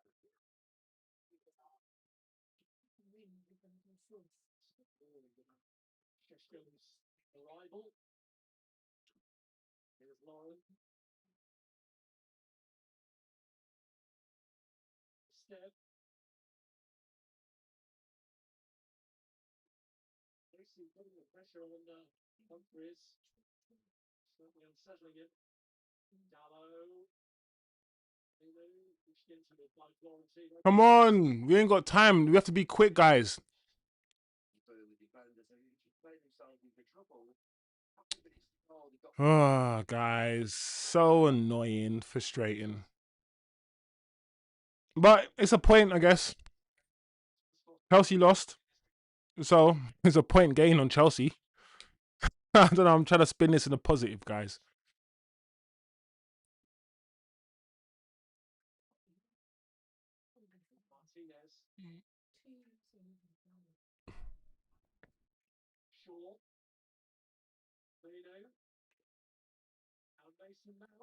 Arrival. Here's Lauren. Step. Lucy putting the pressure on Humphries. Certainly unsettling him. Dallow.
Come on, we ain't got time. We have to be quick, guys. Oh, guys, so annoying, frustrating. But it's a point, I guess. Chelsea lost, so it's a point gain on Chelsea. I don't know. I'm trying to spin this in a positive, guys.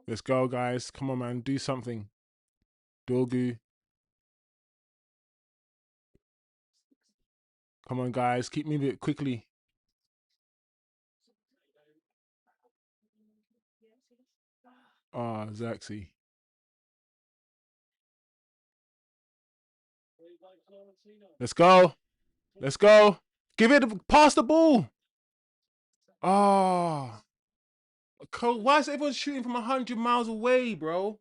Let's go, guys. Come on, man. Do something. Dorgu. Come on, guys. Keep moving it quickly. Ah, Zaxi. Let's go. Let's go. Give it. Pass the ball. Ah. Why is everyone shooting from 100 miles away, bro?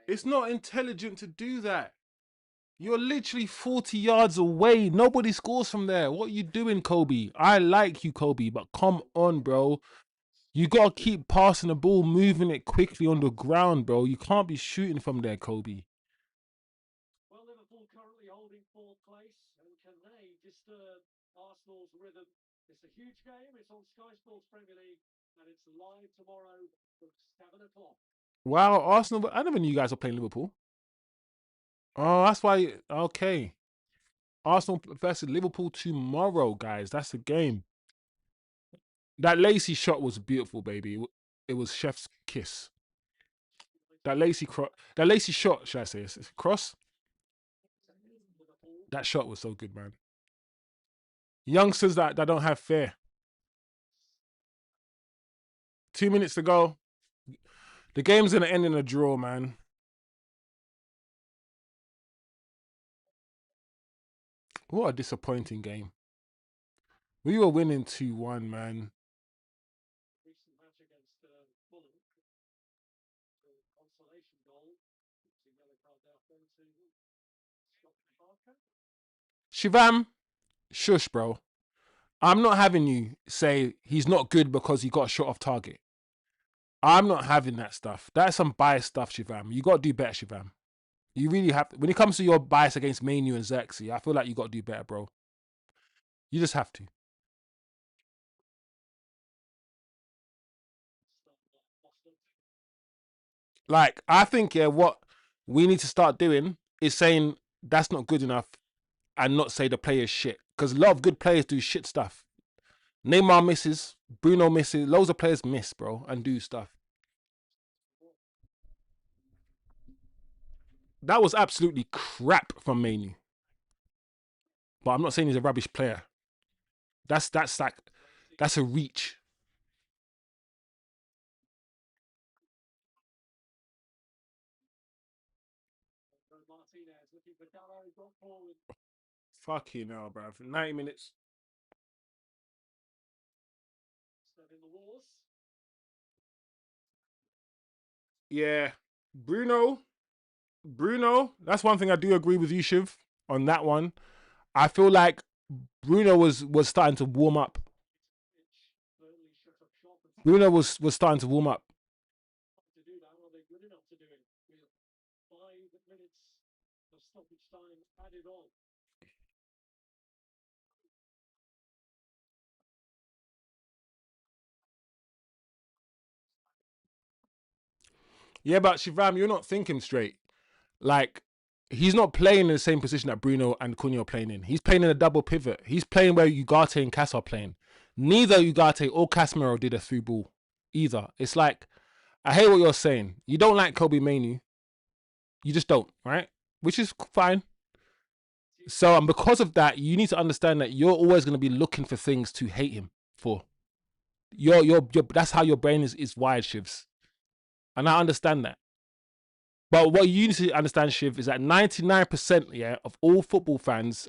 It's not intelligent to do that. You're literally 40 yards away. Nobody scores from there. What are you doing, Kobe? I like you, Kobe, but come on, bro. You got to keep passing the ball, moving it quickly on the ground, bro. You can't be shooting from there, Kobe.
Well, Liverpool currently holding 4th place, and can they disturb Arsenal's rhythm? It's a huge game. It's on Sky Sports Premier League, and it's live tomorrow from 7 o'clock.
Wow, Arsenal. I never knew you guys were playing Liverpool. Oh, that's why. Okay. Arsenal versus Liverpool tomorrow, guys. That's the game. That Lacey shot was beautiful, baby. It was chef's kiss. That Lacey shot, should I say, cross? That shot was so good, man. Youngsters that don't have fear. 2 minutes to go. The game's going to end in a draw, man. What a disappointing game. We were winning 2-1, man. Shivam, shush, bro. I'm not having you say he's not good because he got a shot off target. I'm not having that stuff. That's some biased stuff, Shivam. You got to do better, Shivam. You really have to. When it comes to your bias against Manu and Xerxes, I feel like you got to do better, bro. You just have to. Like, I think, yeah, what we need to start doing is saying that's not good enough and not say the player's shit. Because a lot of good players do shit stuff. Neymar misses, Bruno misses, loads of players miss, bro, and do stuff. That was absolutely crap from Manu. But I'm not saying he's a rubbish player. That's a reach. Fucking hell, bro. For 90 minutes. Yeah. Bruno, that's one thing I do agree with you, Shiv, on that one. I feel like Bruno was starting to warm up. Bruno was starting to warm up. Yeah, but Shivam, you're not thinking straight. Like, he's not playing in the same position that Bruno and Cunha are playing in. He's playing in a double pivot. He's playing where Ugarte and Cass are playing. Neither Ugarte or Casemiro did a through ball either. It's like, I hate what you're saying. You don't like Kobe Manu. You just don't, right? Which is fine. So, and because of that, you need to understand that you're always going to be looking for things to hate him for. That's how your brain is wired, Shivs. And I understand that. But what you need to understand, Shiv, is that 99% of all football fans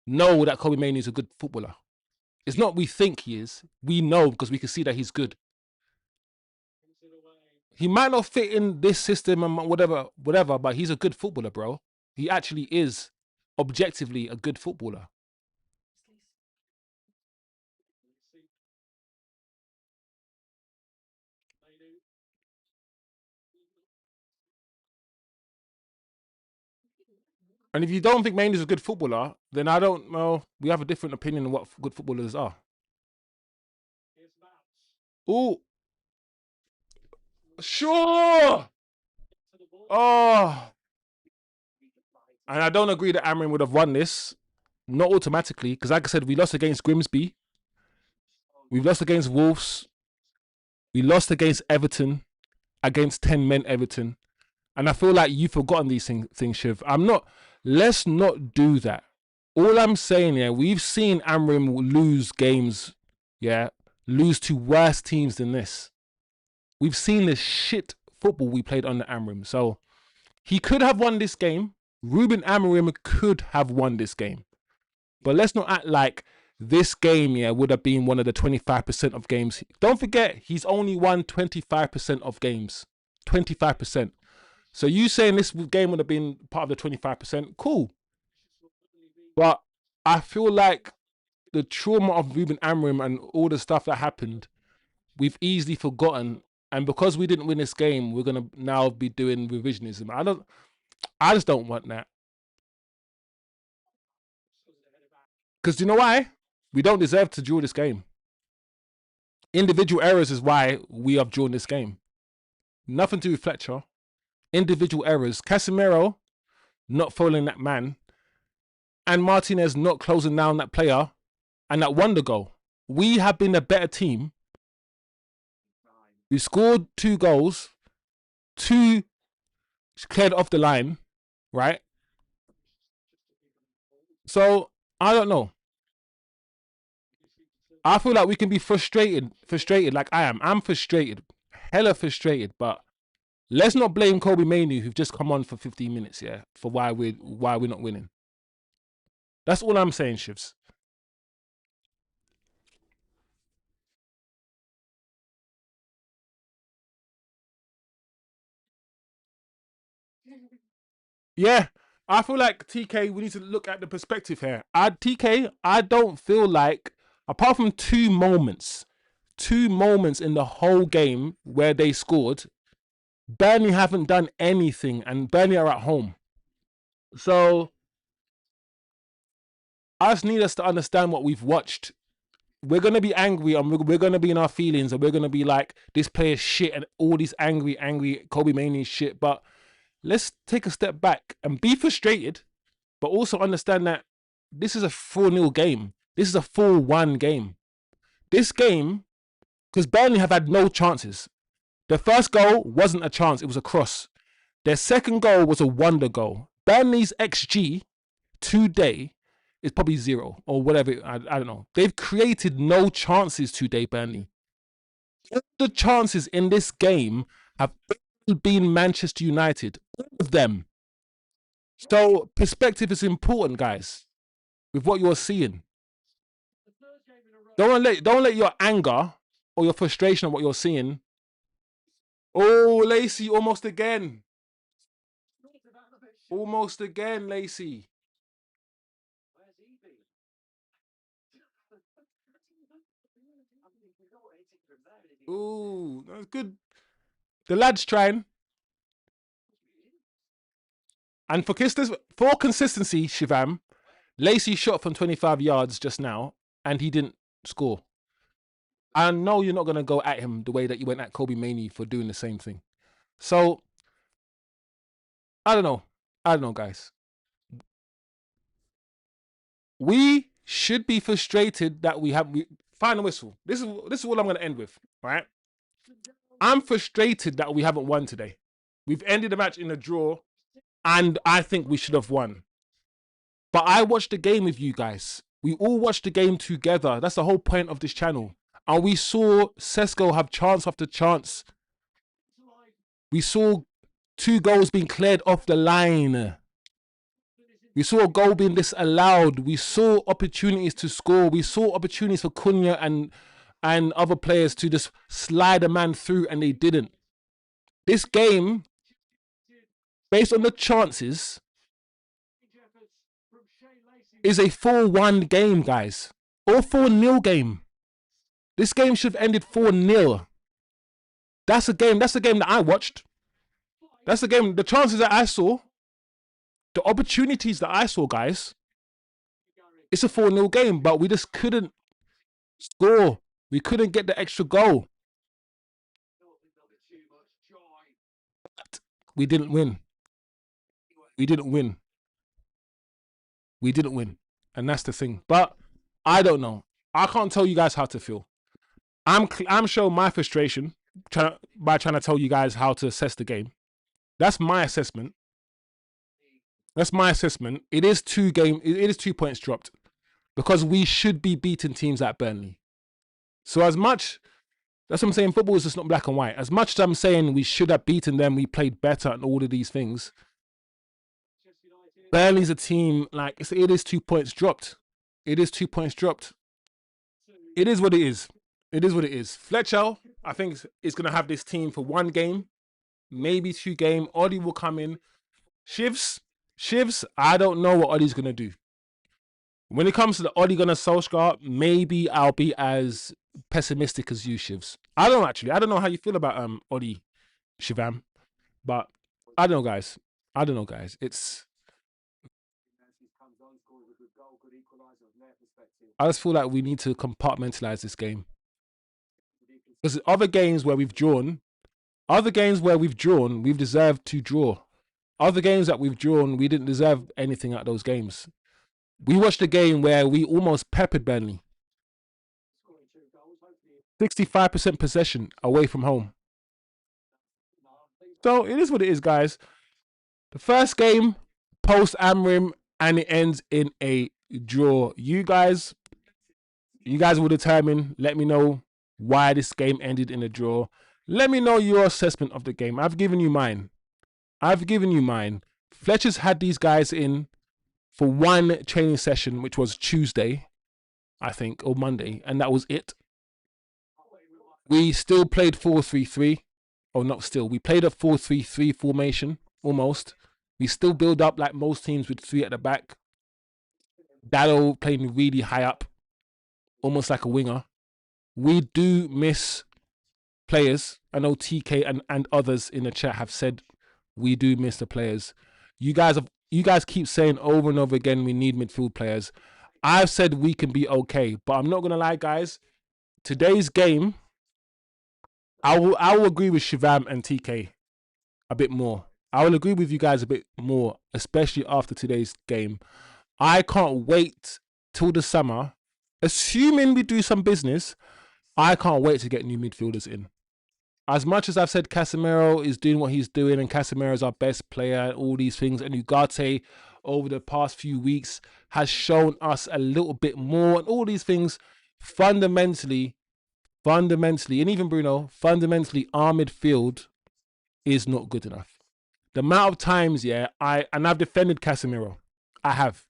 know that Kobe Manu is a good footballer. It's not we think he is. We know because we can see that he's good. He might not fit in this system and whatever, but he's a good footballer, bro. He actually is objectively a good footballer. And if you don't think Maine is a good footballer, then I don't know. We have a different opinion on what good footballers are. Oh, sure. Oh, and I don't agree that Amrin would have won this. Not automatically, because like I said, we lost against Grimsby. We've lost against Wolves. We lost against Everton, against 10 men Everton. And I feel like you've forgotten these things, Shiv. Let's not do that. All I'm saying, we've seen Amrim lose games, lose to worse teams than this. We've seen the shit football we played under Amrim. So he could have won this game. Ruben Amorim could have won this game. But let's not act like this game, would have been one of the 25% of games. Don't forget, he's only won 25% of games. 25%. So you saying this game would have been part of the 25%, cool. But I feel like the trauma of Ruben Amorim and all the stuff that happened, we've easily forgotten. And because we didn't win this game, we're going to now be doing revisionism. I just don't want that. Because do you know why? We don't deserve to draw this game. Individual errors is why we have drawn this game. Nothing to do with Fletcher. Individual errors. Casemiro not following that man. And Martinez not closing down that player. And that wonder goal. We have been a better team. We scored 2 goals. 2 cleared off the line. Right? So, I don't know. I feel like we can be frustrated like I am. I'm frustrated. Hella frustrated. But let's not blame Kobe Manu, who've just come on for 15 minutes, for why we're not winning. That's all I'm saying, Shivs. Yeah, I feel like TK, we need to look at the perspective here. TK, I don't feel like, apart from 2 moments 2 moments in the whole game where they scored. Burnley haven't done anything, and Burnley are at home. So I just need us to understand what we've watched. We're going to be angry, and we're going to be in our feelings, and we're going to be like, this player's shit, and all this angry Kobe Mainoo shit. But let's take a step back and be frustrated, but also understand that this is a 4-0 game. This is a 4-1 game. This game, because Burnley have had no chances. Their first goal wasn't a chance, it was a cross. Their second goal was a wonder goal. Burnley's XG today is probably 0 or whatever, I don't know. They've created no chances today, Burnley. All the chances in this game have been Manchester United. All of them. So perspective is important, guys, with what you're seeing. Don't let your anger or your frustration of what you're seeing. Oh, Lacey, almost again. Almost again, Lacey. Ooh, that's good. The lad's trying. And for consistency, Shivam, Lacey shot from 25 yards just now, and he didn't score. I know you're not going to go at him the way that you went at Kobe Mainoo for doing the same thing. So, I don't know, guys. We should be frustrated that we final whistle. This is what I'm going to end with, right? I'm frustrated that we haven't won today. We've ended the match in a draw, and I think we should have won. But I watched the game with you guys. We all watched the game together. That's the whole point of this channel. And we saw Sesko have chance after chance. We saw 2 goals being cleared off the line. We saw a goal being disallowed. We saw opportunities to score. We saw opportunities for Cunha and other players to just slide a man through, and they didn't. This game, based on the chances, is a 4-1 game, guys. Or 4-0 game. This game should have ended 4-0. That's a game that I watched. That's the game. The chances that I saw, the opportunities that I saw, guys, it's a 4-0 game, but we just couldn't score. We couldn't get the extra goal. But we didn't win. We didn't win. We didn't win. And that's the thing. But I don't know. I can't tell you guys how to feel. I'm showing my frustration by trying to tell you guys how to assess the game. That's my assessment. That's my assessment. It is 2 points dropped because we should be beating teams like Burnley. So as much, that's what I'm saying, football is just not black and white. As much as I'm saying we should have beaten them, we played better and all of these things, Burnley's a team, like, it is 2 points dropped. It is 2 points dropped. It is what it is. It is what it is. Fletcher, I think, is going to have this team for 1 game, maybe 2 games. Ollie will come in. Shivs, I don't know what Ollie's going to do. When it comes to the Ollie Gunnar Solskjaer, maybe I'll be as pessimistic as you, Shivs. I don't know how you feel about Ollie, Shivam. But I don't know, guys. It's... I just feel like we need to compartmentalize this game. Because other games where we've drawn, we've deserved to draw. Other games that we've drawn, we didn't deserve anything out of those games. We watched a game where we almost peppered Burnley. 65% possession away from home. So it is what it is, guys. The first game, post Amrim, and it ends in a draw. You guys will determine. Let me know why this game ended in a draw. Let me know your assessment of the game. I've given you mine. Fletcher's had these guys in for 1 training session, which was Tuesday, I think, or Monday, and that was it. We still played 4-3-3. Or not still. We played a 4-3-3 formation, almost. We still build up like most teams with 3 at the back. Dallo playing really high up, almost like a winger. we do miss players. I know TK and others in the chat have said we do miss the players. You guys keep saying over and over again we need midfield players. I've said we can be okay, but I'm not gonna lie, guys. Today's game, I will agree with Shivam and TK a bit more. I will agree with you guys a bit more, especially after today's game. I can't wait till the summer, assuming we do some business. I can't wait to get new midfielders in. As much as I've said Casemiro is doing what he's doing and Casemiro is our best player and all these things, and Ugarte over the past few weeks has shown us a little bit more and all these things, fundamentally, and even Bruno, fundamentally our midfield is not good enough. The amount of times, I've defended Casemiro. I have.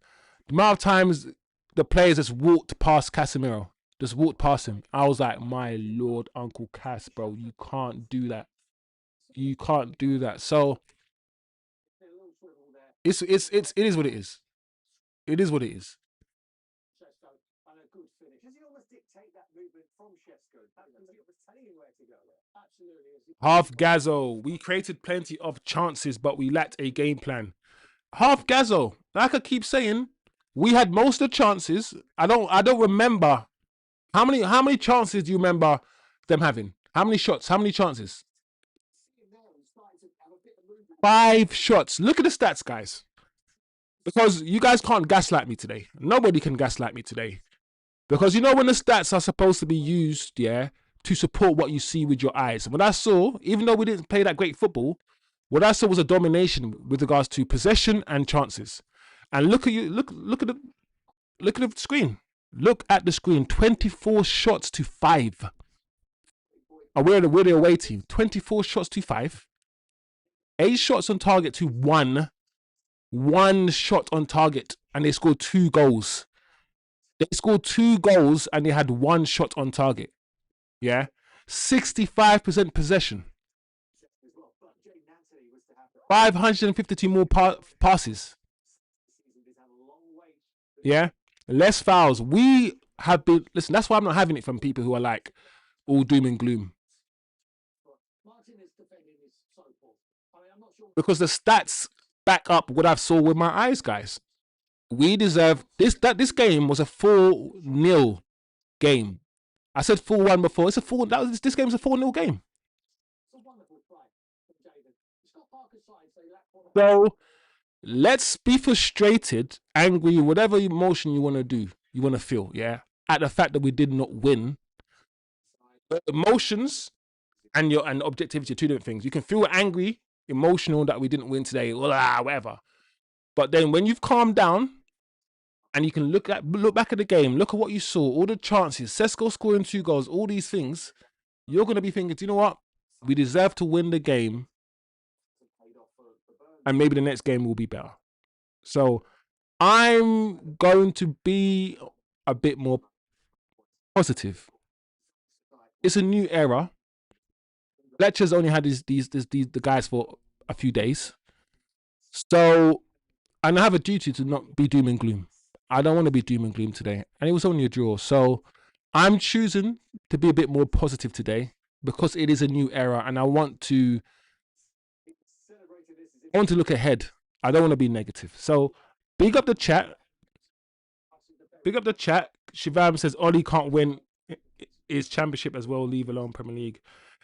The amount of times the players just walked past Casemiro. Just walked past him. I was like, my Lord, Uncle Cass, bro, you can't do that. You can't do that. So it is what it is. It is what it is. Half Gazzo. We created plenty of chances, but we lacked a game plan. Half Gazzo. Like I keep saying, we had most of the chances. I don't remember. How many chances do you remember them having? How many shots? How many chances? 5 shots. Look at the stats, guys. Because you guys can't gaslight me today. Nobody can gaslight me today. Because you know when the stats are supposed to be used, to support what you see with your eyes. What I saw, even though we didn't play that great football, what I saw was a domination with regards to possession and chances. And look at the screen. Look at the screen. 24 shots to 5. And we're the away team. 24 shots to 5. 8 shots on target to 1. 1 shot on target. And they scored 2 goals. They scored 2 goals and they had 1 shot on target. 65% possession. 552 more passes. Less fouls. We have been... Listen, that's why I'm not having it from people who are like all doom and gloom. Because the stats back up what I've saw with my eyes, guys. We deserve... This game was a 4-0 game. I said 4-1 before. It's a 4. This game's a 4-0 game. So let's be frustrated, angry, whatever emotion you want to do, you want to feel, at the fact that we did not win. But emotions and objectivity are 2 different things. You can feel angry, emotional that we didn't win today, whatever. But then when you've calmed down and you can look back at the game, look at what you saw, all the chances, Sesko scoring 2 goals, all these things, you're going to be thinking, do you know what? We deserve to win the game. And maybe the next game will be better. So I'm going to be a bit more positive. It's a new era. Fletcher's only had the guys for a few days. So, and I have a duty to not be doom and gloom. I don't want to be doom and gloom today. And it was only a draw. So I'm choosing to be a bit more positive today because it is a new era and I want to look ahead. I don't want to be negative. So big up the chat. Big up the chat. Shivam says Oli can't win his championship as well, leave alone Premier League.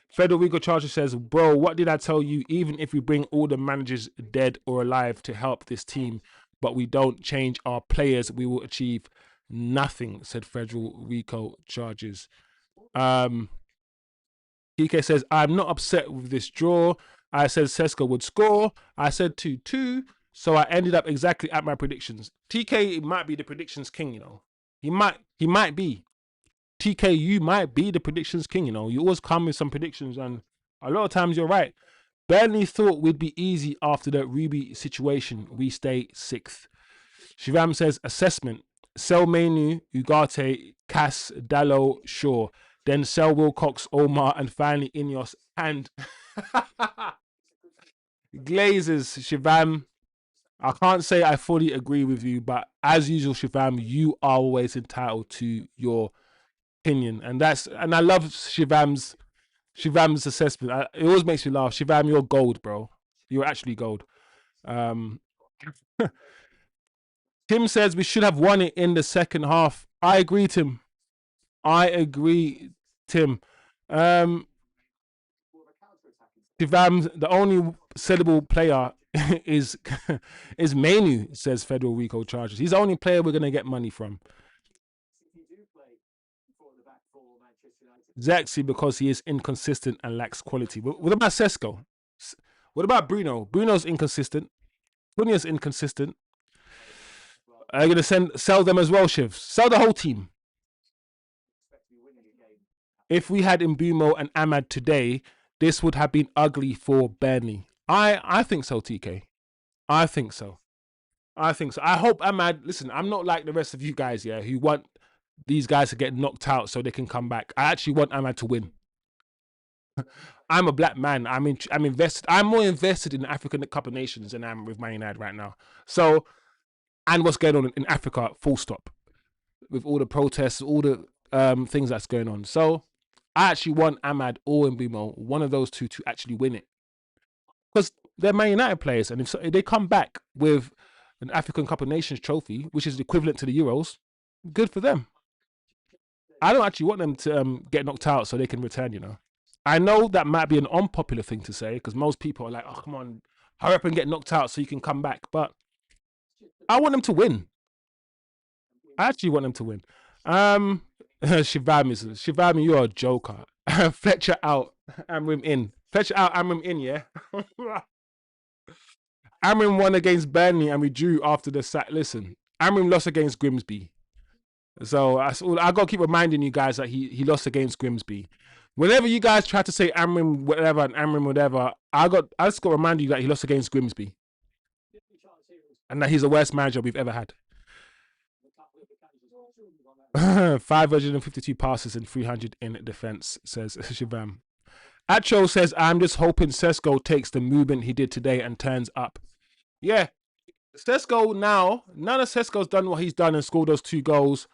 Federico Charger says, bro, what did I tell you? Even if we bring all the managers dead or alive to help this team, but we don't change our players, we will achieve nothing, said Federico Chargers. PK says, I'm not upset with this draw. I said Sesko would score. I said 2-2. So I ended up exactly at my predictions. TK might be the predictions king, you know. He might be. TK, you might be the predictions king, you know. You always come with some predictions and a lot of times you're right. Burnley thought we'd be easy after the Ruby situation. We stay 6th. Shivam says, assessment. Sell Mainu, Ugarte, Cass, Dallo, Shaw. Then sell Wilcox, Omar, and finally Ineos and Glazers. Shivam, I can't say I fully agree with you, but as usual, Shivam, you are always entitled to your opinion, and I love Shivam's assessment. It always makes me laugh. Shivam, you're gold, bro. You're actually gold. Tim says we should have won it in the second half. I agree, Tim. Shivam, the only sellable player is Manu, says Federal Rico Charges. He's the only player we're going to get money from. Zaxi, because he is inconsistent and lacks quality. What about Sesko? What about Bruno? Bruno's inconsistent. Cunha's inconsistent. Are you going to sell them as well, Shiv? Sell the whole team. If we had Mbumo and Ahmad today, this would have been ugly for Burnley. I think so, TK. I think so. I hope Ahmad, listen, I'm not like the rest of you guys, yeah, who want these guys to get knocked out so they can come back. I actually want Ahmad to win. I'm a black man. I'm invested. I'm more invested in the African Cup of Nations than I am with Man United right now. So, and what's going on in Africa, full stop. With all the protests, all the things that's going on. So, I actually want Ahmad or Mbeumo, one of those two, to actually win it. Because they're Man United players, and if they come back with an African Cup of Nations trophy, which is equivalent to the Euros, good for them. I don't actually want them to get knocked out so they can return, you know. I know that might be an unpopular thing to say, because most people are like, oh, come on, hurry up and get knocked out so you can come back. But I want them to win. I actually want them to win. Shivami, you're a joker. Fletcher out, Amrim in. Fletcher out, Amrim in, yeah? Amrim won against Burnley and we drew after the sack. Listen, Amrim lost against Grimsby. So I got to keep reminding you guys that he lost against Grimsby. Whenever you guys try to say Amrim whatever and Amrim whatever, I just got to remind you that he lost against Grimsby. And that he's the worst manager we've ever had. 552 passes and 300 in defense, says Shivam. Acho says, I'm just hoping Sesko takes the movement he did today and turns up. Yeah. Sesko now, now that Sesko's done what he's done and scored those 2 goals,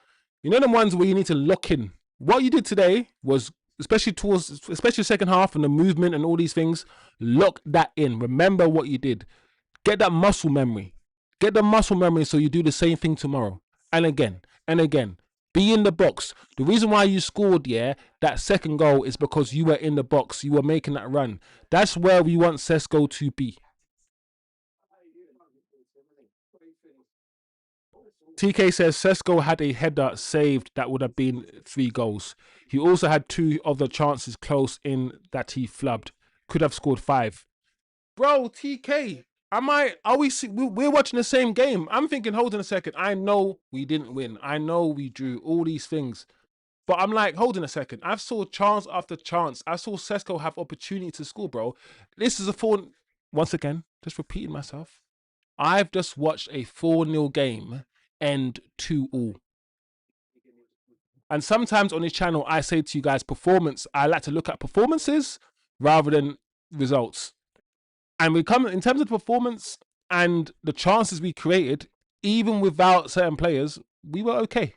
you know the ones where you need to lock in. What you did today was, especially second half and the movement and all these things, lock that in. Remember what you did. Get that muscle memory. Get the muscle memory so you do the same thing tomorrow. And again, and again. Be in the box. The reason why you scored, yeah, that second goal is because you were in the box. You were making that run. That's where we want Sesko to be. TK says Sesko had a header saved that would have been 3 goals. He also had 2 other chances close in that he flubbed. Could have scored 5. Bro, TK, we're watching the same game. I'm thinking, hold on a second. I know we didn't win. I know we drew, all these things. But I'm like, hold on a second. I saw chance after chance. I saw Sesko have opportunity to score, bro. This is a 4... Once again, just repeating myself. I've just watched a 4-0 game end 2-2. And sometimes on this channel, I say to you guys, performance. I like to look at performances rather than results. And we come in terms of performance and the chances we created, even without certain players, we were okay.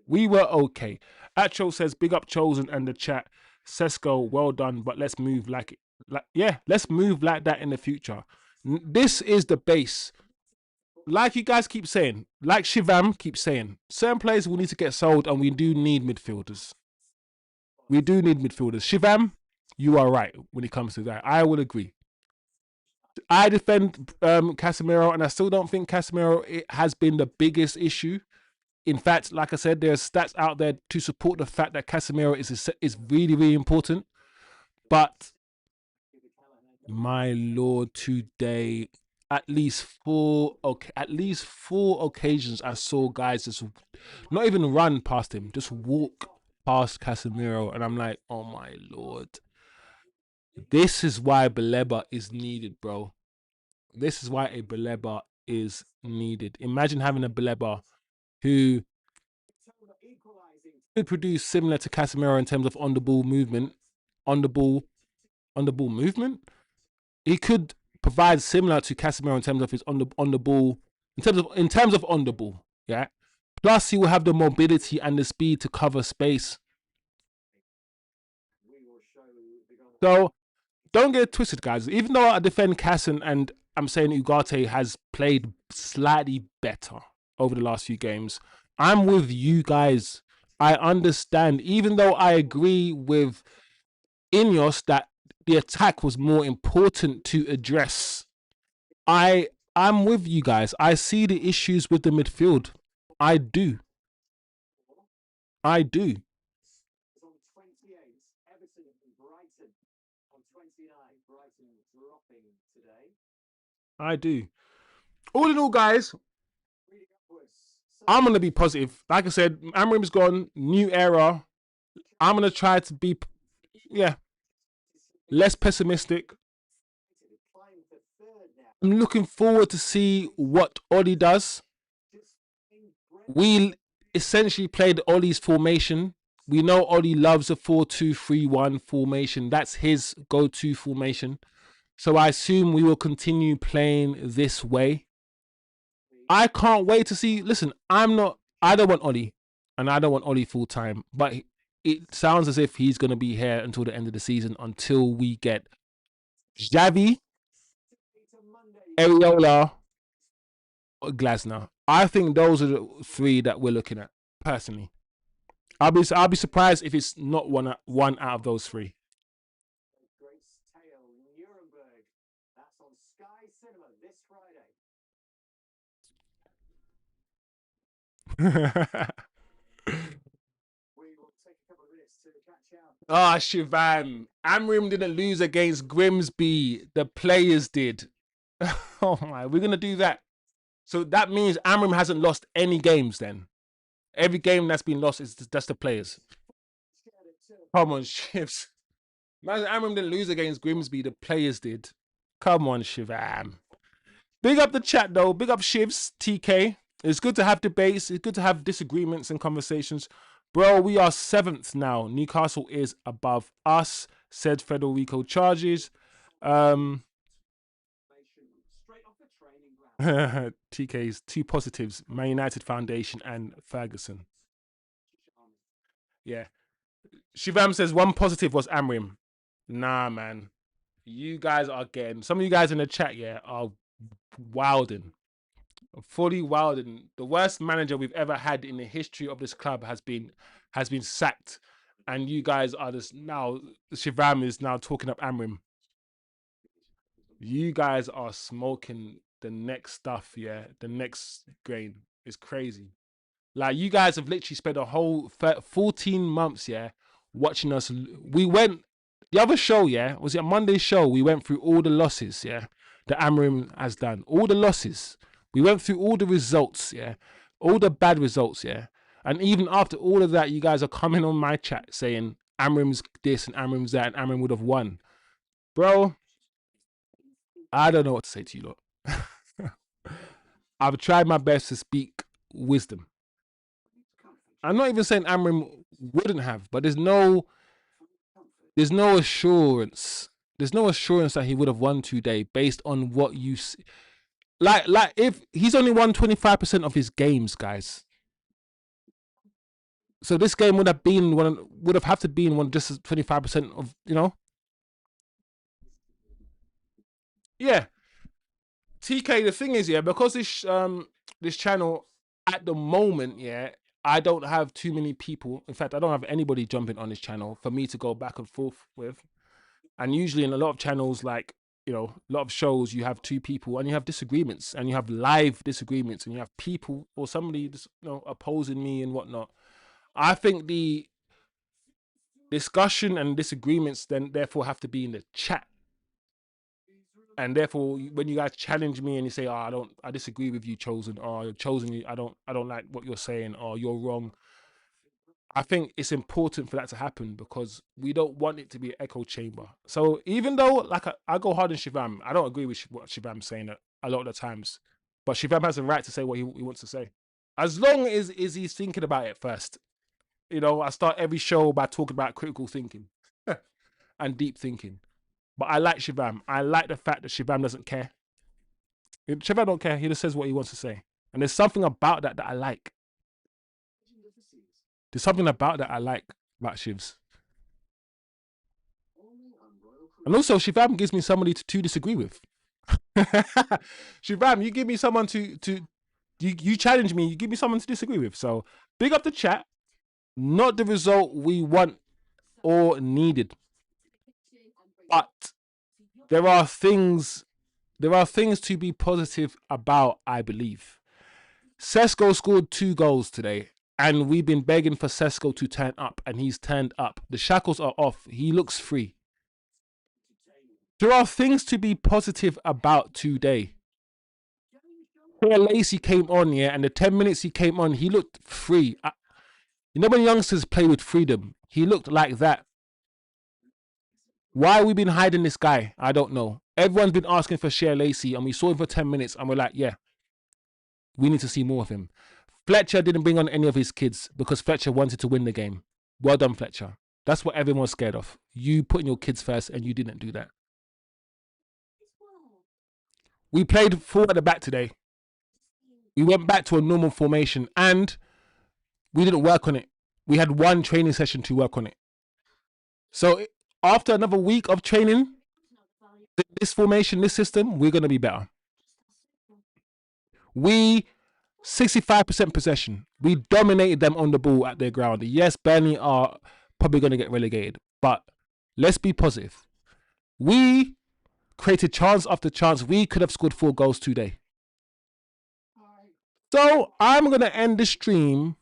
We were okay. Acho says, big up Chosen and the chat. Sesko, well done, but let's move let's move like that in the future. This is the base. Like you guys keep saying, like Shivam keeps saying, certain players will need to get sold and we do need midfielders. We do need midfielders. Shivam, you are right when it comes to that. I will agree. I defend Casemiro, and I still don't think Casemiro has been the biggest issue. In fact, like I said, there's stats out there to support the fact that Casemiro is really, really important. But my lord, today, at least four occasions I saw guys just not even run past him, just walk past Casemiro, and I'm like, oh my lord. This is why Baleba is needed, bro. This is why a Baleba is needed. Imagine having a Baleba who could produce similar to Casemiro in terms of on the ball movement. On the ball movement. He could provide similar to Casemiro in terms of his on the ball, in terms of on the ball, yeah. Plus, he will have the mobility and the speed to cover space. So, don't get it twisted, guys. Even though I defend Casson and I'm saying Ugarte has played slightly better over the last few games, I'm with you guys. I understand. Even though I agree with Ineos that the attack was more important to address, I'm with you guys. I see the issues with the midfield. I do. I do. I do. All in all, guys, I'm going to be positive. Like I said, Amrim's gone, new era. I'm going to try to be, less pessimistic. I'm looking forward to see what Ollie does. We essentially played Ollie's formation. We know Ollie loves a 4-2-3-1 formation. That's his go-to formation. So I assume we will continue playing this way. I can't wait to see. Listen, I don't want Ollie, and I don't want Ollie full time, but it sounds as if he's going to be here until the end of the season, until we get Xavi, Areola, or Glasner. I think those are the three that we're looking at, personally. I'll be surprised if it's not one out of those three. Ah, Shivan. Amrim didn't lose against Grimsby. The players did. Oh my, we're gonna do that. So that means Amrim hasn't lost any games then. Every game that's been lost is just the players. Come on, Shivs. Man, Amrim didn't lose against Grimsby. The players did. Come on, Shivam. Big up the chat though. Big up Shivs, TK. It's good to have debates. It's good to have disagreements and conversations. Bro, we are 7th now. Newcastle is above us, said Federico Charges. TK's 2 positives, Man United Foundation and Ferguson. Yeah. Shivam says 1 positive was Amrim. Nah, man. You guys are getting... Some of you guys in the chat, are wilding. Fully wilding. The worst manager we've ever had in the history of this club has been sacked. And you guys are just now... Shivam is now talking up Amrim. You guys are smoking the next stuff, the next grain. Is crazy. Like, you guys have literally spent a whole 14 months, watching us. We went, the other show, was it a Monday show? We went through all the losses, that Amrim has done. All the losses. We went through all the results, all the bad results, And even after all of that, you guys are coming on my chat saying Amrim's this and Amrim's that and Amrim would have won. Bro, I don't know what to say to you lot. I've tried my best to speak wisdom. I'm not even saying Amrim wouldn't have, but there's no assurance. There's no assurance that he would have won today based on what you see. Like if he's only won 25% of his games, guys. So this game would have had to be one just 25% of, Yeah. TK, the thing is, because this channel at the moment, I don't have too many people. In fact, I don't have anybody jumping on this channel for me to go back and forth with. And usually in a lot of channels, like, a lot of shows, you have 2 people and you have disagreements and you have live disagreements and you have people or somebody just, opposing me and whatnot. I think the discussion and disagreements then therefore have to be in the chat. And therefore, when you guys challenge me and you say, I disagree with you, Chosen, or Chosen, I don't like what you're saying, or you're wrong. I think it's important for that to happen because we don't want it to be an echo chamber. So even though, like, I go hard on Shivam, I don't agree with what Shivam's saying a lot of the times. But Shivam has a right to say what he wants to say. As long as he's thinking about it first. I start every show by talking about critical thinking and deep thinking. But I like Shivam. I like the fact that Shivam doesn't care. Shivam don't care. He just says what he wants to say. And there's something about that I like. There's something about that I like about Shivs. And also, Shivam gives me somebody to disagree with. Shivam, you give me someone you challenge me, you give me someone to disagree with. So, big up the chat. Not the result we want or needed. But there are things to be positive about, I believe. Sesko scored 2 goals today, and we've been begging for Sesko to turn up, and he's turned up. The shackles are off. He looks free. There are things to be positive about today. Pierre Lacey came on, yeah, and the 10 minutes he came on, he looked free. You know when youngsters play with freedom, he looked like that. Why have we been hiding this guy? I don't know. Everyone's been asking for Shea Lacey, and we saw him for 10 minutes, and we're like, yeah, we need to see more of him. Fletcher didn't bring on any of his kids because Fletcher wanted to win the game. Well done, Fletcher. That's what everyone was scared of. You putting your kids first, and you didn't do that. We played 4 at the back today. We went back to a normal formation, and we didn't work on it. We had 1 training session to work on it. So after another week of training, this formation, this system, we're going to be better. We 65% possession. We dominated them on the ball at their ground. Yes, Burnley are probably going to get relegated, but let's be positive. We created chance after chance. We could have scored 4 goals today. So I'm going to end the stream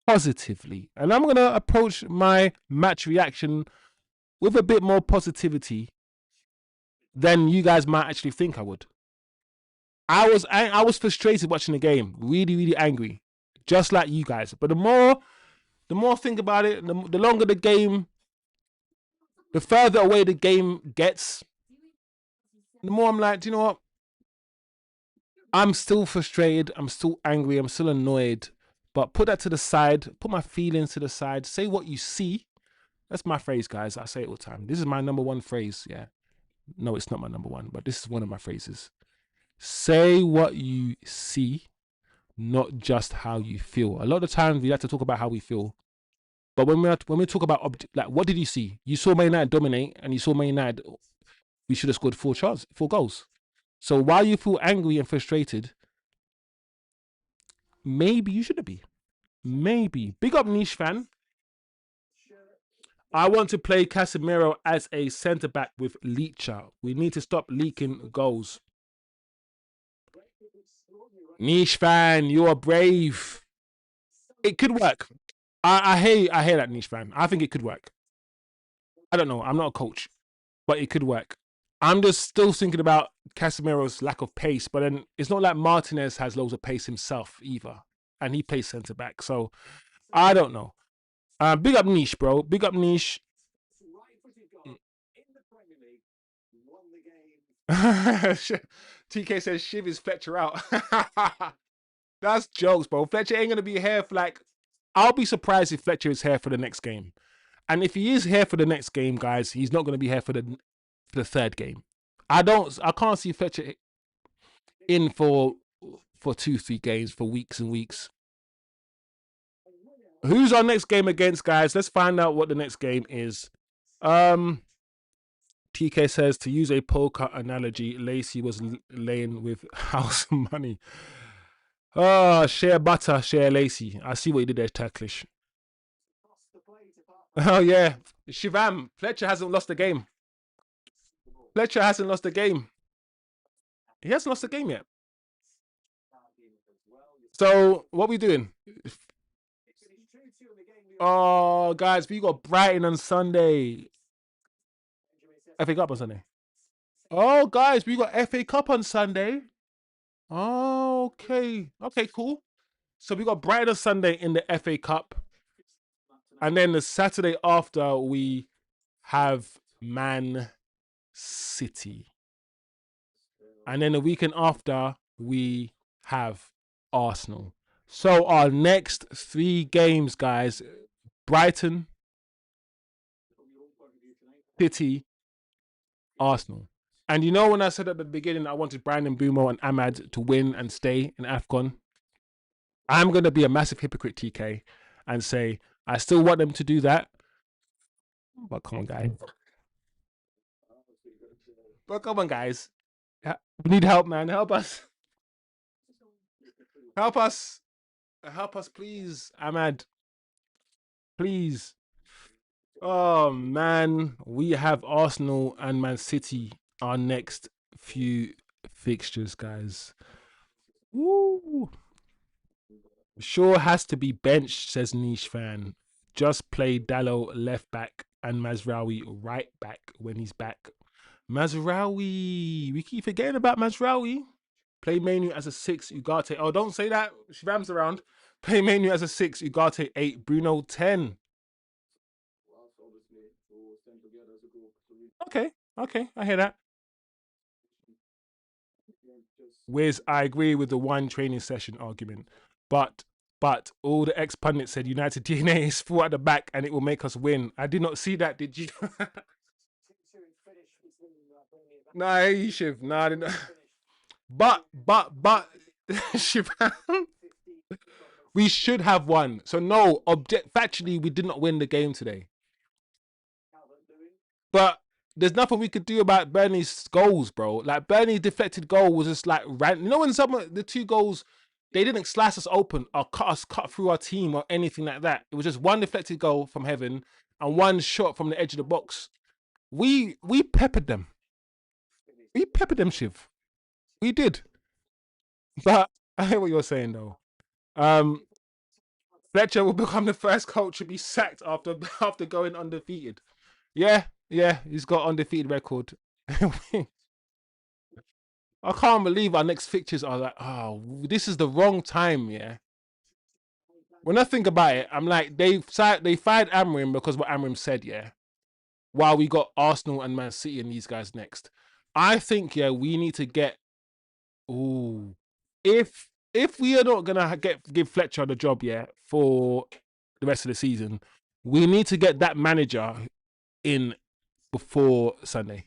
positively, and I'm going to approach my match reaction with a bit more positivity than you guys might actually think I would. I was frustrated watching the game, really angry, just like you guys. But the more I think about it, the longer the game, the further away the game gets, the more I'm like, do you know what? I'm still frustrated. I'm still angry. I'm still annoyed. But put that to the side. Put my feelings to the side. Say what you see. That's my phrase, guys. I say it all the time. This is my number 1 phrase. Yeah. No, it's not my number 1, but this is one of my phrases. Say what you see, not just how you feel. A lot of times we have to talk about how we feel. But when we talk about, like, what did you see? You saw Man United dominate, and you saw Man United, we should have scored 4 goals. So while you feel angry and frustrated, maybe you shouldn't be. Maybe. Big up Niche fan. I want to play Casemiro as a centre-back with Leacher. We need to stop leaking goals. Niche fan, you are brave. It could work. I hear that, Niche fan. I think it could work. I don't know. I'm not a coach, but it could work. I'm just still thinking about Casemiro's lack of pace, but then it's not like Martinez has loads of pace himself either, and he plays centre back. So I don't know. Big up Niche, bro. Big up Niche. TK says Shiv is Fletcher out. That's jokes, bro. Fletcher ain't gonna be here for like. I'll be surprised if Fletcher is here for the next game, and if he is here for the next game, guys, he's not gonna be here for the 3rd game. I can't see Fletcher in for 2-3 games for weeks and weeks. Who's our next game against, guys? Let's find out what the next game is. TK says, to use a poker analogy, Lacey was laying with house money. Oh, share butter, share Lacey. I see what you did there, Turkish. Oh, yeah. Shivam, Fletcher hasn't lost the game. Fletcher hasn't lost the game. He hasn't lost the game yet. So, what are we doing? Oh, guys, we got Brighton on Sunday. FA Cup on Sunday. Oh, guys, we got FA Cup on Sunday. Oh, okay. Okay, cool. So we got Brighton on Sunday in the FA Cup. And then the Saturday after, we have Man City. And then the weekend after, we have Arsenal. So our next 3 games, guys, Brighton, City, Arsenal. And you know when I said at the beginning I wanted Brandon Bumo and Ahmad to win and stay in AFCON? I'm going to be a massive hypocrite, TK. and say, I still want them to do that. But come on, guys. But come on, guys. We need help, man. Help us. Help us. Help us, please, Ahmad. Please. Oh, man. We have Arsenal and Man City, our next few fixtures, guys. Woo. Shaw has to be benched, says Niche Fan. Just play Dallo left back and Mazraoui right back when he's back. Mazraoui. We keep forgetting about Mazraoui. Play Menu as a 6, Ugarte. Oh, don't say that. Shivam's around. Play Menu as a 6, Ugarte 8, Bruno 10. Okay, I hear that. Wiz, I agree with the one training session argument. But all the ex-pundits said United DNA is full at the back and it will make us win. I did not see that, did you? Nah, Shiv. Nah, I didn't. But Shivam, we should have won. So no, factually, we did not win the game today. But there's nothing we could do about Burnley's goals, bro. Like Burnley's deflected goal was just like ran. You know when the 2 goals, they didn't slice us open or cut through our team or anything like that. It was just one deflected goal from heaven and one shot from the edge of the box. We peppered them. We peppered them, Shiv. We did. But I hear what you're saying, though. Fletcher will become the first coach to be sacked after going undefeated. Yeah, he's got undefeated record. I can't believe our next fixtures are like, oh, this is the wrong time, yeah. When I think about it, I'm like, they fired Amrim because what Amrim said, yeah. While we got Arsenal and Man City and these guys next. I think, yeah, we need to get. Ooh, if we are not gonna give Fletcher the job, yeah, for the rest of the season, we need to get that manager in before Sunday.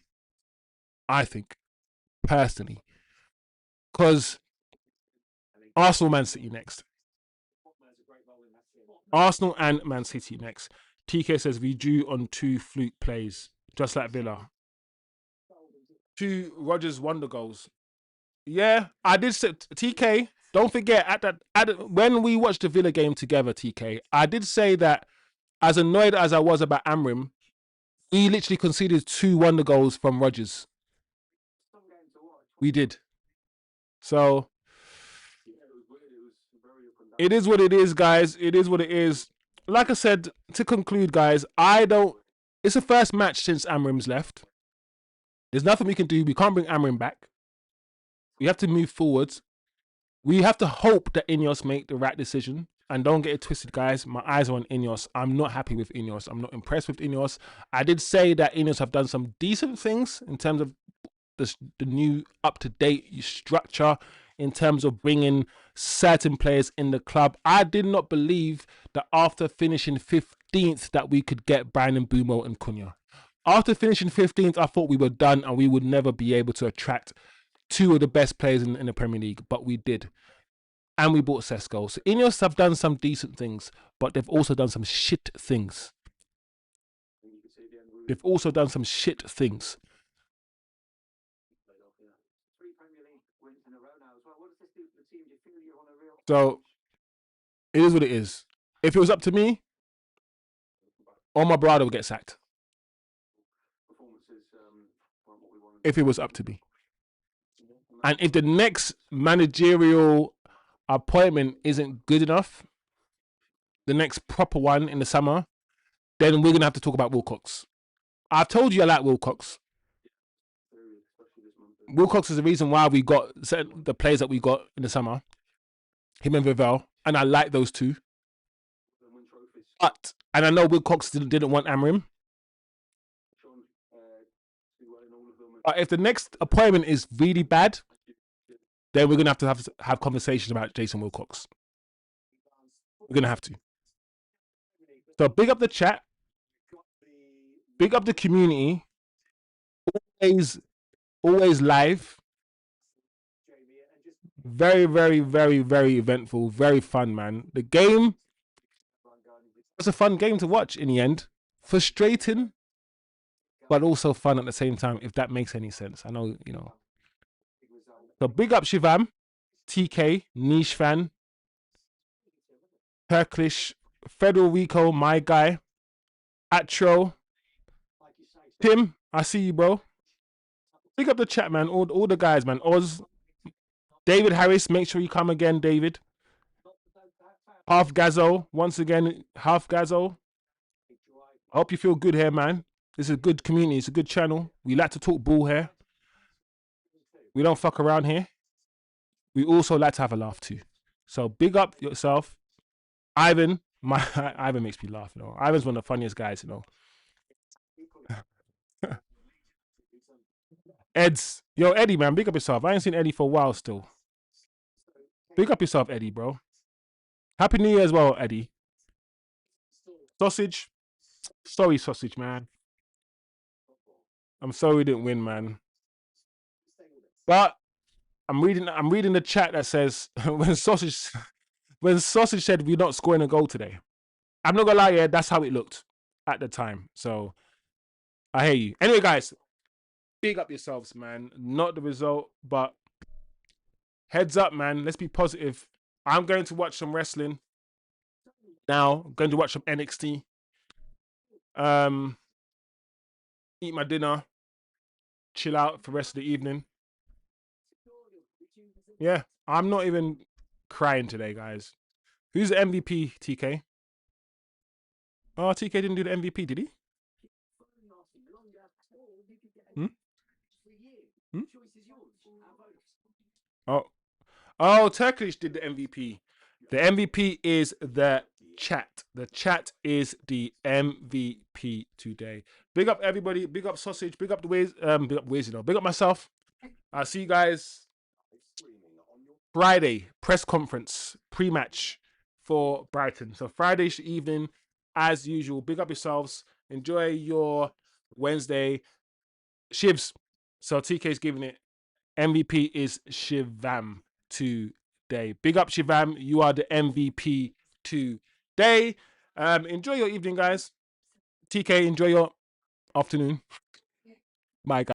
I think, personally, because Arsenal, Man City next. Arsenal and Man City next. TK says we drew on 2 fluke plays, just like Villa. 2 Rodgers wonder goals. Yeah, I did say, TK, don't forget, when we watched the Villa game together, TK, I did say that as annoyed as I was about Amrim, we literally conceded 2 wonder goals from Rodgers. We did. So, it is what it is, guys. It is what it is. Like I said, to conclude, guys, it's the first match since Amrim's left. There's nothing we can do. We can't bring Amrim back. We have to move forwards. We have to hope that Ineos make the right decision. And don't get it twisted, guys. My eyes are on Ineos. I'm not happy with Ineos. I'm not impressed with Ineos. I did say that Ineos have done some decent things in terms of the new up-to-date structure, in terms of bringing certain players in the club. I did not believe that after finishing 15th that we could get Bryan Mbeumo and Cunha. After finishing 15th, I thought we were done and we would never be able to attract 2 of the best players in the Premier League, but we did. And we bought Sesko. So Ineos have done some decent things, but they've also done some shit things. So, it is what it is. If it was up to me, Omar Barada would get sacked. If it was up to me. And if the next managerial appointment isn't good enough, the next proper one in the summer, then we're going to have to talk about Wilcox. I've told you I like Wilcox. Wilcox is the reason why we got the players that we got in the summer. Him and Vivel. And I like those 2. And I know Wilcox didn't want Amrim. But if the next appointment is really bad, then we're going to have conversations about Jason Wilcox. We're going to have to. So big up the chat. Big up the community. Always live. Very, very, very, very eventful. Very fun, man. The game was a fun game to watch in the end. Frustrating, but also fun at the same time, if that makes any sense. I know, you know. So big up Shivam, TK, Niche Fan, Turkish, Federico, my guy, Atro, Tim, I see you, bro. Big up the chat, man. All the guys, man. Oz, David Harris, make sure you come again, David. Half Gazo, once again, Half Gazo. I hope you feel good here, man. This is a good community. It's a good channel. We like to talk ball here. We don't fuck around here. We also like to have a laugh too. So big up yourself. Ivan, Ivan makes me laugh, you know. Ivan's one of the funniest guys, you know. Eds. Yo, Eddie, man, big up yourself. I ain't seen Eddie for a while still. Big up yourself, Eddie, bro. Happy New Year as well, Eddie. Sausage. Sorry, Sausage, man. I'm sorry we didn't win, man. But I'm reading the chat that says when Sausage said we're not scoring a goal today. I'm not gonna lie, yeah, that's how it looked at the time. So I hear you. Anyway, guys, big up yourselves, man. Not the result, but heads up, man. Let's be positive. I'm going to watch some wrestling now. I'm going to watch some NXT. Eat my dinner, chill out for the rest of the evening. Yeah, I'm not even crying today, guys. Who's the MVP, TK? Oh, TK didn't do the MVP, did he? Oh, Turkish did the MVP. The MVP is the chat. The chat is the MVP today. Big up everybody. Big up Sausage. Big up the Ways. Big up Ways, you know. Big up myself. I'll see you guys Friday. Press conference pre-match for Brighton. So Friday evening, as usual. Big up yourselves. Enjoy your Wednesday. Shivs. So TK's giving it. MVP is Shivam today. Big up Shivam. You are the MVP today. Enjoy your evening, guys. TK, enjoy your afternoon. Bye, guys.